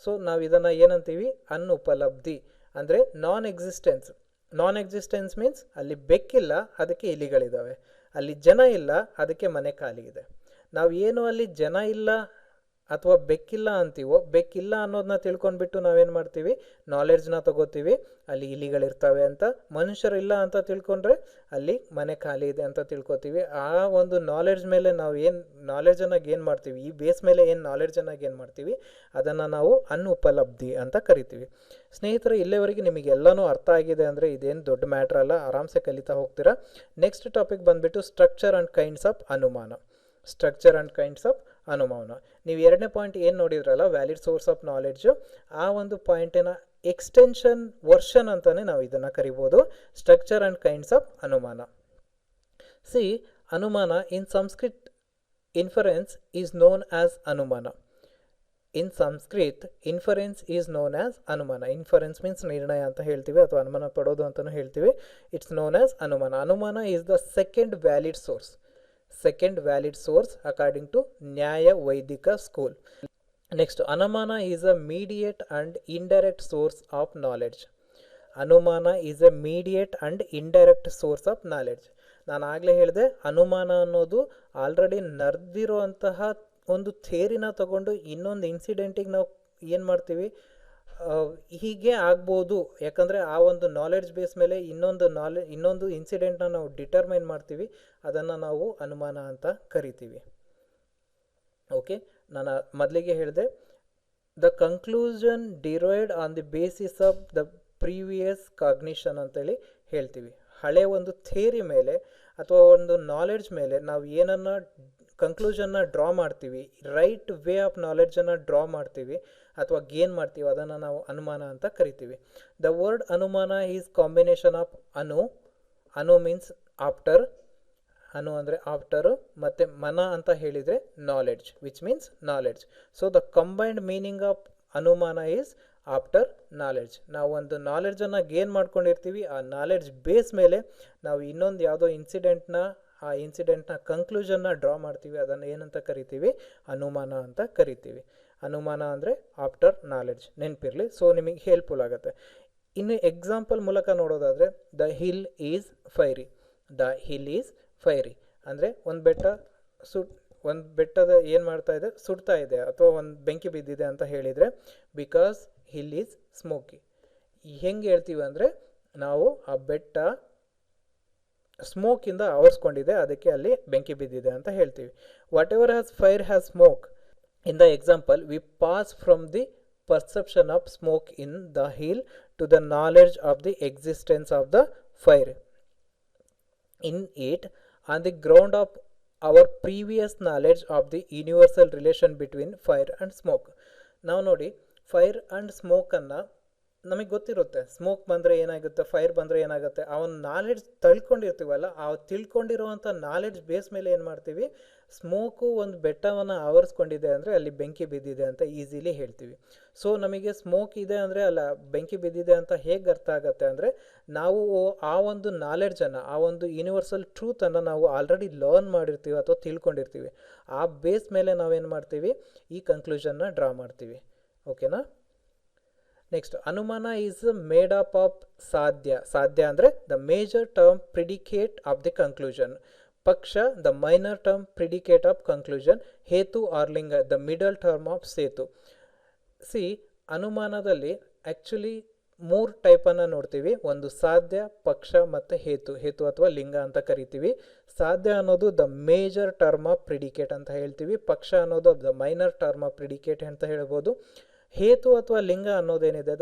ಸೊ ನಾವು ಇದನ್ನು ಏನಂತೀವಿ, ಅನುಪಲಬ್ಧಿ ಅಂದರೆ ನಾನ್ ಎಕ್ಸಿಸ್ಟೆನ್ಸ್. ನಾನ್ ಎಕ್ಸಿಸ್ಟೆನ್ಸ್ ಮೀನ್ಸ್ ಅಲ್ಲಿ ಬೆಕ್ಕಿಲ್ಲ ಅದಕ್ಕೆ ಇಲಿಗಳಿದ್ದಾವೆ, ಅಲ್ಲಿ ಜನ ಇಲ್ಲ ಅದಕ್ಕೆ ಮನೆ ಖಾಲಿ ಇದೆ. ನಾವು ಏನು ಅಲ್ಲಿ ಜನ ಇಲ್ಲ ಅಥವಾ ಬೆಕ್ಕಿಲ್ಲ ಅಂತೀವೋ, ಬೆಕ್ಕಿಲ್ಲ ಅನ್ನೋದನ್ನ ತಿಳ್ಕೊಂಡ್ಬಿಟ್ಟು ನಾವೇನು ಮಾಡ್ತೀವಿ, ನಾಲೆಡ್ಜ್ನ ತಗೋತೀವಿ, ಅಲ್ಲಿ ಇಲಿಗಳಿರ್ತವೆ ಅಂತ. ಮನುಷ್ಯರಿಲ್ಲ ಅಂತ ತಿಳ್ಕೊಂಡ್ರೆ ಅಲ್ಲಿ ಮನೆ ಖಾಲಿ ಇದೆ ಅಂತ ತಿಳ್ಕೊತೀವಿ. ಆ ಒಂದು ನಾಲೆಡ್ಜ್ ಮೇಲೆ ನಾವು ಏನು ನಾಲೆಡ್ಜನ್ನು ಗೇನ್ ಮಾಡ್ತೀವಿ, ಈ ಬೇಸ್ ಮೇಲೆ ಏನು ನಾಲೆಡ್ಜನ್ನು ಗೇನ್ ಮಾಡ್ತೀವಿ, ಅದನ್ನು ನಾವು ಅನುಪಲಬ್ಧಿ ಅಂತ ಕರಿತೀವಿ. ಸ್ನೇಹಿತರೆ, ಇಲ್ಲಿವರೆಗೆ ನಿಮಗೆಲ್ಲನೂ ಅರ್ಥ ಆಗಿದೆ ಅಂದರೆ ಇದೇನು ದೊಡ್ಡ ಮ್ಯಾಟ್ರ್ ಅಲ್ಲ, ಆರಾಮ್ಸೆ ಕಲಿತಾ ಹೋಗ್ತೀರಾ. ನೆಕ್ಸ್ಟ್ ಟಾಪಿಕ್ ಬಂದುಬಿಟ್ಟು ಸ್ಟ್ರಕ್ಚರ್ ಆ್ಯಂಡ್ ಕೈಂಡ್ಸ್ ಆಫ್ ಅನುಮಾನ. ಸ್ಟ್ರಕ್ಚರ್ ಆ್ಯಂಡ್ ಕೈಂಡ್ಸ್ ಆಫ್ ಅನುಮಾನ. ನೀವು ಎರಡನೇ ಪಾಯಿಂಟ್ ಏನು ನೋಡಿದ್ರಲ್ಲ, ವ್ಯಾಲಿಡ್ ಸೋರ್ಸ್ ಆಫ್ ನಾಲೆಡ್ಜು, ಆ ಒಂದು ಪಾಯಿಂಟಿನ ಎಕ್ಸ್ಟೆನ್ಷನ್ ವರ್ಷನ್ ಅಂತಲೇ ನಾವು ಇದನ್ನು ಕರಿಬೋದು, structure and kinds of anumana. See, anumana in Sanskrit inference is known as anumana. In Sanskrit inference is known as anumana. Inference means ನಿರ್ಣಯ ಅಂತ ಹೇಳ್ತೀವಿ ಅಥವಾ ಅನುಮಾನ ಪಡೋದು ಅಂತಲೂ ಹೇಳ್ತೀವಿ. ಇಟ್ಸ್ ನೋನ್ ಆಸ್ ಅನುಮಾನ. ಅನುಮಾನ is the second valid source. Second valid source according to Nyaya Vaidika school. Next, Anumana is a mediate and indirect source of knowledge. Anumana is a mediate and indirect source of knowledge. ನಾನು ಆಗಲೇ ಹೇಳಿದೆ, ಅನುಮಾನ ಅನ್ನೋದು ಆಲ್ರೆಡಿ ನಡೆದಿರುವಂತಹ ಒಂದು ಥಿಯರಿನ ತಗೊಂಡು ಇನ್ನೊಂದು ಇನ್ಸಿಡೆಂಟಿಗೆ ನಾವು ಏನು ಮಾಡ್ತೀವಿ, ಹೀಗೆ ಆಗ್ಬೋದು, ಯಾಕಂದರೆ ಆ ಒಂದು ನಾಲೆಡ್ಜ್ ಬೇಸ್ ಮೇಲೆ ಇನ್ನೊಂದು ಇನ್ಸಿಡೆಂಟ್ನ ನಾವು ಡಿಟರ್ಮೈನ್ ಮಾಡ್ತೀವಿ, ಅದನ್ನು ನಾವು ಅನುಮಾನ ಅಂತ ಕರಿತೀವಿ. ಓಕೆ, ನಾನು ಮೊದಲಿಗೆ ಹೇಳಿದೆ, the conclusion derived on the basis of the previous cognition ಅಂತೇಳಿ ಹೇಳ್ತೀವಿ. ಹಳೆ ಒಂದು ಥಿಯರಿ ಮೇಲೆ ಅಥವಾ ಒಂದು ನಾಲೆಡ್ಜ್ ಮೇಲೆ ನಾವು ಏನನ್ನು ಕನ್ಕ್ಲೂಷನ್ನ ಡ್ರಾ ಮಾಡ್ತೀವಿ, ರೈಟ್ ವೇ ಆಫ್ ನಾಲೆಡ್ಜನ್ನು ಡ್ರಾ ಮಾಡ್ತೀವಿ ಅಥವಾ ಗೇನ್ ಮಾಡ್ತೀವಿ, ಅದನ್ನು ನಾವು ಅನುಮಾನ ಅಂತ ಕರಿತೀವಿ. The word anumana is combination of anu means after, ಅನು ಅಂದರೆ ಆಫ್ಟರು, ಮತ್ತು ಮನ ಅಂತ ಹೇಳಿದರೆ knowledge, which means knowledge. So the combined meaning of anumana is after knowledge. ನಾವು ಒಂದು ನಾಲೆಡ್ಜನ್ನು ಗೇನ್ ಮಾಡ್ಕೊಂಡಿರ್ತೀವಿ, ಆ ನಾಲೆಡ್ಜ್ ಬೇಸ್ ಮೇಲೆ ನಾವು ಇನ್ನೊಂದು ಯಾವುದೋ ಆ ಇನ್ಸಿಡೆಂಟ್ನ ಕನ್ಕ್ಲೂಷನ್ನ ಡ್ರಾ ಮಾಡ್ತೀವಿ, ಅದನ್ನು ಏನಂತ ಕರಿತೀವಿ, ಅನುಮಾನ ಅಂತ ಕರಿತೀವಿ. ಅನುಮಾನ ಅಂದರೆ ಆಫ್ಟರ್ ನಾಲೆಡ್ಜ್, ನೆನಪಿರಲಿ. ಸೊ ನಿಮಗೆ ಹೆಲ್ಪ್ಫುಲ್ ಆಗುತ್ತೆ. ಇನ್ನು ಎಕ್ಸಾಂಪಲ್ ಮೂಲಕ ನೋಡೋದಾದರೆ, the hill is fiery. The hill is fiery ಅಂದರೆ ಒಂದು ಬೆಟ್ಟದ ಏನು ಮಾಡ್ತಾ ಇದೆ, ಸುಡ್ತಾ ಇದೆ ಅಥವಾ ಒಂದು ಬೆಂಕಿ ಬಿದ್ದಿದೆ ಅಂತ ಹೇಳಿದರೆ, ಬಿಕಾಸ್ ಹಿಲ್ ಈಸ್ ಸ್ಮೋಕಿ. ಹೆಂಗೆ ಹೇಳ್ತೀವಿ ಅಂದರೆ, ನಾವು ಆ ಬೆಟ್ಟ ಸ್ಮೋಕಿಂದ ಆವರಿಸ್ಕೊಂಡಿದೆ, ಅದಕ್ಕೆ ಅಲ್ಲಿ ಬೆಂಕಿ ಬಿದ್ದಿದೆ ಅಂತ ಹೇಳ್ತೀವಿ. Whatever has fire has smoke. In the example, we pass from the perception of smoke in the hill to the knowledge of the existence of the fire in it on the ground of our previous knowledge of the universal relation between fire and smoke. ನಾವು ನೋಡಿ, ಫೈರ್ ಆ್ಯಂಡ್ ಸ್ಮೋಕನ್ನು ನಮಗೆ ಗೊತ್ತಿರುತ್ತೆ, ಸ್ಮೋಕ್ ಬಂದರೆ ಏನಾಗುತ್ತೆ, ಫೈರ್ ಬಂದರೆ ಏನಾಗುತ್ತೆ, ಆ ಒಂದು ನಾಲೆಡ್ಜ್ ತಿಳ್ಕೊಂಡಿರ್ತೀವಲ್ಲ, ಆ ತಿಳ್ಕೊಂಡಿರುವಂಥ ನಾಲೆಡ್ಜ್ ಬೇಸ್ ಮೇಲೆ ಏನು ಮಾಡ್ತೀವಿ, ಸ್ಮೋಕು ಒಂದು ಬೆಟ್ಟವನ್ನು ಆವರಿಸ್ಕೊಂಡಿದೆ ಅಂದರೆ ಅಲ್ಲಿ ಬೆಂಕಿ ಬಿದ್ದಿದೆ ಅಂತ ಈಸಿಲಿ ಹೇಳ್ತೀವಿ. ಸೊ ನಮಗೆ ಸ್ಮೋಕ್ ಇದೆ ಅಂದರೆ ಅಲ್ಲ ಬೆಂಕಿ ಬಿದ್ದಿದೆ ಅಂತ ಹೇಗೆ ಅರ್ಥ ಆಗುತ್ತೆ ಅಂದರೆ, ನಾವು ಆ ಒಂದು ನಾಲೆಡ್ಜನ್ನು, ಆ ಒಂದು ಯೂನಿವರ್ಸಲ್ ಟ್ರೂತನ್ನು ನಾವು ಆಲ್ರೆಡಿ ಲರ್ನ್ ಮಾಡಿರ್ತೀವಿ ಅಥವಾ ತಿಳ್ಕೊಂಡಿರ್ತೀವಿ. ಆ ಬೇಸ್ ಮೇಲೆ ನಾವೇನು ಮಾಡ್ತೀವಿ, ಈ ಕನ್ಕ್ಲೂಷನ್ನ ಡ್ರಾ ಮಾಡ್ತೀವಿ. ಓಕೆನಾ? ನೆಕ್ಸ್ಟ್, ಅನುಮಾನ is made up of sadhya. ಸಾಧ್ಯ ಅಂದರೆ the major term predicate of the conclusion. Paksha the minor term predicate of conclusion. Hetu or linga the middle term of setu. See, ಅನುಮಾನದಲ್ಲಿ ಆ್ಯಕ್ಚುಲಿ 3 ಟೈಪನ್ನು ನೋಡ್ತೀವಿ. ಒಂದು ಸಾಧ್ಯ, ಪಕ್ಷ ಮತ್ತು ಹೇತು. ಹೇತು ಅಥವಾ ಲಿಂಗ ಅಂತ ಕರಿತೀವಿ. ಸಾಧ್ಯ ಅನ್ನೋದು the major term of predicate ಅಂತ ಹೇಳ್ತೀವಿ. ಪಕ್ಷ ಅನ್ನೋದು the minor term of predicate ಅಂತ ಹೇಳ್ಬೋದು. ಹೇತು ಅಥವಾ ಲಿಂಗ ಅನ್ನೋದೇನಿದೆ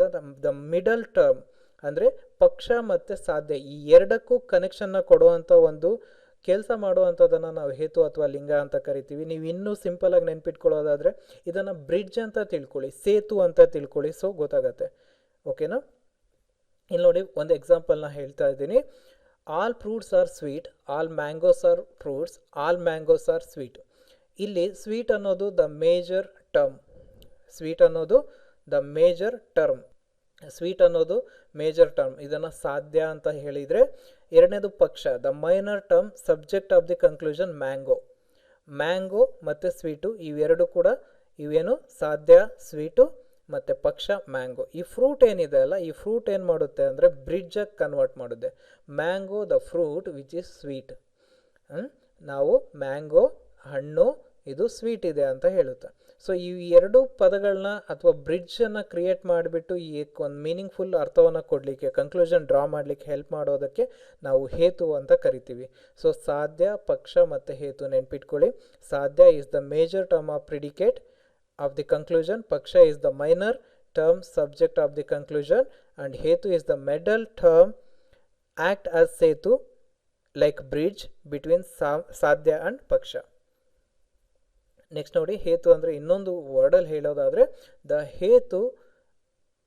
ದ ಮಿಡಲ್ ಟರ್ಮ್, ಅಂದರೆ ಪಕ್ಷ ಮತ್ತು ಸಾಧ್ಯ ಈ ಎರಡಕ್ಕೂ ಕನೆಕ್ಷನ್ನ ಕೊಡುವಂಥ ಒಂದು ಕೆಲಸ ಮಾಡುವಂಥದ್ದನ್ನು ನಾವು ಹೇತು ಅಥವಾ ಲಿಂಗ ಅಂತ ಕರಿತೀವಿ. ನೀವು ಇನ್ನೂ ಸಿಂಪಲಾಗಿ ನೆನ್ಪಿಟ್ಕೊಳ್ಳೋದಾದರೆ ಇದನ್ನು ಬ್ರಿಡ್ಜ್ ಅಂತ ತಿಳ್ಕೊಳ್ಳಿ, ಸೇತು ಅಂತ ತಿಳ್ಕೊಳ್ಳಿ. ಸೊ ಗೊತ್ತಾಗತ್ತೆ. ಓಕೆನಾ? ಇಲ್ಲಿ ನೋಡಿ, ಒಂದು ಎಕ್ಸಾಂಪಲ್ನ ಹೇಳ್ತಾ ಇದ್ದೀನಿ. All fruits are sweet, all mangoes are fruits, all mangoes are sweet. ಇಲ್ಲಿ ಸ್ವೀಟ್ ಅನ್ನೋದು ದ ಮೇಜರ್ ಟರ್ಮ್. ಸ್ವೀಟ್ ಅನ್ನೋದು ದ ಮೇಜರ್ ಟರ್ಮ್. ಸ್ವೀಟ್ ಅನ್ನೋದು ಮೇಜರ್ ಟರ್ಮ್. ಇದನ್ನು ಸಾಧ್ಯ ಅಂತ ಹೇಳಿದರೆ. ಎರಡನೇದು ಪಕ್ಷ, the minor term subject of the conclusion mango. Mango ಮತ್ತು ಸ್ವೀಟು ಇವೆರಡು ಕೂಡ ಇವೇನು ಸಾಧ್ಯ, ಸ್ವೀಟು ಮತ್ತು ಪಕ್ಷ ಮ್ಯಾಂಗೋ. ಈ ಫ್ರೂಟ್ ಏನಿದೆ ಅಲ್ಲ, ಈ ಫ್ರೂಟ್ ಏನು ಮಾಡುತ್ತೆ ಅಂದರೆ ಬ್ರಿಡ್ಜಾಗಿ ಕನ್ವರ್ಟ್ ಮಾಡುತ್ತೆ. Mango the fruit which is sweet. ನಾವು ಮ್ಯಾಂಗೋ ಹಣ್ಣು ಇದು ಸ್ವೀಟ್ ಇದೆ ಅಂತ ಹೇಳುತ್ತೆ. ಸೊ ಈ ಎರಡು ಪದಗಳನ್ನ ಅಥವಾ ಬ್ರಿಡ್ಜನ್ನು ಕ್ರಿಯೇಟ್ ಮಾಡಿಬಿಟ್ಟು ಈ ಒಂದು ಮೀನಿಂಗ್ಫುಲ್ ಅರ್ಥವನ್ನು ಕೊಡಲಿಕ್ಕೆ, ಕನ್ಕ್ಲೂಷನ್ ಡ್ರಾ ಮಾಡಲಿಕ್ಕೆ ಹೆಲ್ಪ್ ಮಾಡೋದಕ್ಕೆ ನಾವು ಹೇತು ಅಂತ ಕರಿತೀವಿ. ಸೊ ಸಾಧ್ಯ, ಪಕ್ಷ ಮತ್ತು ಹೇತು ನೆನ್ಪಿಟ್ಕೊಳ್ಳಿ. Sadhya is the major term of predicate of the conclusion. Paksha is the minor term subject of the conclusion. And hetu is the middle term act as setu like bridge between sadhya and paksha. Next ನೋಡಿ, ಹೇತು ಅಂದರೆ ಇನ್ನೊಂದು ವರ್ಡಲ್ಲಿ ಹೇಳೋದಾದರೆ the hetu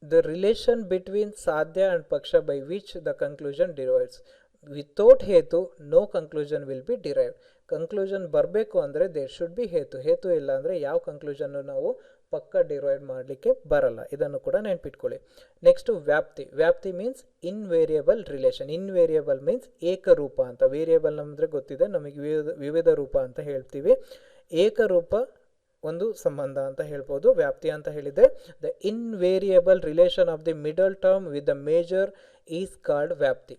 the relation between sadhya and paksha by which the conclusion derives. Without hetu no conclusion will be derive. Conclusion ಬರಬೇಕು ಅಂದರೆ ದೇರ್ ಶುಡ್ ಬಿ ಹೇತು. ಹೇತು ಇಲ್ಲ ಅಂದರೆ ಯಾವ ಕನ್ಕ್ಲೂಷನ್ನು ನಾವು ಪಕ್ಕ ಡಿರೈವ್ ಮಾಡಲಿಕ್ಕೆ ಬರಲ್ಲ. ಇದನ್ನು ಕೂಡ ನೆನ್ಪಿಟ್ಕೊಳ್ಳಿ. ನೆಕ್ಸ್ಟು ವ್ಯಾಪ್ತಿ. ವ್ಯಾಪ್ತಿ ಮೀನ್ಸ್ ಇನ್ವೇರಿಯಬಲ್ ರಿಲೇಷನ್. ಇನ್ವೇರಿಯಬಲ್ ಮೀನ್ಸ್ ಏಕರೂಪ ಅಂತ. ವೇರಿಯಬಲ್ ಅಂದರೆ ಗೊತ್ತಿದೆ ನಮಗೆ, ವಿವಿಧ ರೂಪ ಅಂತ ಹೇಳ್ತೀವಿ. ಏಕರೂಪ ಒಂದು ಸಂಬಂಧ ಅಂತ ಹೇಳ್ಬೋದು. ವ್ಯಾಪ್ತಿ ಅಂತ ಹೇಳಿದೆ the invariable relation of the middle term with the major is called vyapti.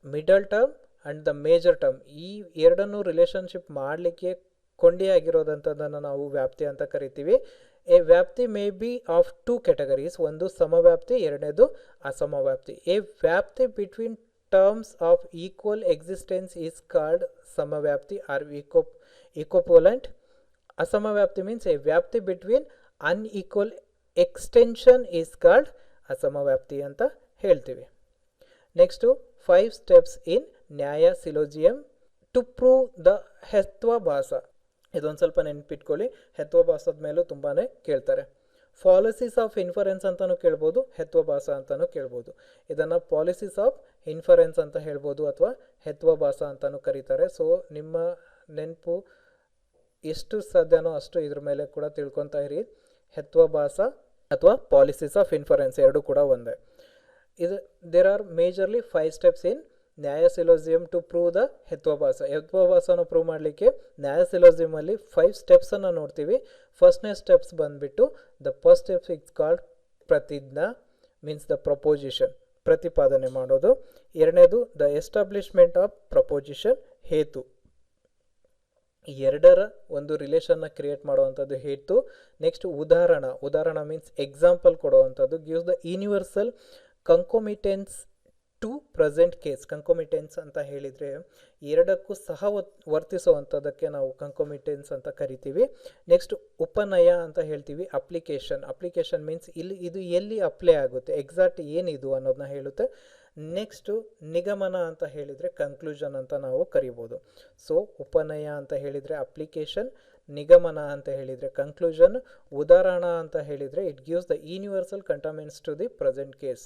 Middle term and the major term ಈ ಎರಡನ್ನೂ ರಿಲೇಷನ್ಶಿಪ್ ಮಾಡಲಿಕ್ಕೆ ಕೊಂಡಿಯಾಗಿರೋದಂಥದ್ದನ್ನು ನಾವು ವ್ಯಾಪ್ತಿ ಅಂತ ಕರಿತೀವಿ. ಎ ವ್ಯಾಪ್ತಿ ಮೇ ಬಿ ಆಫ್ 2 ಕ್ಯಾಟಗರೀಸ್. ಒಂದು ಸಮವ್ಯಾಪ್ತಿ, ಎರಡನೇದು ಅಸಮವ್ಯಾಪ್ತಿ. A vyapti between terms of equal existence is called samavyapti or equivalent. Asamavyapti means a vyapti between unequal extension is called asamavyapti ಅಂತ ಹೇಳ್ತೀವಿ. ನೆಕ್ಸ್ಟು 5 ಸ್ಟೆಪ್ಸ್ ಇನ್ ನ್ಯಾಯ syllogism to prove the hetvabhasa. ಇದೊಂದು ಸ್ವಲ್ಪ ನೆನ್ಪಿಟ್ಕೊಳ್ಳಿ. ಹೆತ್ವಾಭಾಸದ ಮೇಲೂ ತುಂಬಾ ಕೇಳ್ತಾರೆ. ಪಾಲಿಸೀಸ್ ಆಫ್ ಇನ್ಫರೆನ್ಸ್ ಅಂತಲೂ ಕೇಳ್ಬೋದು, ಹೆತ್ವಾಭಾಸ ಅಂತಲೂ ಕೇಳ್ಬೋದು. ಇದನ್ನು ಪಾಲಿಸೀಸ್ ಆಫ್ ಇನ್ಫರೆನ್ಸ್ ಅಂತ ಹೇಳ್ಬೋದು ಅಥವಾ ಹೆತ್ವಾಭಾಸ ಅಂತಲೂ ಕರೀತಾರೆ. ಸೊ ನಿಮ್ಮ ನೆನಪು ಎಷ್ಟು ಸಾಧ್ಯನೋ ಅಷ್ಟು ಇದ್ರ ಮೇಲೆ ಕೂಡ ತಿಳ್ಕೊತಾ ಇರಿ. ಹೆತ್ವಾಭಾಸ ಅಥವಾ ಪಾಲಿಸೀಸ್ ಆಫ್ ಇನ್ಫರೆನ್ಸ್ ಎರಡು ಕೂಡ ಒಂದೇ. ಇದು there are majorly 5 steps in ನ್ಯಾಯ ಸಿಲೋಜಿಯಂ ಟು ಪ್ರೂವ್ ದ ಹೆತ್ವಾಭಾಸ. ಹೆತ್ವಾಭಾಸನ ಪ್ರೂವ್ ಮಾಡಲಿಕ್ಕೆ ನ್ಯಾಯ ಸಿಲೋಜಿಯಮಲ್ಲಿ 5 ಸ್ಟೆಪ್ಸನ್ನು ನೋಡ್ತೀವಿ. ಫಸ್ಟ್ನೇ ಸ್ಟೆಪ್ಸ್ ಬಂದುಬಿಟ್ಟು the first steps it's called ಪ್ರತಿಜ್ಞಾ ಮೀನ್ಸ್ ದ ಪ್ರಪೋಸಿಷನ್, ಪ್ರತಿಪಾದನೆ ಮಾಡೋದು. ಎರಡನೇದು ದ ಎಸ್ಟಾಬ್ಲಿಷ್ಮೆಂಟ್ ಆಫ್ ಪ್ರಪೋಸಿಷನ್, ಹೇತು. ಎರಡರ ಒಂದು ರಿಲೇಷನ್ನ ಕ್ರಿಯೇಟ್ ಮಾಡುವಂಥದ್ದು ಹೇತು. ನೆಕ್ಸ್ಟ್ ಉದಾಹರಣ ಮೀನ್ಸ್ ಎಕ್ಸಾಂಪಲ್ ಕೊಡುವಂಥದ್ದು. Gives the universal concomitance to present case. Concomitance ಅಂತ ಹೇಳಿದರೆ ಎರಡಕ್ಕೂ ಸಹ ವರ್ತಿಸುವಂಥದ್ದಕ್ಕೆ ನಾವು ಕಂಕೋಮಿಟೆನ್ಸ್ ಅಂತ ಕರಿತೀವಿ. ನೆಕ್ಸ್ಟ್ ಉಪನಯ ಅಂತ ಹೇಳ್ತೀವಿ. ಅಪ್ಲಿಕೇಶನ್ ಮೀನ್ಸ್ ಇದು ಎಲ್ಲಿ ಅಪ್ಲೈ ಆಗುತ್ತೆ, ಎಕ್ಸಾಕ್ಟ್ ಏನಿದು ಅನ್ನೋದನ್ನ ಹೇಳುತ್ತೆ. ನೆಕ್ಸ್ಟು ನಿಗಮನ ಅಂತ ಹೇಳಿದರೆ ಕನ್ಕ್ಲೂಷನ್ ಅಂತ ನಾವು ಕರಿಬೋದು. ಸೊ ಉಪನಯ ಅಂತ ಹೇಳಿದರೆ ಅಪ್ಲಿಕೇಶನ್, ನಿಗಮನ ಅಂತ ಹೇಳಿದರೆ ಕನ್ಕ್ಲೂಷನ್, ಉದಾಹರಣ ಅಂತ ಹೇಳಿದರೆ it gives the universal concomitance to the present case.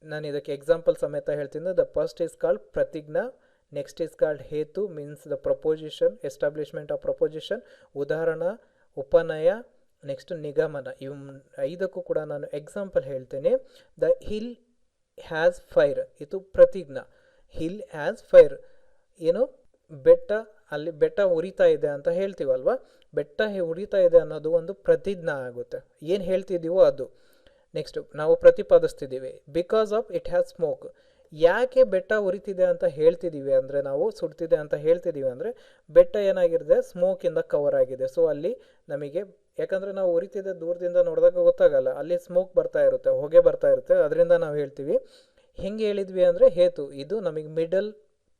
ನಾನು ಇದಕ್ಕೆ ಎಕ್ಸಾಂಪಲ್ ಸಮೇತ ಹೇಳ್ತೀನಿ. The first is called pratijna, next is called hetu means the proposition, establishment of proposition, udaharana, upanaya, next nigamana. ಇವು 5ಕ್ಕೂ ಕೂಡ ನಾನು ಎಕ್ಸಾಂಪಲ್ ಹೇಳ್ತೇನೆ. ದ ಹಿಲ್ ಹ್ಯಾಸ್ ಫೈರ್, ಇದು ಪ್ರತಿಜ್ಞಾ. ಹಿಲ್ ಹ್ಯಾಸ್ ಫೈರ್ ಏನು, ಬೆಟ್ಟ, ಅಲ್ಲಿ ಬೆಟ್ಟ ಉರಿತಾ ಇದೆ ಅಂತ ಹೇಳ್ತೀವಲ್ವ, ಬೆಟ್ಟ ಉರಿತಾ ಇದೆ ಅನ್ನೋದು ಒಂದು ಪ್ರತಿಜ್ಞಾ ಆಗುತ್ತೆ. ಏನು ಹೇಳ್ತಿದ್ದೀವೋ ಅದು. ನೆಕ್ಸ್ಟ್ ನಾವು ಪ್ರತಿಪಾದಿಸ್ತಿದ್ದೀವಿ, because of it has smoke. ಯಾಕೆ ಬೆಟ್ಟ ಉರಿತಿದೆ ಅಂತ ಹೇಳ್ತಿದ್ದೀವಿ ಅಂದರೆ, ನಾವು ಸುಡ್ತಿದೆ ಅಂತ ಹೇಳ್ತಿದ್ದೀವಿ ಅಂದರೆ, ಬೆಟ್ಟ ಏನಾಗಿರುತ್ತೆ, ಸ್ಮೋಕಿಂದ ಕವರ್ ಆಗಿದೆ. ಸೊ ಅಲ್ಲಿ ನಮಗೆ, ಯಾಕಂದರೆ ನಾವು ಉರಿತಿದೆ ದೂರದಿಂದ ನೋಡಿದಾಗ ಗೊತ್ತಾಗಲ್ಲ, ಅಲ್ಲಿ ಸ್ಮೋಕ್ ಬರ್ತಾ ಇರುತ್ತೆ, ಹೊಗೆ ಬರ್ತಾ ಇರುತ್ತೆ, ಅದರಿಂದ ನಾವು ಹೇಳ್ತೀವಿ. ಹೆಂಗೆ ಹೇಳಿದ್ವಿ ಅಂದರೆ ಹೇತು, ಇದು ನಮಗೆ ಮಿಡಲ್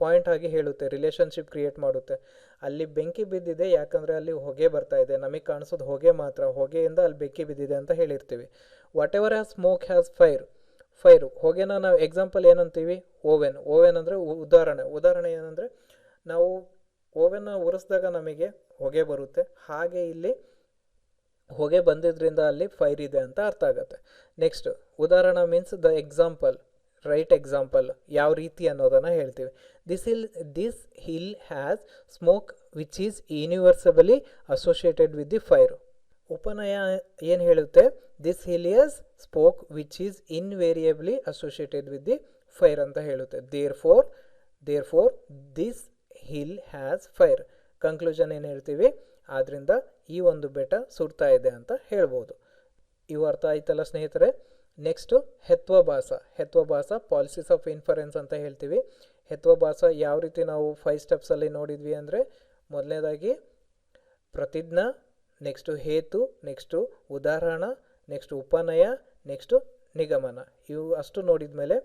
ಪಾಯಿಂಟ್ ಆಗಿ ಹೇಳುತ್ತೆ, ರಿಲೇಷನ್ಶಿಪ್ ಕ್ರಿಯೇಟ್ ಮಾಡುತ್ತೆ. ಅಲ್ಲಿ ಬೆಂಕಿ ಬಿದ್ದಿದೆ ಯಾಕಂದರೆ ಅಲ್ಲಿ ಹೊಗೆ ಬರ್ತಾ ಇದೆ, ನಮಗೆ ಕಾಣಿಸೋದು ಹೊಗೆ ಮಾತ್ರ, ಹೊಗೆಯಿಂದ ಅಲ್ಲಿ ಬೆಂಕಿ ಬಿದ್ದಿದೆ ಅಂತ ಹೇಳಿರ್ತೀವಿ. Whatever has smoke has fire. ಹೊಗೆನ ನಾವು ಎಕ್ಸಾಂಪಲ್ ಏನಂತೀವಿ, ಓವೆನ್ ಅಂದರೆ ಉದಾಹರಣೆ ಏನಂದರೆ, ನಾವು ಓವೆನ್ನ ಉರಿಸಿದಾಗ ನಮಗೆ ಹೊಗೆ ಬರುತ್ತೆ, ಹಾಗೆ ಇಲ್ಲಿ ಹೊಗೆ ಬಂದಿದ್ದರಿಂದ ಅಲ್ಲಿ ಫೈರ್ ಇದೆ ಅಂತ ಅರ್ಥ ಆಗುತ್ತೆ. Next udaharane means the example, right example, ಯಾವ ರೀತಿ ಅನ್ನೋದನ್ನು ಹೇಳ್ತೀವಿ. This hill has smoke which is universally associated with the fire. ಉಪನಯ ಏನು ಹೇಳುತ್ತೆ, this hill has smoke which is invariably associated with the fire ಅಂತ ಹೇಳುತ್ತೆ. Therefore this hill has fire. Conclusion ಏನು ಹೇಳ್ತೀವಿ, ಆದ್ದರಿಂದ ಈ ಒಂದು ಬೆಟ್ಟ ಸುಡ್ತಾ ಇದೆ ಅಂತ ಹೇಳ್ಬೋದು. ಇವು ಅರ್ಥ ಆಯ್ತಲ್ಲ ಸ್ನೇಹಿತರೆ. Next hetvabhasa, fallacies of inference ಅಂತ ಹೇಳ್ತೀವಿ. ಹೆತ್ವಭಾಸ ಯಾವ ರೀತಿ ನಾವು 5 ಸ್ಟೆಪ್ಸಲ್ಲಿ ನೋಡಿದ್ವಿ ಅಂದರೆ, ಮೊದಲನೇದಾಗಿ ಪ್ರತಿಜ್ಞಾ, ನೆಕ್ಸ್ಟು ಹೇತು, ನೆಕ್ಸ್ಟು ಉದಾಹರಣ, ನೆಕ್ಸ್ಟು ಉಪನಯ, ನೆಕ್ಸ್ಟು ನಿಗಮನ. ಇವು ಅಷ್ಟು ನೋಡಿದ ಮೇಲೆ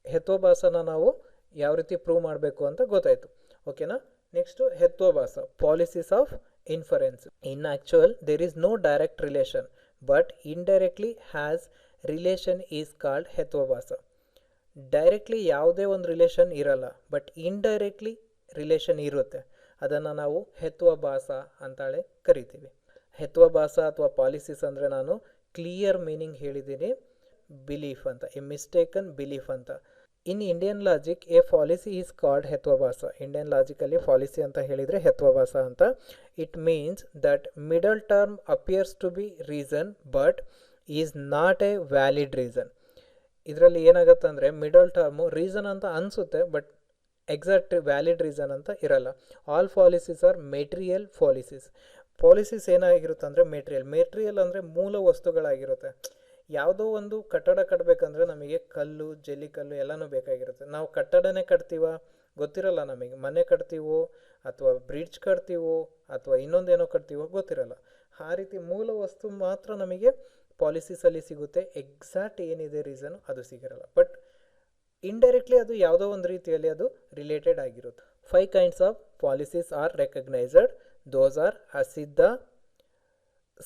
ಹೆತ್ವಭಾಸನ ನಾವು ಯಾವ ರೀತಿ ಪ್ರೂವ್ ಮಾಡಬೇಕು ಅಂತ ಗೊತ್ತಾಯಿತು. ಓಕೆನಾ. Next hetvabhasa, fallacies of inference. In actual there is no direct relation but indirectly has relation is called hetvabhasa. Directly ಯಾವುದೇ ಒಂದು ರಿಲೇಷನ್ ಇರಲ್ಲ, ಬಟ್ ಇಂಡೈರೆಕ್ಟ್ಲಿ ರಿಲೇಷನ್ ಇರುತ್ತೆ, ಅದನ್ನು ನಾವು ಹೆತ್ವಭಾಸ ಅಂತೇಳಿ ಕರಿತೀವಿ. ಹೆತ್ವಭಾಸ ಅಥವಾ ಪಾಲಿಸಿಸ್ ಅಂದರೆ ನಾನು ಕ್ಲಿಯರ್ ಮೀನಿಂಗ್ ಹೇಳಿದ್ದೀನಿ, ಬಿಲೀಫ್ ಅಂತ, ಎ ಮಿಸ್ಟೇಕನ್ ಬಿಲೀಫ್ ಅಂತ. In Indian logic a fallacy is called hetvabhasa. Indian ಲಾಜಿಕಲ್ಲಿ ಪಾಲಿಸಿ ಅಂತ ಹೇಳಿದರೆ ಹೆತ್ವಭಾಸ ಅಂತ. It means that middle term appears to be reason but is not a valid reason. ಇದರಲ್ಲಿ ಏನಾಗುತ್ತೆ ಅಂದರೆ, ಮಿಡಲ್ ಟರ್ಮು ರೀಸನ್ ಅಂತ ಅನಿಸುತ್ತೆ, ಬಟ್ ಎಕ್ಸಾಕ್ಟ್ ವ್ಯಾಲಿಡ್ ರೀಸನ್ ಅಂತ ಇರಲ್ಲ. All policies R material policies ಏನಾಗಿರುತ್ತೆ ಅಂದರೆ ಮೆಟೀರಿಯಲ್ ಅಂದರೆ ಮೂಲ ವಸ್ತುಗಳಾಗಿರುತ್ತೆ. ಯಾವುದೋ ಒಂದು ಕಟ್ಟಡ ಕಟ್ಟಬೇಕಂದ್ರೆ ನಮಗೆ ಕಲ್ಲು, ಜಲ್ಲಿಕಲ್ಲು ಎಲ್ಲನೂ ಬೇಕಾಗಿರುತ್ತೆ. ನಾವು ಕಟ್ಟಡನೇ ಕಟ್ತೀವ ಗೊತ್ತಿರಲ್ಲ, ನಮಗೆ ಮನೆ ಕಟ್ತೀವೋ ಅಥವಾ ಬ್ರಿಡ್ಜ್ ಕಟ್ತೀವೋ ಅಥವಾ ಇನ್ನೊಂದೇನೋ ಕಟ್ತೀವೋ ಗೊತ್ತಿರಲ್ಲ. ಆ ರೀತಿ ಮೂಲ ವಸ್ತು ಮಾತ್ರ ನಮಗೆ ಪಾಲಿಸೀಸಲ್ಲಿ ಸಿಗುತ್ತೆ, ಎಕ್ಸಾಕ್ಟ್ ಏನಿದೆ ರೀಸನ್ ಅದು ಸಿಗಿರಲ್ಲ. ಬಟ್ ಇಂಡೈರೆಕ್ಟ್ಲಿ ಅದು ಯಾವುದೋ ಒಂದು ರೀತಿಯಲ್ಲಿ ಅದು ರಿಲೇಟೆಡ್ ಆಗಿರುತ್ತೆ. 5 kinds of fallacies are recognised. Those are asiddha,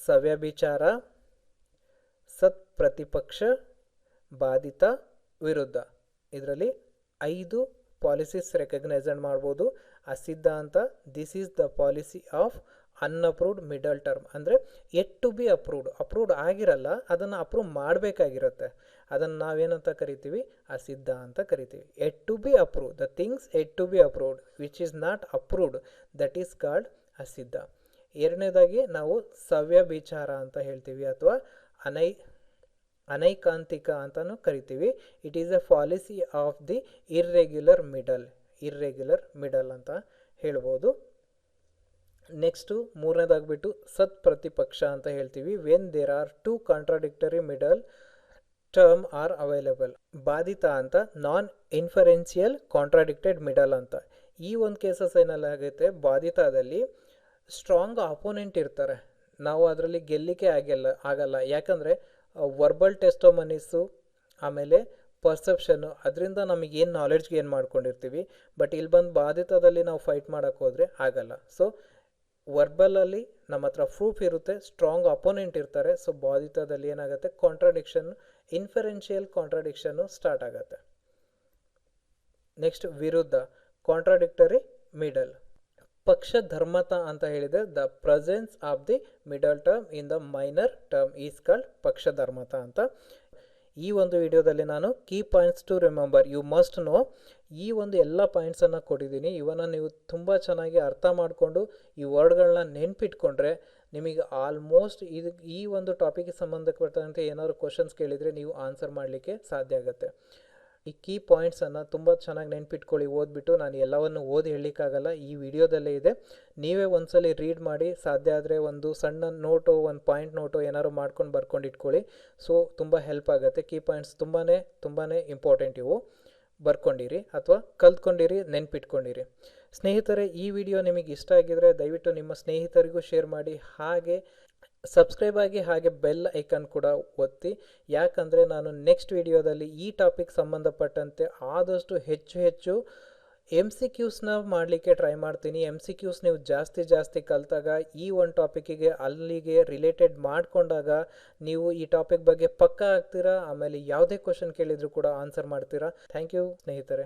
savyabhichara, sat pratipaksha, ಬಾಧಿತ, ವಿರುದ್ಧ. ಇದರಲ್ಲಿ 5 ಪಾಲಿಸೀಸ್ ರೆಕಗ್ನೈಸ್ಡ್ ಮಾಡ್ಬೋದು. ಅಸಿದ್ಧ ಅಂತ, this is the fallacy of unapproved middle term, ಅಂದರೆ ಎಟ್ ಟು ಬಿ ಅಪ್ರೂವ್ಡ್ ಆಗಿರಲ್ಲ, ಅದನ್ನು ಅಪ್ರೂವ್ ಮಾಡಬೇಕಾಗಿರುತ್ತೆ. ಅದನ್ನು ನಾವೇನಂತ ಕರಿತೀವಿ, ಅಸಿದ್ಧ ಅಂತ ಕರಿತೀವಿ. Yet to be approve, the things yet to be approved which is not approved, that is called ಅಸಿದ್ಧ. ಎರಡನೇದಾಗಿ ನಾವು ಸವ್ಯಭಿಚಾರ ಅಂತ ಹೇಳ್ತೀವಿ ಅಥವಾ ಅನೈಕಾಂತಿಕ ಅಂತಲೂ ಕರಿತೀವಿ. It is a fallacy of the irregular middle ಅಂತ ಹೇಳ್ಬೋದು. ನೆಕ್ಸ್ಟು ಮೂರನೇದಾಗ್ಬಿಟ್ಟು ಸತ್ ಪ್ರತಿಪಕ್ಷ ಅಂತ ಹೇಳ್ತೀವಿ. When there are 2 contradictory middle term are available. ಬಾಧಿತ ಅಂತ, ನಾನ್ ಇನ್ಫರೆನ್ಷಿಯಲ್ ಕಾಂಟ್ರಾಡಿಕ್ಟೆಡ್ ಮಿಡಲ್ ಅಂತ. ಈ ಒಂದು ಕೇಸಸ್ ಏನೆಲ್ಲಾಗುತ್ತೆ, ಬಾಧಿತದಲ್ಲಿ ಸ್ಟ್ರಾಂಗ್ ಅಪೋನೆಂಟ್ ಇರ್ತಾರೆ, ನಾವು ಅದರಲ್ಲಿ ಗೆಲ್ಲಿಕೆ ಆಗಲ್ಲ. ಯಾಕಂದರೆ ವರ್ಬಲ್ ಟೆಸ್ಟೋಮನೀಸು ಆಮೇಲೆ ಪರ್ಸೆಪ್ಷನ್ನು, ಅದರಿಂದ ನಮಗೇನು ನಾಲೆಡ್ಜ್ ಗೇನ್ ಮಾಡ್ಕೊಂಡಿರ್ತೀವಿ. ಬಟ್ ಇಲ್ಲಿ ಬಂದು ಬಾಧಿತದಲ್ಲಿ ನಾವು ಫೈಟ್ ಮಾಡೋಕ್ಕೆ ಹೋದರೆ ಆಗಲ್ಲ. ಸೊ ವರ್ಬಲಲ್ಲಿ ನಮ್ಮ ಹತ್ರ ಪ್ರೂಫ್ ಇರುತ್ತೆ, ಸ್ಟ್ರಾಂಗ್ ಅಪೋನೆಂಟ್ ಇರ್ತಾರೆ. ಸೊ ಬಾಧಿತದಲ್ಲಿ ಏನಾಗುತ್ತೆ, ಇನ್ಫರೆನ್ಷಿಯಲ್ ಕಾಂಟ್ರಾಡಿಕ್ಷನ್ನು ಸ್ಟಾರ್ಟ್ ಆಗುತ್ತೆ. ನೆಕ್ಸ್ಟ್ ವಿರುದ್ಧ, ಕಾಂಟ್ರಾಡಿಕ್ಟರಿ ಮಿಡಲ್. ಪಕ್ಷ ಧರ್ಮತ ಅಂತ ಹೇಳಿದರೆ the presence of the middle term in the minor term is called ಪಕ್ಷ ಧರ್ಮತ ಅಂತ. ಈ ಒಂದು ವಿಡಿಯೋದಲ್ಲಿ ನಾನು key points to remember you must know ಈ ಒಂದು ಎಲ್ಲ ಪಾಯಿಂಟ್ಸನ್ನು ಕೊಟ್ಟಿದ್ದೀನಿ. ಇವನ್ನ ನೀವು ತುಂಬ ಚೆನ್ನಾಗಿ ಅರ್ಥ ಮಾಡಿಕೊಂಡು ಈ ವರ್ಡ್ಗಳನ್ನ ನೆನ್ಪಿಟ್ಕೊಂಡ್ರೆ ನಿಮಗೆ ಆಲ್ಮೋಸ್ಟ್ ಈ ಒಂದು ಟಾಪಿಕ್ಗೆ ಸಂಬಂಧಪಟ್ಟಂತೆ ಏನಾದರೂ ಕ್ವಶನ್ಸ್ ಕೇಳಿದರೆ ನೀವು ಆನ್ಸರ್ ಮಾಡಲಿಕ್ಕೆ ಸಾಧ್ಯ ಆಗುತ್ತೆ. ಈ ಕೀ ಪಾಯಿಂಟ್ಸನ್ನು ತುಂಬ ಚೆನ್ನಾಗಿ ನೆನ್ಪಿಟ್ಕೊಳ್ಳಿ. ಓದ್ಬಿಟ್ಟು ನಾನು ಎಲ್ಲವನ್ನು ಓದಿ ಹೇಳಲಿಕ್ಕಾಗಲ್ಲ, ಈ ವಿಡಿಯೋದಲ್ಲೇ ಇದೆ. ನೀವೇ ಒಂದ್ಸಲಿ ರೀಡ್ ಮಾಡಿ, ಸಾಧ್ಯ ಆದರೆ ಒಂದು ಸಣ್ಣ ನೋಟು, ಒಂದು ಪಾಯಿಂಟ್ ನೋಟು ಏನಾದ್ರು ಮಾಡ್ಕೊಂಡು ಬರ್ಕೊಂಡು ಇಟ್ಕೊಳ್ಳಿ. ಸೊ ತುಂಬ ಹೆಲ್ಪ್ ಆಗುತ್ತೆ. ಕೀ ಪಾಯಿಂಟ್ಸ್ ತುಂಬಾ ಇಂಪಾರ್ಟೆಂಟ್. ಇವು ಬರ್ಕೊಂಡಿರಿ ಅಥವಾ ಕಲ್ತ್ಕೊಂಡಿರಿ, ನೆನ್ಪಿಟ್ಕೊಂಡಿರಿ. ಸ್ನೇಹಿತರೆ, ಈ ವಿಡಿಯೋ ನಿಮಗೆ ಇಷ್ಟ ಆಗಿದರೆ ದಯವಿಟ್ಟು ನಿಮ್ಮ ಸ್ನೇಹಿತರಿಗೂ ಶೇರ್ ಮಾಡಿ, ಹಾಗೆ ಸಬ್ಸ್ಕ್ರೈಬ್ ಆಗಿ, ಹಾಗೆ ಬೆಲ್ ಐಕನ್ ಕೂಡ ಒತ್ತಿ. ಯಾಕಂದರೆ ನಾನು ನೆಕ್ಸ್ಟ್ ವಿಡಿಯೋದಲ್ಲಿ ಈ ಟಾಪಿಕ್ ಸಂಬಂಧಪಟ್ಟಂತೆ ಆದಷ್ಟು ಹೆಚ್ಚು MCQsನ ಮಾಡಲಿಕ್ಕೆ ಟ್ರೈ ಮಾಡ್ತೀನಿ. MCQs ನೀವು ಜಾಸ್ತಿ ಕಲಿತಾಗ ಈ ಒಂದು ಟಾಪಿಕ್ಕಿಗೆ ಅಲ್ಲಿಗೆ ರಿಲೇಟೆಡ್ ಮಾಡಿಕೊಂಡಾಗ ನೀವು ಈ ಟಾಪಿಕ್ ಬಗ್ಗೆ ಪಕ್ಕಾ ಆಗ್ತೀರಾ. ಆಮೇಲೆ ಯಾವುದೇ ಕ್ವಶನ್ ಕೇಳಿದರೂ ಕೂಡ ಆನ್ಸರ್ ಮಾಡ್ತೀರಾ. ಥ್ಯಾಂಕ್ ಯು ಸ್ನೇಹಿತರೆ.